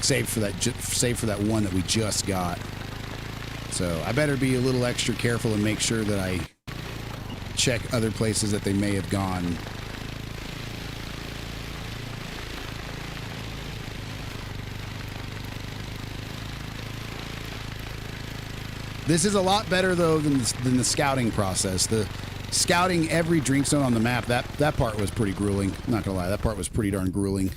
save for that one that we just got. So I better be a little extra careful and make sure that I check other places that they may have gone. This is a lot better though than the scouting process. The scouting every drink zone on the map, that part was pretty grueling. I'm not gonna lie, that part was pretty darn grueling.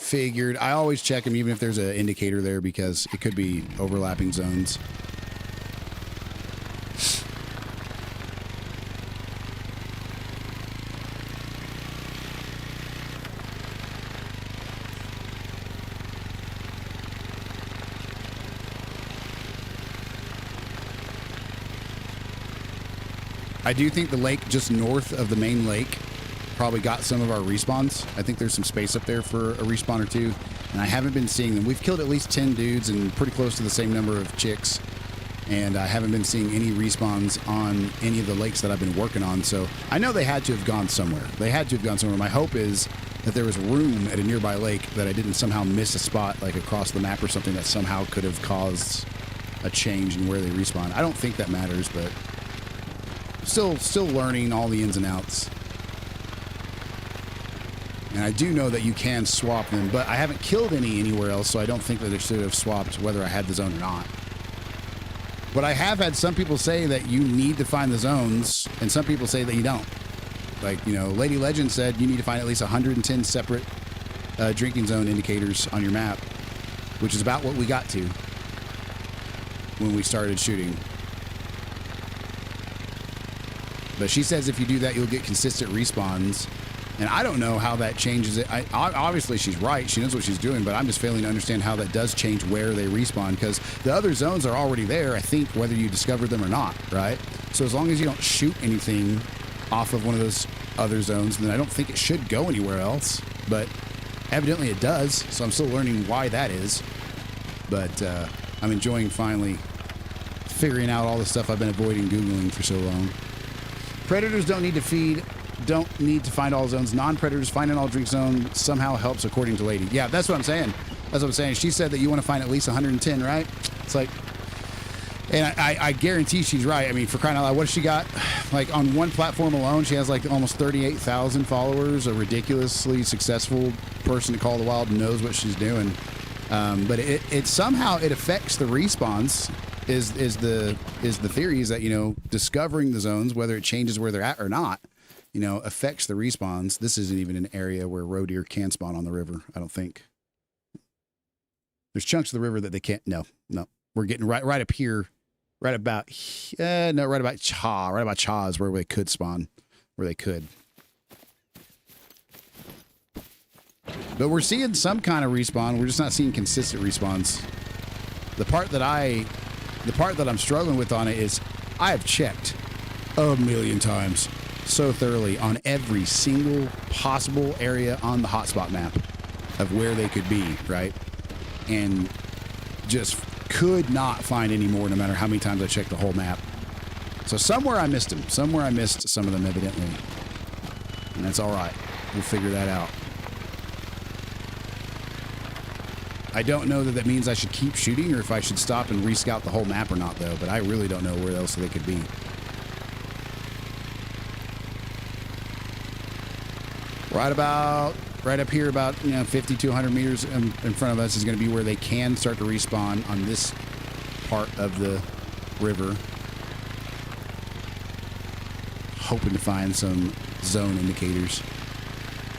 Figured. I always check them even if there's an indicator there because it could be overlapping zones. I do think the lake just north of the main lake probably got some of our respawns. I think there's some space up there for a respawn or two, and I haven't been seeing them. We've killed at least 10 dudes and pretty close to the same number of chicks, and I haven't been seeing any respawns on any of the lakes that I've been working on, so I know they had to have gone somewhere. They had to have gone somewhere. My hope is that there was room at a nearby lake that I didn't somehow miss a spot like across the map or something that somehow could have caused a change in where they respawn. I don't think that matters, but still learning all the ins and outs. And I do know that you can swap them, but I haven't killed any anywhere else, so I don't think that I should have swapped whether I had the zone or not. But I have had some people say that you need to find the zones, and some people say that you don't. Like, you know, Lady Legend said you need to find at least 110 separate drinking zone indicators on your map, which is about what we got to when we started shooting. But she says if you do that, you'll get consistent respawns. And I don't know how that changes it. Obviously, she's right. She knows what she's doing, but I'm just failing to understand how that does change where they respawn, because the other zones are already there, I think, whether you discovered them or not, right? So as long as you don't shoot anything off of one of those other zones, then I don't think it should go anywhere else. But evidently it does, so I'm still learning why that is. But I'm enjoying finally figuring out all the stuff I've been avoiding Googling for so long. Predators don't need to find all zones. Non-predators finding all drink zone somehow helps, according to Lady. Yeah, that's what I'm saying. That's what I'm saying. She said that you want to find at least 110, right? It's like, and I guarantee she's right. I mean, for crying out loud, what has she got? Like on one platform alone, she has like almost 38,000 followers. A ridiculously successful person to call the wild, knows what she's doing. But it somehow it affects the respawns. Is the theory is that, you know, discovering the zones, whether it changes where they're at or not, you know, affects the respawns. This isn't even an area where roe deer can spawn on the river, I don't think. There's chunks of the river that they can't. No. We're getting right up here, right about Cha is where they could spawn, where they could. But we're seeing some kind of respawn. We're just not seeing consistent respawns. The part that I'm struggling with on it is I have checked a million times so thoroughly on every single possible area on the hotspot map of where they could be, right? And just could not find any more, no matter how many times I checked the whole map. So somewhere I missed them. Somewhere I missed some of them, evidently. And that's all right. We'll figure that out. I don't know that that means I should keep shooting or if I should stop and rescout the whole map or not, though. But I really don't know where else they could be. Right up here, about 50 to 100 meters in front of us is going to be where they can start to respawn on this part of the river. Hoping to find some zone indicators.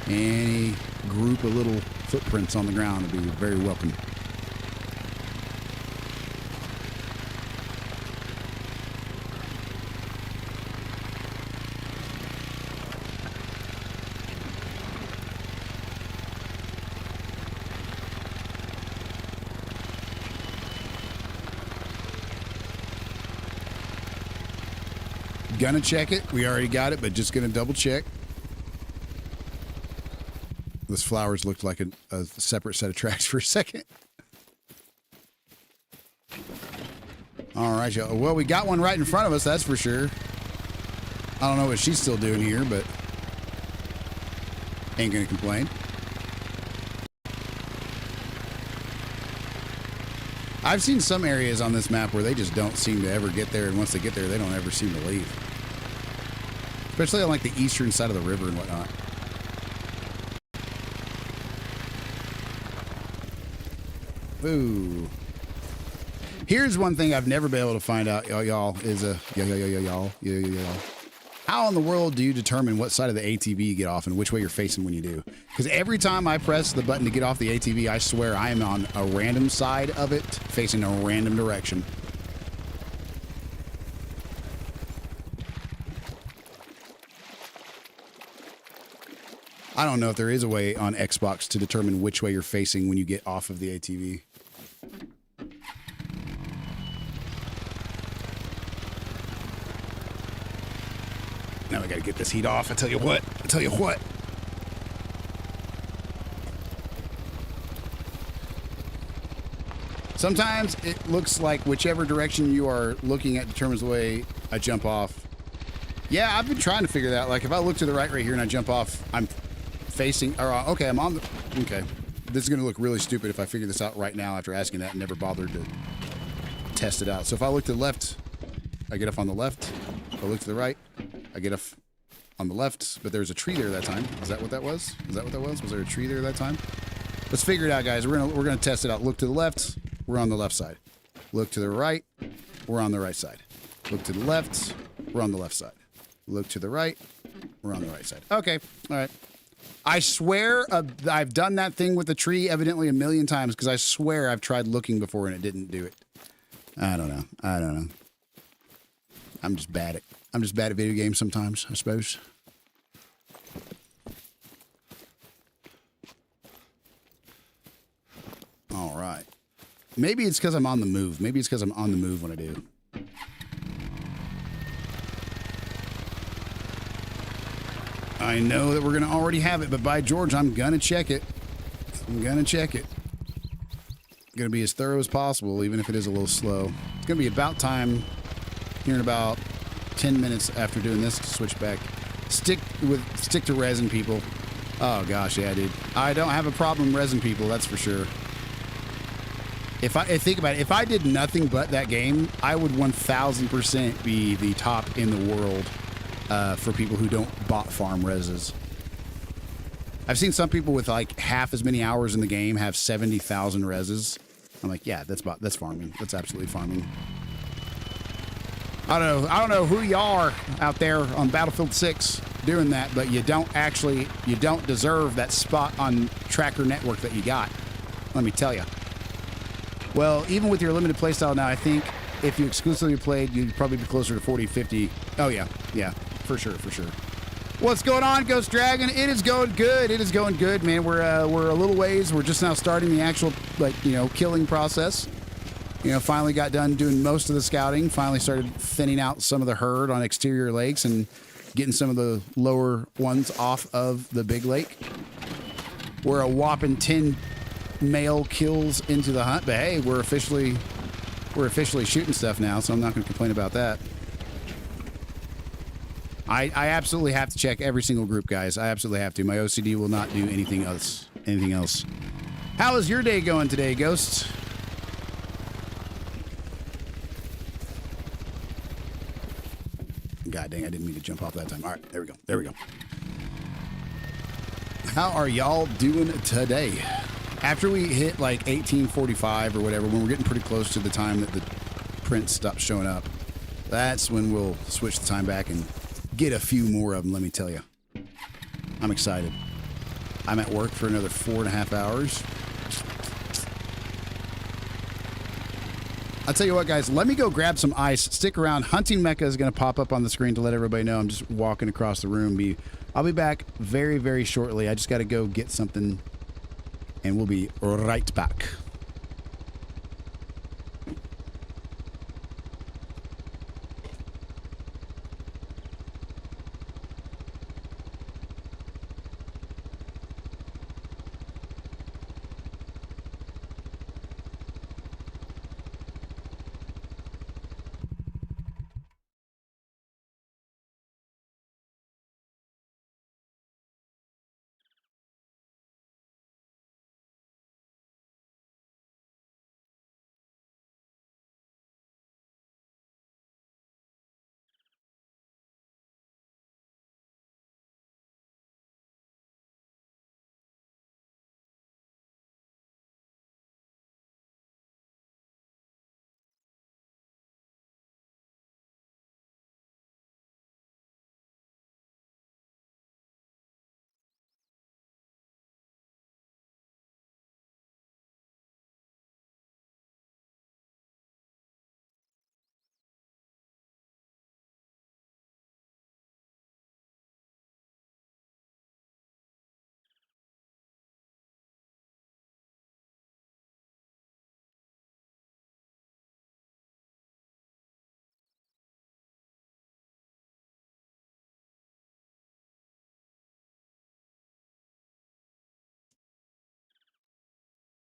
Any group of little footprints on the ground would be very welcome. Gonna check it. We already got it, but just gonna double check. Those flowers looked like a separate set of tracks for a second. All right, y'all. Well, we got one right in front of us, that's for sure. I don't know what she's still doing here, but ain't gonna complain. I've seen some areas on this map where they just don't seem to ever get there, and once they get there, they don't ever seem to leave. Especially on like the eastern side of the river and whatnot. Ooh. Here's one thing I've never been able to find out, y'all, is y'all. How in the world do you determine what side of the ATV you get off and which way you're facing when you do? Because every time I press the button to get off the ATV, I swear I am on a random side of it, facing a random direction. I don't know if there is a way on Xbox to determine which way you're facing when you get off of the ATV. Now we gotta get this heat off. I tell you what. Sometimes it looks like whichever direction you are looking at determines the way I jump off. Yeah, I've been trying to figure that out. Like if I look to the right here and I jump off, I'm facing, or okay, I'm on the, okay. This is gonna look really stupid if I figure this out right now after asking that and never bothered to test it out. So if I look to the left, I get off on the left. If I look to the right, I get off on the left, but there's a tree there that time. Is that what that was? Is that what that was? Was there a tree there that time? Let's figure it out, guys. We're gonna test it out. Look to the left, we're on the left side. Look to the right, we're on the right side. Look to the left, we're on the left side. Look to the right, we're on the right side. Okay, all right. I swear I've done that thing with the tree evidently a million times because I swear I've tried looking before and it didn't do it. I don't know. I'm just bad at video games sometimes, I suppose. All right. Maybe it's because I'm on the move. Maybe it's because I'm on the move when I do. I know that we're going to already have it, but by George, I'm going to check it. I'm going to be as thorough as possible, even if it is a little slow. It's going to be about time here in about 10 minutes after doing this to switch back. Stick to resin, people. Oh, gosh, yeah, dude. I don't have a problem resin people, that's for sure. Think about it, if I did nothing but that game, I would 1000% be the top in the world for people who don't bot farm reses. I've seen some people with like half as many hours in the game have 70,000 reses. I'm like, yeah, that's farming. That's absolutely farming. I don't know who you are out there on Battlefield 6 doing that, but you don't deserve that spot on Tracker Network that you got. Let me tell you. Well, even with your limited playstyle now, I think if you exclusively played, you'd probably be closer to 40, 50. Oh, yeah. Yeah, for sure. What's going on, Ghost Dragon? It is going good. It is going good, man. We're a little ways. We're just now starting the actual, killing process. Finally got done doing most of the scouting. Finally started thinning out some of the herd on exterior lakes and getting some of the lower ones off of the big lake. We're a whopping 10 male kills into the hunt, but hey, we're officially shooting stuff now, so I'm not going to complain about that. I absolutely have to check every single group, guys. I absolutely have to. My OCD will not do anything else. How is your day going today, Ghost? God dang, I didn't mean to jump off that time. All right, there we go. How are y'all doing today? After we hit like 1845 or whatever, when we're getting pretty close to the time that the print stops showing up, that's when we'll switch the time back and get a few more of them, let me tell you. I'm excited. I'm at work for another 4.5 hours. I'll tell you what, guys, let me go grab some ice. Stick around. Hunting Mecca is going to pop up on the screen to let everybody know I'm just walking across the room. I'll be back very, very shortly. I just got to go get something, and we'll be right back.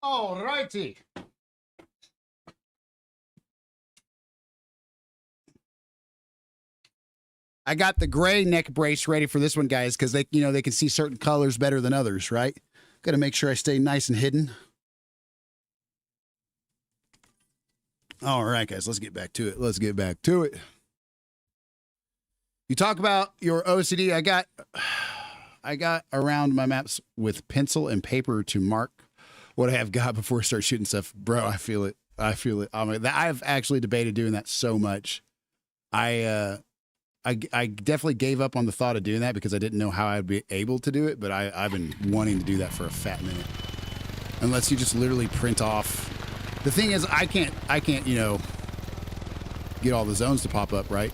All righty. I got the gray neck brace ready for this one, guys, because they can see certain colors better than others, right? Got to make sure I stay nice and hidden. All right, guys, let's get back to it. Let's get back to it. You talk about your OCD. I got around my maps with pencil and paper to mark what I have got before I start shooting stuff. Bro, I feel it. I feel it. I mean, I've actually debated doing that so much. I definitely gave up on the thought of doing that because I didn't know how I'd be able to do it, but I've been wanting to do that for a fat minute. Unless you just literally print off. The thing is, I can't, get all the zones to pop up, right?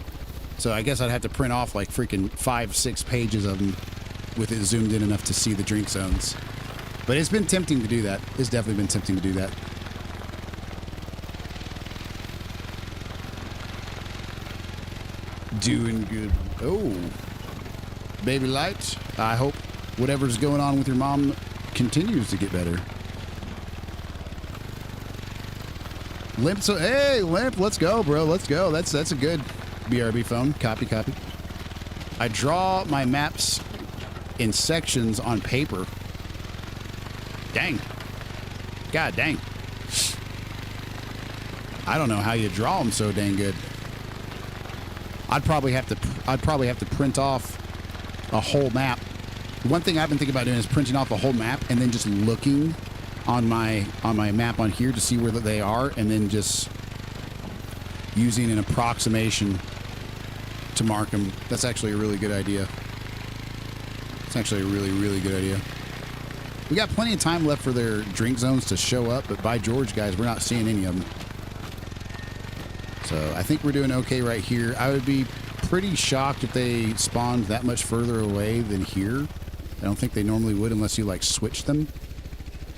So I guess I'd have to print off like freaking 5-6 pages of them with it zoomed in enough to see the drink zones. But it's been tempting to do that. It's definitely been tempting to do that. Doing good. Oh, baby light. I hope whatever's going on with your mom continues to get better. Limp, so hey, Limp, let's go, bro. Let's go. That's a good BRB phone. Copy. I draw my maps in sections on paper. Dang. God dang. I don't know how you draw them so dang good. I'd probably have to print off a whole map. One thing I've been thinking about doing is printing off a whole map and then just looking on my map on here to see where they are, and then just using an approximation to mark them. That's actually a really good idea. It's actually a really, really good idea. We got plenty of time left for their drink zones to show up, but by George, guys, we're not seeing any of them. So I think we're doing okay right here. I would be pretty shocked if they spawned that much further away than here. I don't think they normally would unless you like switch them.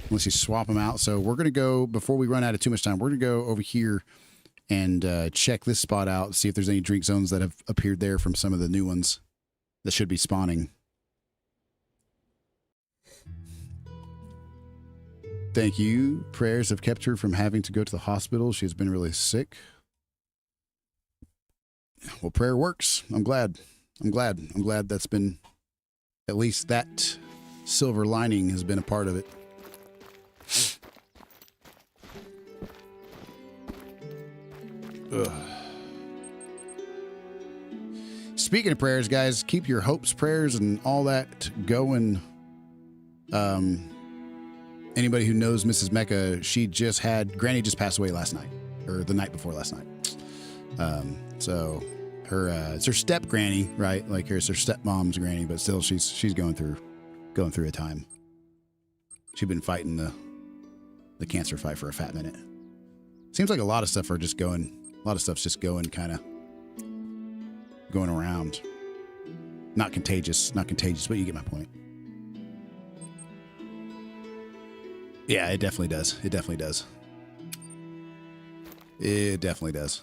Unless you swap them out. So we're going to go, before we run out of too much time, we're going to go over here and check this spot out, see if there's any drink zones that have appeared there from some of the new ones that should be spawning. Thank you. Prayers have kept her from having to go to the hospital. She's been really sick. Well, prayer works. I'm glad. I'm glad that's been, at least that silver lining has been a part of it. Ugh. Speaking of prayers, guys, keep your hopes, prayers, and all that going. Anybody who knows Mrs. Mecca, Granny just passed away last night, or the night before last night. So it's her step granny, right? Like it's her stepmom's granny, but still she's going through a time. She's been fighting the cancer fight for a fat minute. Seems like a lot of stuff's just going kind of going around. Not contagious, but you get my point. Yeah, it definitely does. It definitely does. It definitely does.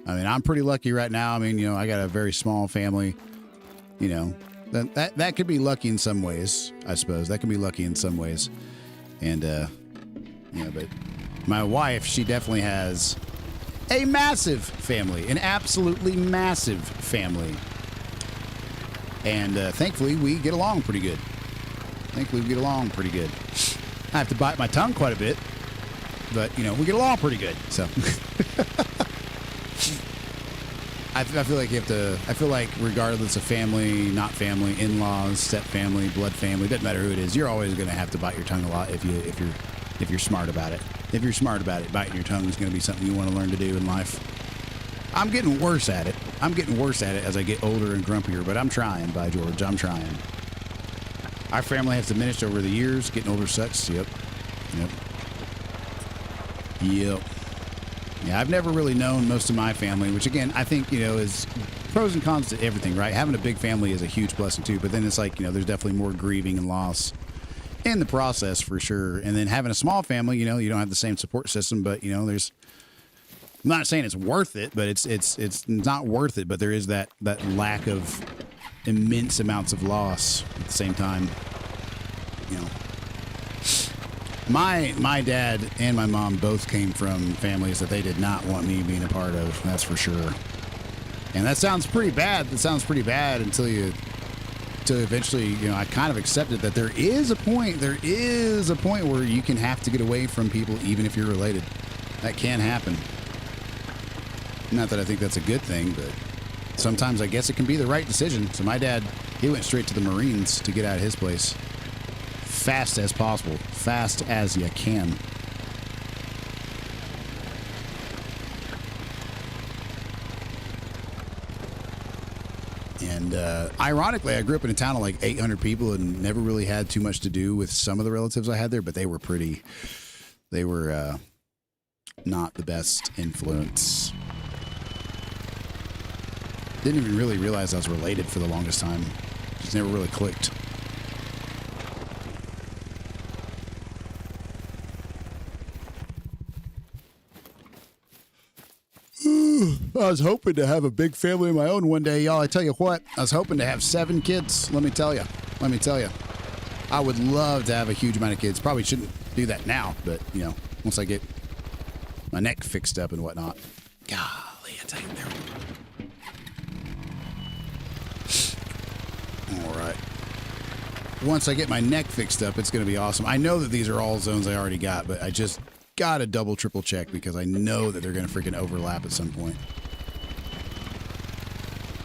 I mean, I'm pretty lucky right now. I mean, I got a very small family. That could be lucky in some ways, I suppose. That can be lucky in some ways. And, but my wife, she definitely has a massive family, an absolutely massive family. And thankfully, we get along pretty good. I have to bite my tongue quite a bit, but, we get along pretty good. So I feel like I feel like regardless of family, not family, in-laws, step family, blood family, doesn't matter who it is, you're always going to have to bite your tongue a lot if you're smart about it. If you're smart about it, biting your tongue is going to be something you want to learn to do in life. I'm getting worse at it. As I get older and grumpier, but I'm trying, by George. I'm trying. Our family has diminished over the years. Getting older sucks. Yep. Yeah, I've never really known most of my family, which again, I think, is pros and cons to everything, right? Having a big family is a huge blessing too, but then it's like, there's definitely more grieving and loss in the process for sure. And then having a small family, you don't have the same support system, but there's, I'm not saying it's worth it, but it's not worth it, but there is that lack of immense amounts of loss at the same time. My dad and my mom both came from families that they did not want me being a part of. That's for sure. And that sounds pretty bad. That sounds pretty bad until eventually, you know, I kind of accepted that there is a point where you can have to get away from people even if you're related. That can happen. Not that I think that's a good thing, but sometimes I guess it can be the right decision. So my dad, he went straight to the Marines to get out of his place. Fast as possible. Fast as you can. And ironically, I grew up in a town of like 800 people and never really had too much to do with some of the relatives I had there, but they were not the best influence. Didn't even really realize I was related for the longest time. Just never really clicked. I was hoping to have a big family of my own one day, y'all. I tell you what, I was hoping to have 7 kids. Let me tell you. I would love to have a huge amount of kids. Probably shouldn't do that now, but, you know, once I get my neck fixed up and whatnot. Golly, I tell you, there we go. All right. Once I get my neck fixed up, it's going to be awesome. I know that these are all zones I already got, but I just got to double, triple check because I know that they're going to freaking overlap at some point.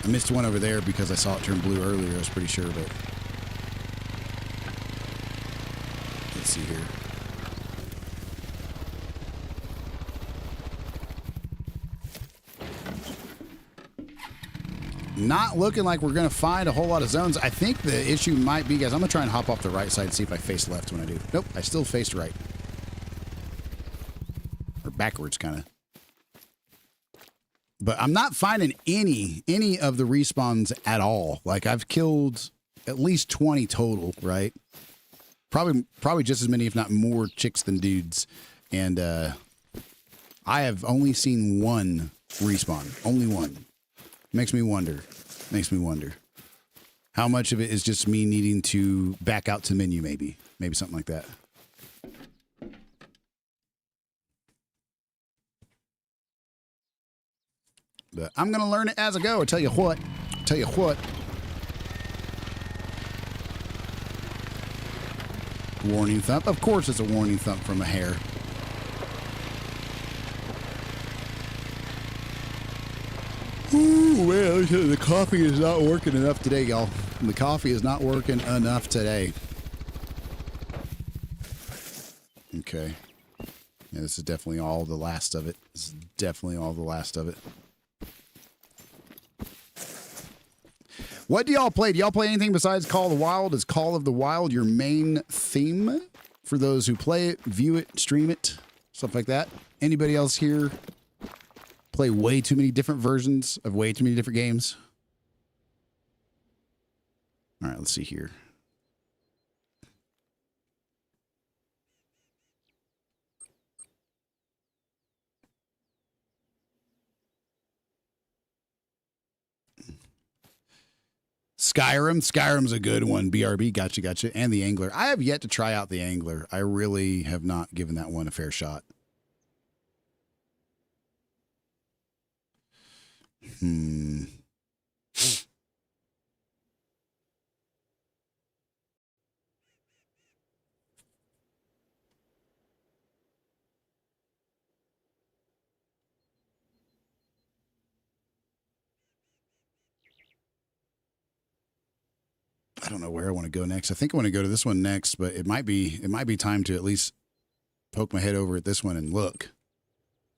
I missed one over there because I saw it turn blue earlier. I was pretty sure, but let's see here. Not looking like we're going to find a whole lot of zones. I think the issue might be, guys, I'm going to try and hop off the right side and see if I face left when I do. Nope, I still faced right. Or backwards, kind of. But I'm not finding any of the respawns at all. Like, I've killed at least 20 total, right? Probably just as many, if not more, chicks than dudes. And I have only seen one respawn. Only one. Makes me wonder. How much of it is just me needing to back out to menu, maybe? Maybe something like that. But I'm going to learn it as I go. I tell you what. Warning thump. Of course it's a warning thump from a hare. Ooh, man, the coffee is not working enough today, y'all. The coffee is not working enough today. Okay. Yeah, this is definitely all the last of it. What do y'all play? Do y'all play anything besides Call of the Wild? Is Call of the Wild your main theme for those who play it, view it, stream it, stuff like that? Anybody else here play way too many different versions of way too many different games? All right, let's see here. Skyrim's a good one. BRB, gotcha. And the Angler. I have yet to try out the Angler. I really have not given that one a fair shot. I don't know where I want to go next. I think I want to go to this one next, but it might be time to at least poke my head over at this one and look.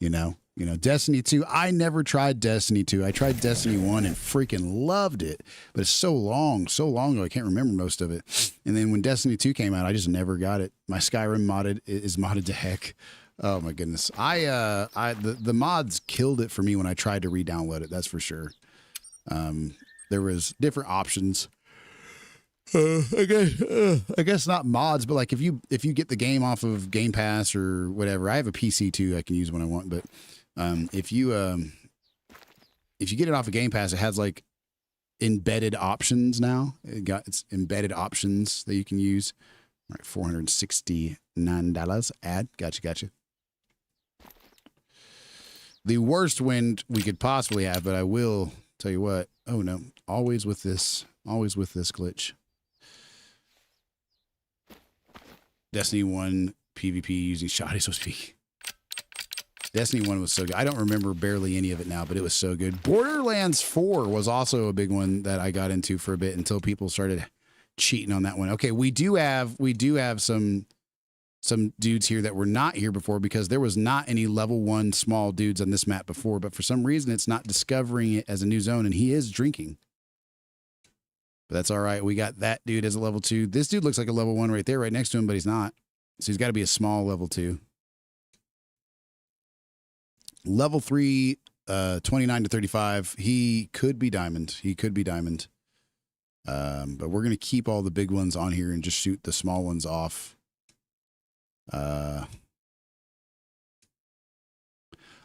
You know, Destiny 2. I never tried Destiny 2. I tried Destiny 1 and freaking loved it, but it's so long ago I can't remember most of it. And then when Destiny 2 came out, I just never got it. My Skyrim is modded to heck. Oh my goodness. The mods killed it for me when I tried to re-download it. That's for sure. There was different options. I guess not mods, but like if you get the game off of Game Pass or whatever, I have a PC too. I can use when I want, but if you get it off of Game Pass, it has like embedded options now. It's embedded options that you can use. All right, 469 $9. Add. Gotcha. The worst wind we could possibly have, but I will tell you what. Oh no, always with this glitch. Destiny 1 PvP using shoddy so speak. Destiny 1 was so good. I don't remember barely any of it now, but it was so good. Borderlands 4 was also a big one that I got into for a bit until people started cheating on that one. Okay, we do have some dudes here that were not here before because there was not any level 1 small dudes on this map before, but for some reason it's not discovering it as a new zone, and he is drinking. But that's all right. We got that dude as a level 2. This dude looks like a level 1 right there, right next to him, but he's not. So he's got to be a small level 2. Level 3, 29 to 35. He could be diamond. But we're going to keep all the big ones on here and just shoot the small ones off.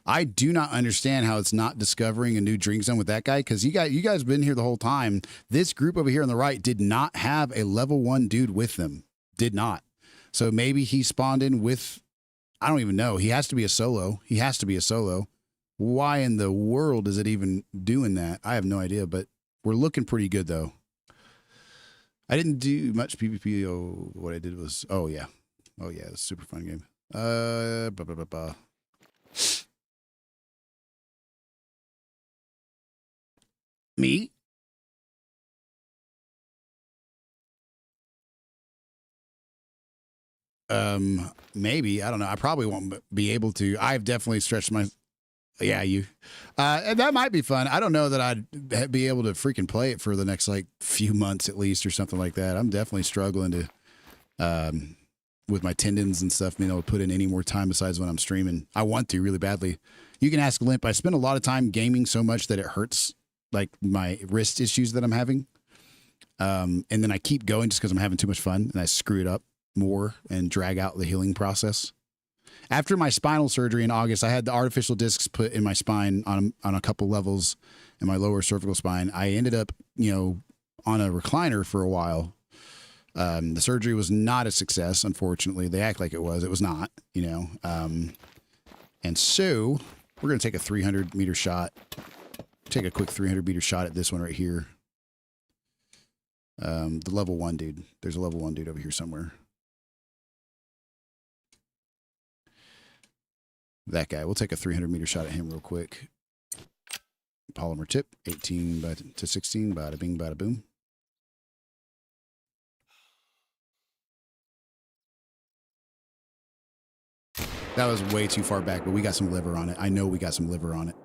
I do not understand how it's not discovering a new drink zone with that guy, because you guys been here the whole time. This group over here on the right did not have a level 1 dude with them. Did not. So maybe he spawned in with, I don't even know. He has to be a solo. Why in the world is it even doing that? I have no idea, but we're looking pretty good though. I didn't do much PvP. Oh, what I did was, oh yeah, it's a super fun game. Me? Maybe. I don't know. I probably won't be able to. I've definitely stretched my... Yeah, you. And that might be fun. I don't know that I'd be able to freaking play it for the next, like, few months at least or something like that. I'm definitely struggling to, with my tendons and stuff, being able to put in any more time besides when I'm streaming. I want to really badly. You can ask Limp. I spend a lot of time gaming so much that it hurts, like, my wrist issues that I'm having. And then I keep going just because I'm having too much fun, and I screw it up more and drag out the healing process. After my spinal surgery in August, I had the artificial discs put in my spine on a couple levels in my lower cervical spine. I ended up, on a recliner for a while. The surgery was not a success, unfortunately. They act like it was. It was not, And so we're going to take a 300-meter shot. Take a quick 300-meter shot at this one right here. The level 1 dude. There's a level 1 dude over here somewhere. That guy. We'll take a 300-meter shot at him real quick. Polymer tip. 18 to 16. Bada bing, bada boom. That was way too far back, but we got some liver on it. I know we got some liver on it.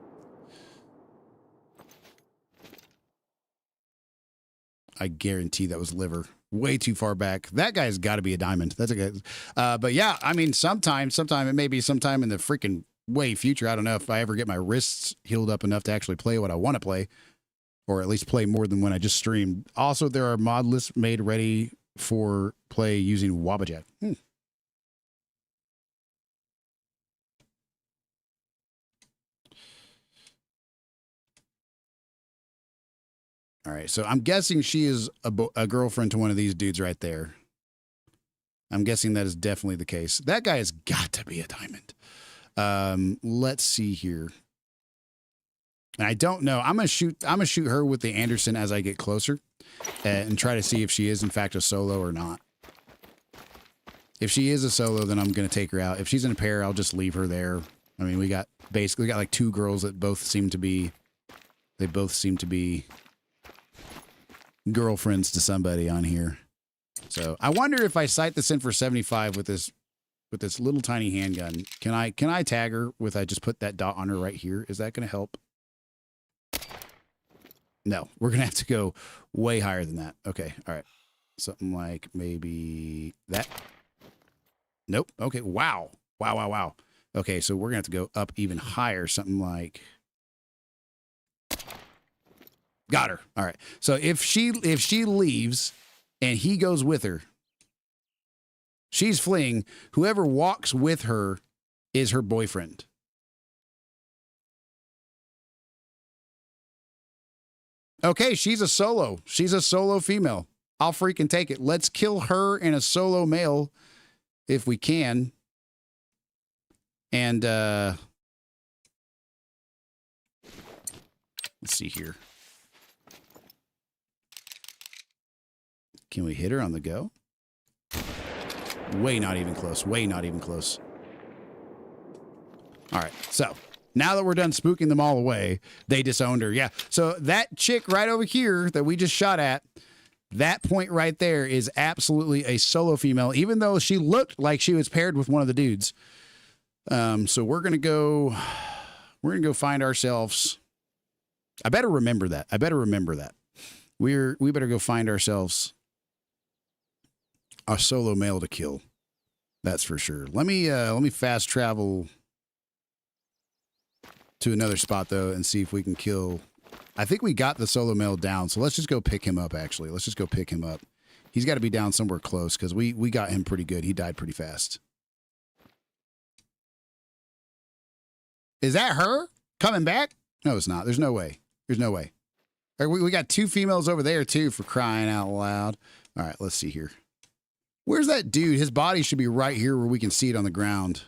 I guarantee that was liver. Way too far back. That guy's got to be a diamond. That's a good. But yeah, I mean, sometime, it may be sometime in the freaking way future. I don't know if I ever get my wrists healed up enough to actually play what I want to play, or at least play more than when I just streamed. Also, there are mod lists made ready for play using Wabajak. All right, so I'm guessing she is a girlfriend to one of these dudes right there. I'm guessing that is definitely the case. That guy has got to be a diamond. Let's see here. And I don't know. I'm gonna shoot her with the Anderson as I get closer, and try to see if she is in fact a solo or not. If she is a solo, then I'm gonna take her out. If she's in a pair, I'll just leave her there. I mean, we got like 2 girls that both seem to be. They both seem to be girlfriends to somebody on here. So I wonder if I sight this in for 75 with this little tiny handgun. Can I tag her with, I just put that dot on her right here? Is that going to help? No, we're going to have to go way higher than that. Okay. All right. Something like maybe that. Nope. Okay. Wow. Wow. Okay. So we're going to have to go up even higher. Something like, got her. All right. So if she leaves and he goes with her, she's fleeing. Whoever walks with her is her boyfriend. Okay, she's a solo. She's a solo female. I'll freaking take it. Let's kill her and a solo male if we can. And let's see here. Can we hit her on the go? Way not even close. Way not even close. All right. So now that we're done spooking them all away, they disowned her. Yeah. So that chick right over here that we just shot at, that point right there is absolutely a solo female, even though she looked like she was paired with one of the dudes. So we're going to go find ourselves. I better remember that. We better go find ourselves a solo male to kill. That's for sure. Let me fast travel to another spot though and see if we can kill. I think we got the solo male down, so let's just go pick him up. Actually, let's just go pick him up. He's got to be down somewhere close because we got him pretty good. He died pretty fast. Is that her coming back? No, it's not. There's no way. There's no way. We got two females over there too, for crying out loud. All right, let's see here. Where's that dude? His body should be right here where we can see it on the ground.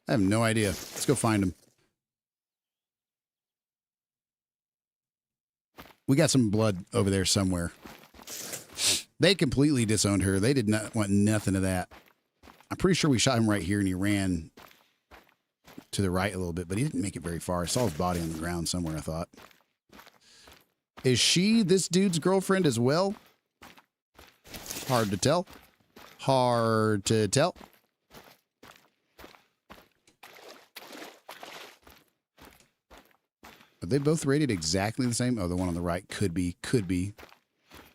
I have no idea. Let's go find him. We got some blood over there somewhere. They completely disowned her. They did not want nothing of that. I'm pretty sure we shot him right here and he ran to the right a little bit, but he didn't make it very far. I saw his body on the ground somewhere, I thought. Is she this dude's girlfriend as well? Hard to tell. Hard to tell. Are they both rated exactly the same? Oh, the one on the right could be.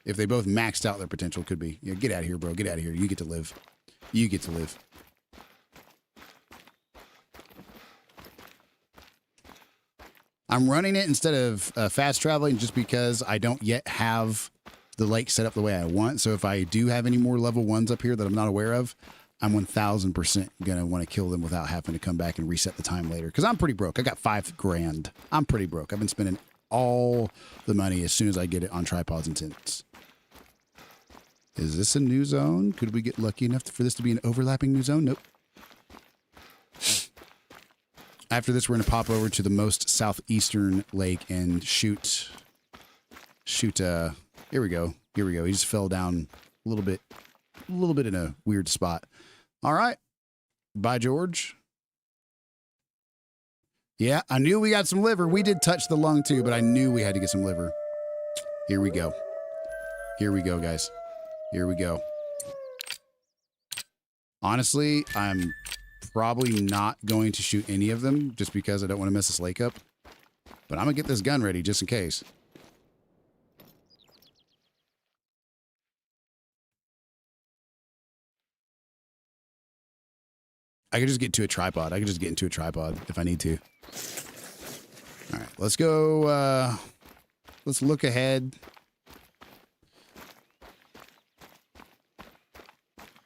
If they both maxed out their potential, could be. Yeah, get out of here, bro. Get out of here. You get to live. You get to live. I'm running it instead of fast traveling just because I don't yet have the lake set up the way I want. So if I do have any more level 1s up here that I'm not aware of, I'm 1,000% going to want to kill them without having to come back and reset the time later. Because I'm pretty broke. I got $5,000. I'm pretty broke. I've been spending all the money as soon as I get it on tripods and tents. Is this a new zone? Could we get lucky enough for this to be an overlapping new zone? Nope. After this, we're going to pop over to the most southeastern lake and shoot. Here we go. Here we go. He just fell down a little bit in a weird spot. All right. Bye, George. Yeah, I knew we got some liver. We did touch the lung too, but I knew we had to get some liver. Here we go. Here we go, guys. Here we go. Honestly, I'm probably not going to shoot any of them just because I don't want to mess this lake up. But I'm going to get this gun ready just in case. I could just get into a tripod. I could just get into a tripod if I need to. All right, let's go. Let's look ahead.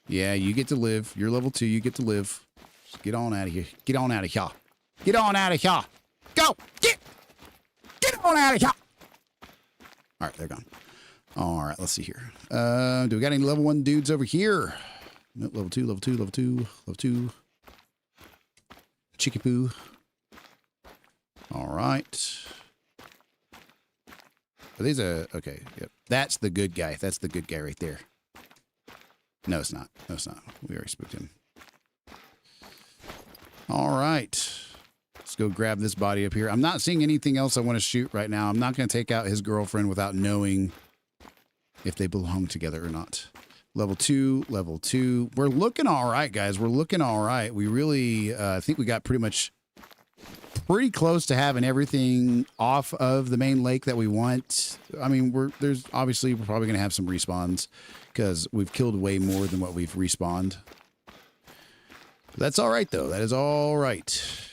Yeah, you get to live. You're level 2. You get to live. Just get on out of here. Get on out of here. Get on out of here. Go. Get on out of here. All right, they're gone. All right, let's see here. Do we got any level 1 dudes over here? No, level 2, level 2, level 2, level 2. Chicky poo. All right. Are these okay? Yep. That's the good guy. That's the good guy right there. No, it's not. No, it's not. We already spooked him. All right. Let's go grab this body up here. I'm not seeing anything else I want to shoot right now. I'm not going to take out his girlfriend without knowing if they belong together or not. Level 2, level 2. We're looking all right, guys. We're looking all right. We really, I think we got pretty close to having everything off of the main lake that we want. I mean, we're probably going to have some respawns because we've killed way more than what we've respawned. That's all right, though. That is all right.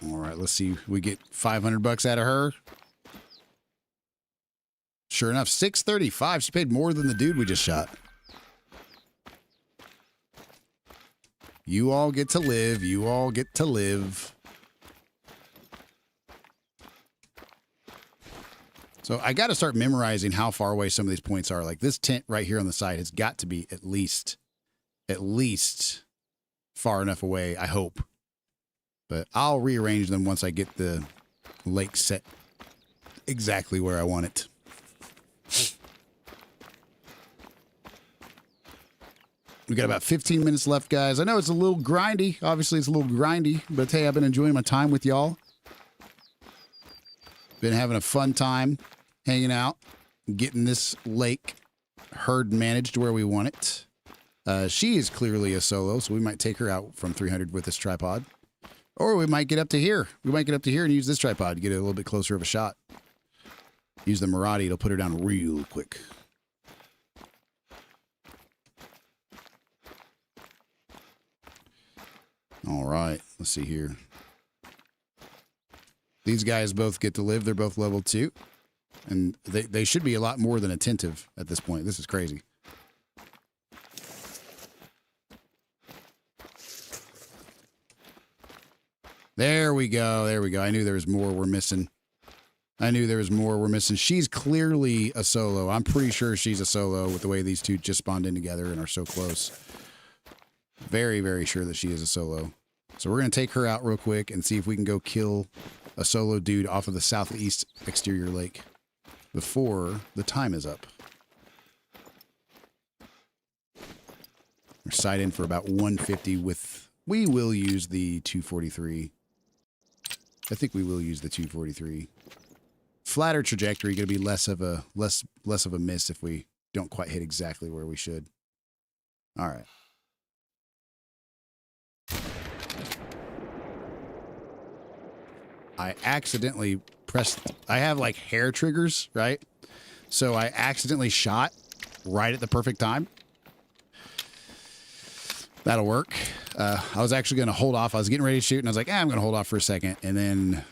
All right, let's see. We get $500 out of her. Sure enough, 635. She paid more than the dude we just shot. You all get to live. You all get to live. So I got to start memorizing how far away some of these points are. Like this tent right here on the side has got to be at least far enough away, I hope. But I'll rearrange them once I get the lake set exactly where I want it. We got about 15 minutes left, guys. I know it's a little grindy. Obviously, it's a little grindy. But, hey, I've been enjoying my time with y'all. Been having a fun time hanging out, getting this lake herd managed where we want it. She is clearly a solo, so we might take her out from 300 with this tripod. Or we might get up to here. We might get up to here and use this tripod to get a little bit closer of a shot. Use the Marati. It'll put her down real quick. All right, let's see here. These guys both get to live. They're both level 2. And they should be a lot more than attentive at this point. This is crazy. There we go. There we go. I knew there was more we're missing. She's clearly a solo. I'm pretty sure she's a solo with the way these two just spawned in together and are so close. Very, very sure that she is a solo. So we're going to take her out real quick and see if we can go kill a solo dude off of the southeast exterior lake before the time is up. We're sight in for about 150 with... We will use the 243. I think we will use the 243. Flatter trajectory, going to be less of a miss if we don't quite hit exactly where we should. All right. I accidentally pressed... I have like hair triggers, right? So I accidentally shot right at the perfect time. That'll work. I was actually going to hold off. I was getting ready to shoot, and I was like, I'm going to hold off for a second. And then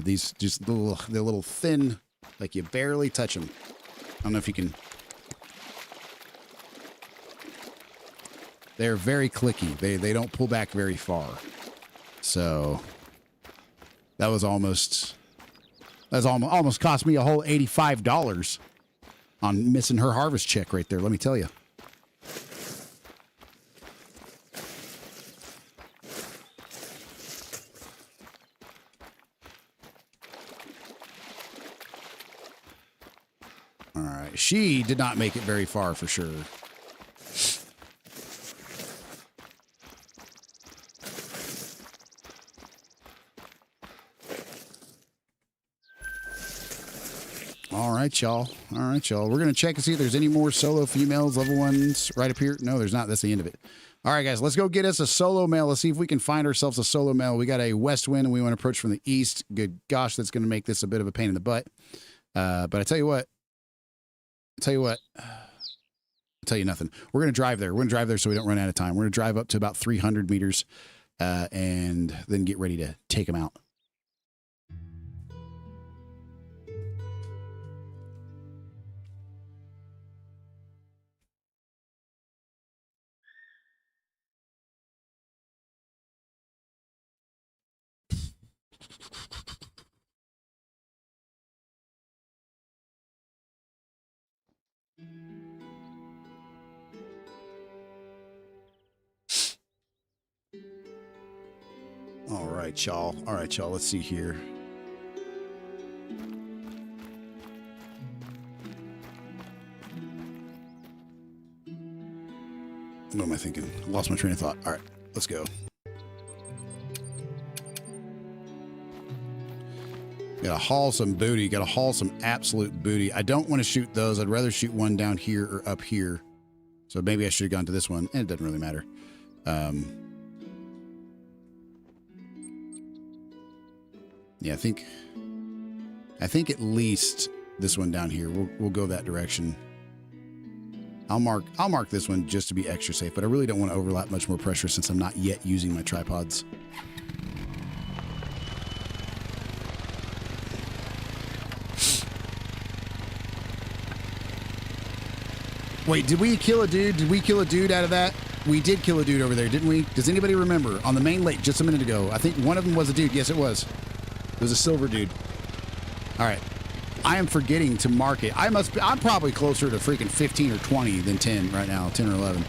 these just they're little thin, like you barely touch them. I don't know if you can... They're very clicky. They don't pull back very far. So... That was almost cost me a whole $85 on missing her harvest check right there, let me tell you. All right, she did not make it very far for sure. All right, y'all. We're going to check and see if there's any more solo females, level 1s right up here. No, there's not. That's the end of it. All right, guys, let's go get us a solo male. Let's see if we can find ourselves a solo male. We got a west wind, and we want to approach from the east. Good gosh, that's going to make this a bit of a pain in the butt. But I tell you what. I'll tell you nothing. We're going to drive there. We're going to drive there so we don't run out of time. We're going to drive up to about 300 meters and then get ready to take them out. All right, y'all. Let's see here. What am I thinking? Lost my train of thought. All right, let's go. Gotta haul some booty. Gotta haul some absolute booty. I don't want to shoot those. I'd rather shoot one down here or up here. So maybe I should have gone to this one. And it doesn't really matter. Yeah, I think at least this one down here. We'll go that direction. I'll mark this one just to be extra safe, but I really don't want to overlap much more pressure since I'm not yet using my tripods. Wait, did we kill a dude? Did we kill a dude out of that? We did kill a dude over there, didn't we? Does anybody remember? On the main lake just a minute ago. I think one of them was a dude. Yes, it was. It was a silver dude. All right. I am forgetting to mark it. I'm probably closer to freaking 15 or 20 than 10 right now, 10 or 11.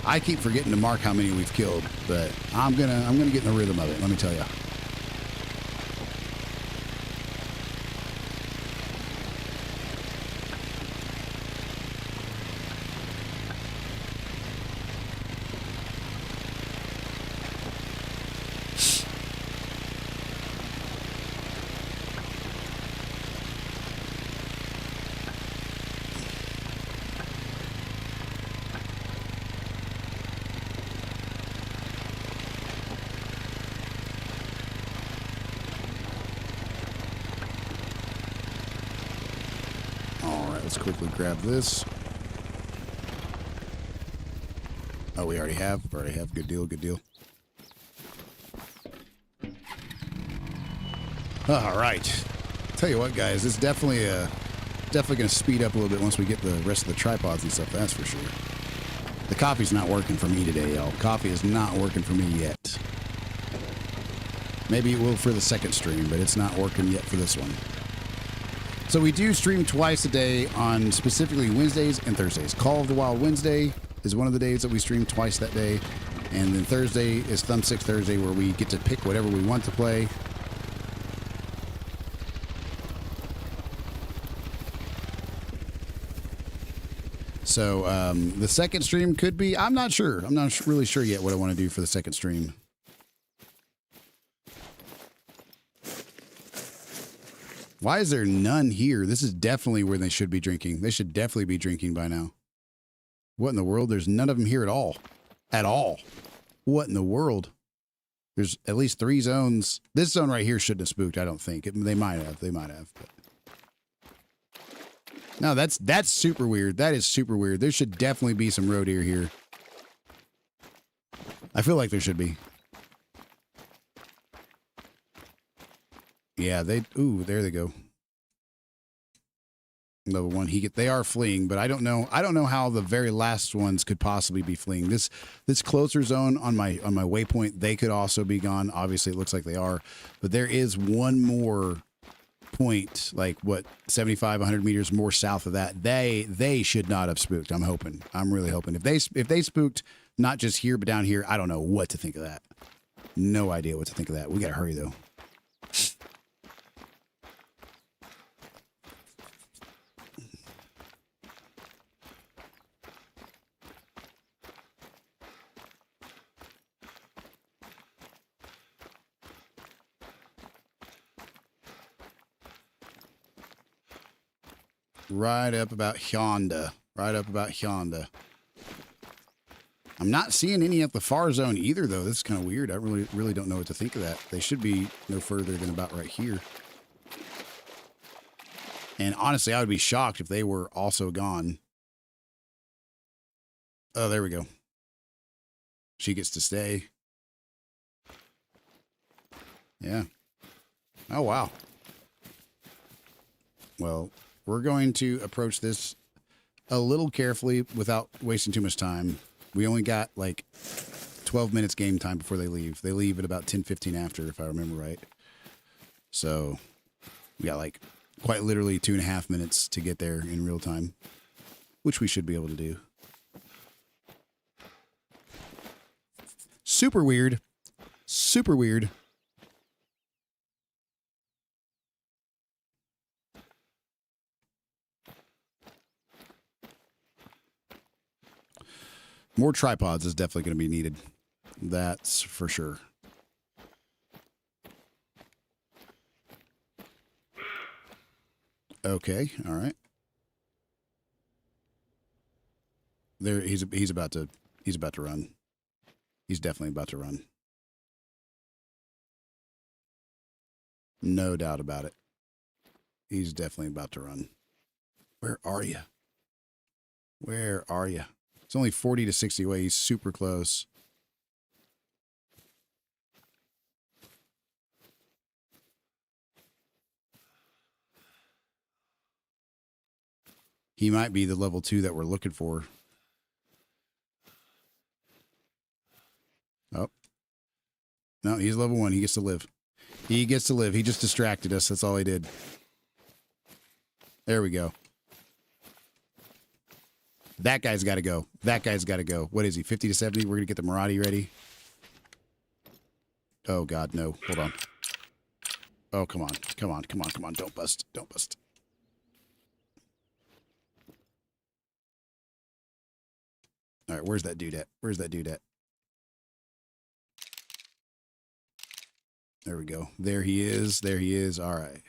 I keep forgetting to mark how many we've killed, but I'm gonna get in the rhythm of it, let me tell you. Let's quickly grab this. Oh, we already have. Good deal, good deal. All right. Tell you what, guys, it's definitely going to speed up a little bit once we get the rest of the tripods and stuff, that's for sure. The coffee's not working for me today, y'all. Coffee is not working for me yet. Maybe it will for the second stream, but it's not working yet for this one. So we do stream twice a day on specifically Wednesdays and Thursdays. Call of the Wild Wednesday is one of the days that we stream twice that day. And then Thursday is Thumbstick Thursday, where we get to pick whatever we want to play. So the second stream could be, I'm not sure. I'm not really sure yet what I want to do for the second stream. Why is there none here? This is definitely where they should be drinking. They should definitely be drinking by now. What in the world? There's none of them here at all. At all. What in the world? There's at least 3 zones. This zone right here shouldn't have spooked, I don't think. They might have. They might have. But. No, that's super weird. That is super weird. There should definitely be some roe deer here. I feel like there should be. Yeah, ooh, there they go. Level 1, they are fleeing, but I don't know how the very last ones could possibly be fleeing. This closer zone on my waypoint, they could also be gone. Obviously, it looks like they are, but there is one more point, like what, 75, 100 meters more south of that. They should not have spooked. I'm hoping. I'm really hoping. If they spooked, not just here but down here, I don't know what to think of that. No idea what to think of that. We gotta hurry though. Right up about yonder. Right up about yonder. I'm not seeing any at the far zone either, though. This is kind of weird. I really don't know what to think of that. They should be no further than about right here. And honestly, I would be shocked if they were also gone. Oh, there we go. She gets to stay. Yeah. Oh, wow. Well, we're going to approach this a little carefully without wasting too much time. We only got like 12 minutes game time before they leave. They leave at about 10:15 after, if I remember right. So we got like quite literally 2.5 minutes to get there in real time, which we should be able to do. Super weird. Super weird. More tripods is definitely going to be needed. That's for sure. Okay, all right. There, he's about to run. He's definitely about to run. No doubt about it. He's definitely about to run. Where are you? Where are you? It's only 40 to 60 away. He's super close. He might be the level 2 that we're looking for. Oh. No, he's level 1. He gets to live. He gets to live. He just distracted us. That's all he did. There we go. That guy's got to go. That guy's got to go. What is he, 50 to 70? We're going to get the Marauder ready. Oh, God, no. Hold on. Oh, come on. Come on, come on, come on. Don't bust. Don't bust. All right, where's that dude at? Where's that dude at? There we go. There he is. There he is. All right.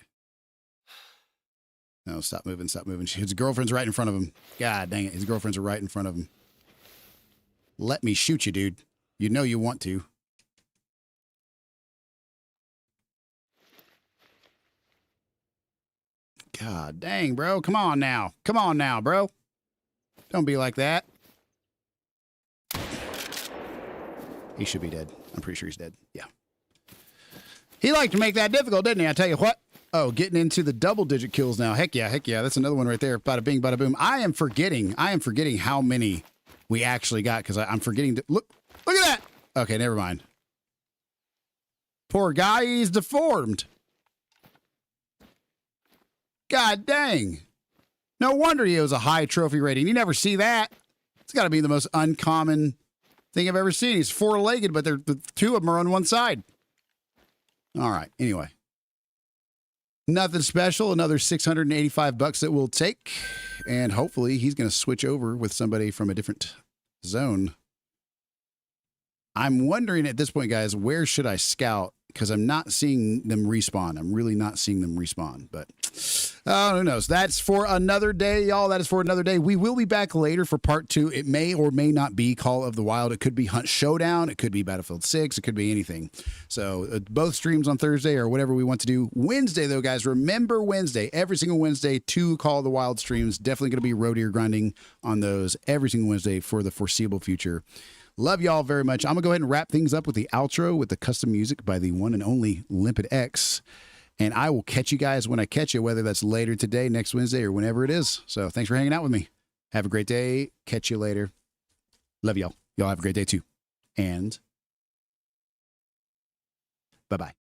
No, stop moving. Stop moving. His girlfriend's right in front of him. God dang it. His girlfriends are right in front of him. Let me shoot you, dude. You know you want to. God dang, bro. Come on now. Come on now, bro. Don't be like that. He should be dead. I'm pretty sure he's dead. Yeah. He liked to make that difficult, didn't he? I tell you what. Oh, getting into the double-digit kills now. Heck yeah, heck yeah. That's another one right there. Bada bing, bada boom. I am forgetting how many we actually got because I'm forgetting to look at that. Okay, never mind. Poor guy, he's deformed. God dang. No wonder he has a high trophy rating. You never see that. It's got to be the most uncommon thing I've ever seen. He's four-legged, but the two of them are on one side. All right. Anyway. Nothing special. Another $685 that we'll take. And hopefully he's going to switch over with somebody from a different zone. I'm wondering at this point, guys, where should I scout? Because I'm not seeing them respawn. I'm really not seeing them respawn. But who knows? That's for another day, y'all. That is for another day. We will be back later for part 2. It may or may not be Call of the Wild. It could be Hunt Showdown. It could be Battlefield 6. It could be anything. So both streams on Thursday or whatever we want to do. Wednesday, though, guys, remember Wednesday. Every single Wednesday, 2 Call of the Wild streams. Definitely going to be road ear grinding on those every single Wednesday for the foreseeable future. Love y'all very much. I'm going to go ahead and wrap things up with the outro with the custom music by the one and only Limpid X. And I will catch you guys when I catch you, whether that's later today, next Wednesday, or whenever it is. So thanks for hanging out with me. Have a great day. Catch you later. Love y'all. Y'all have a great day too. And bye-bye.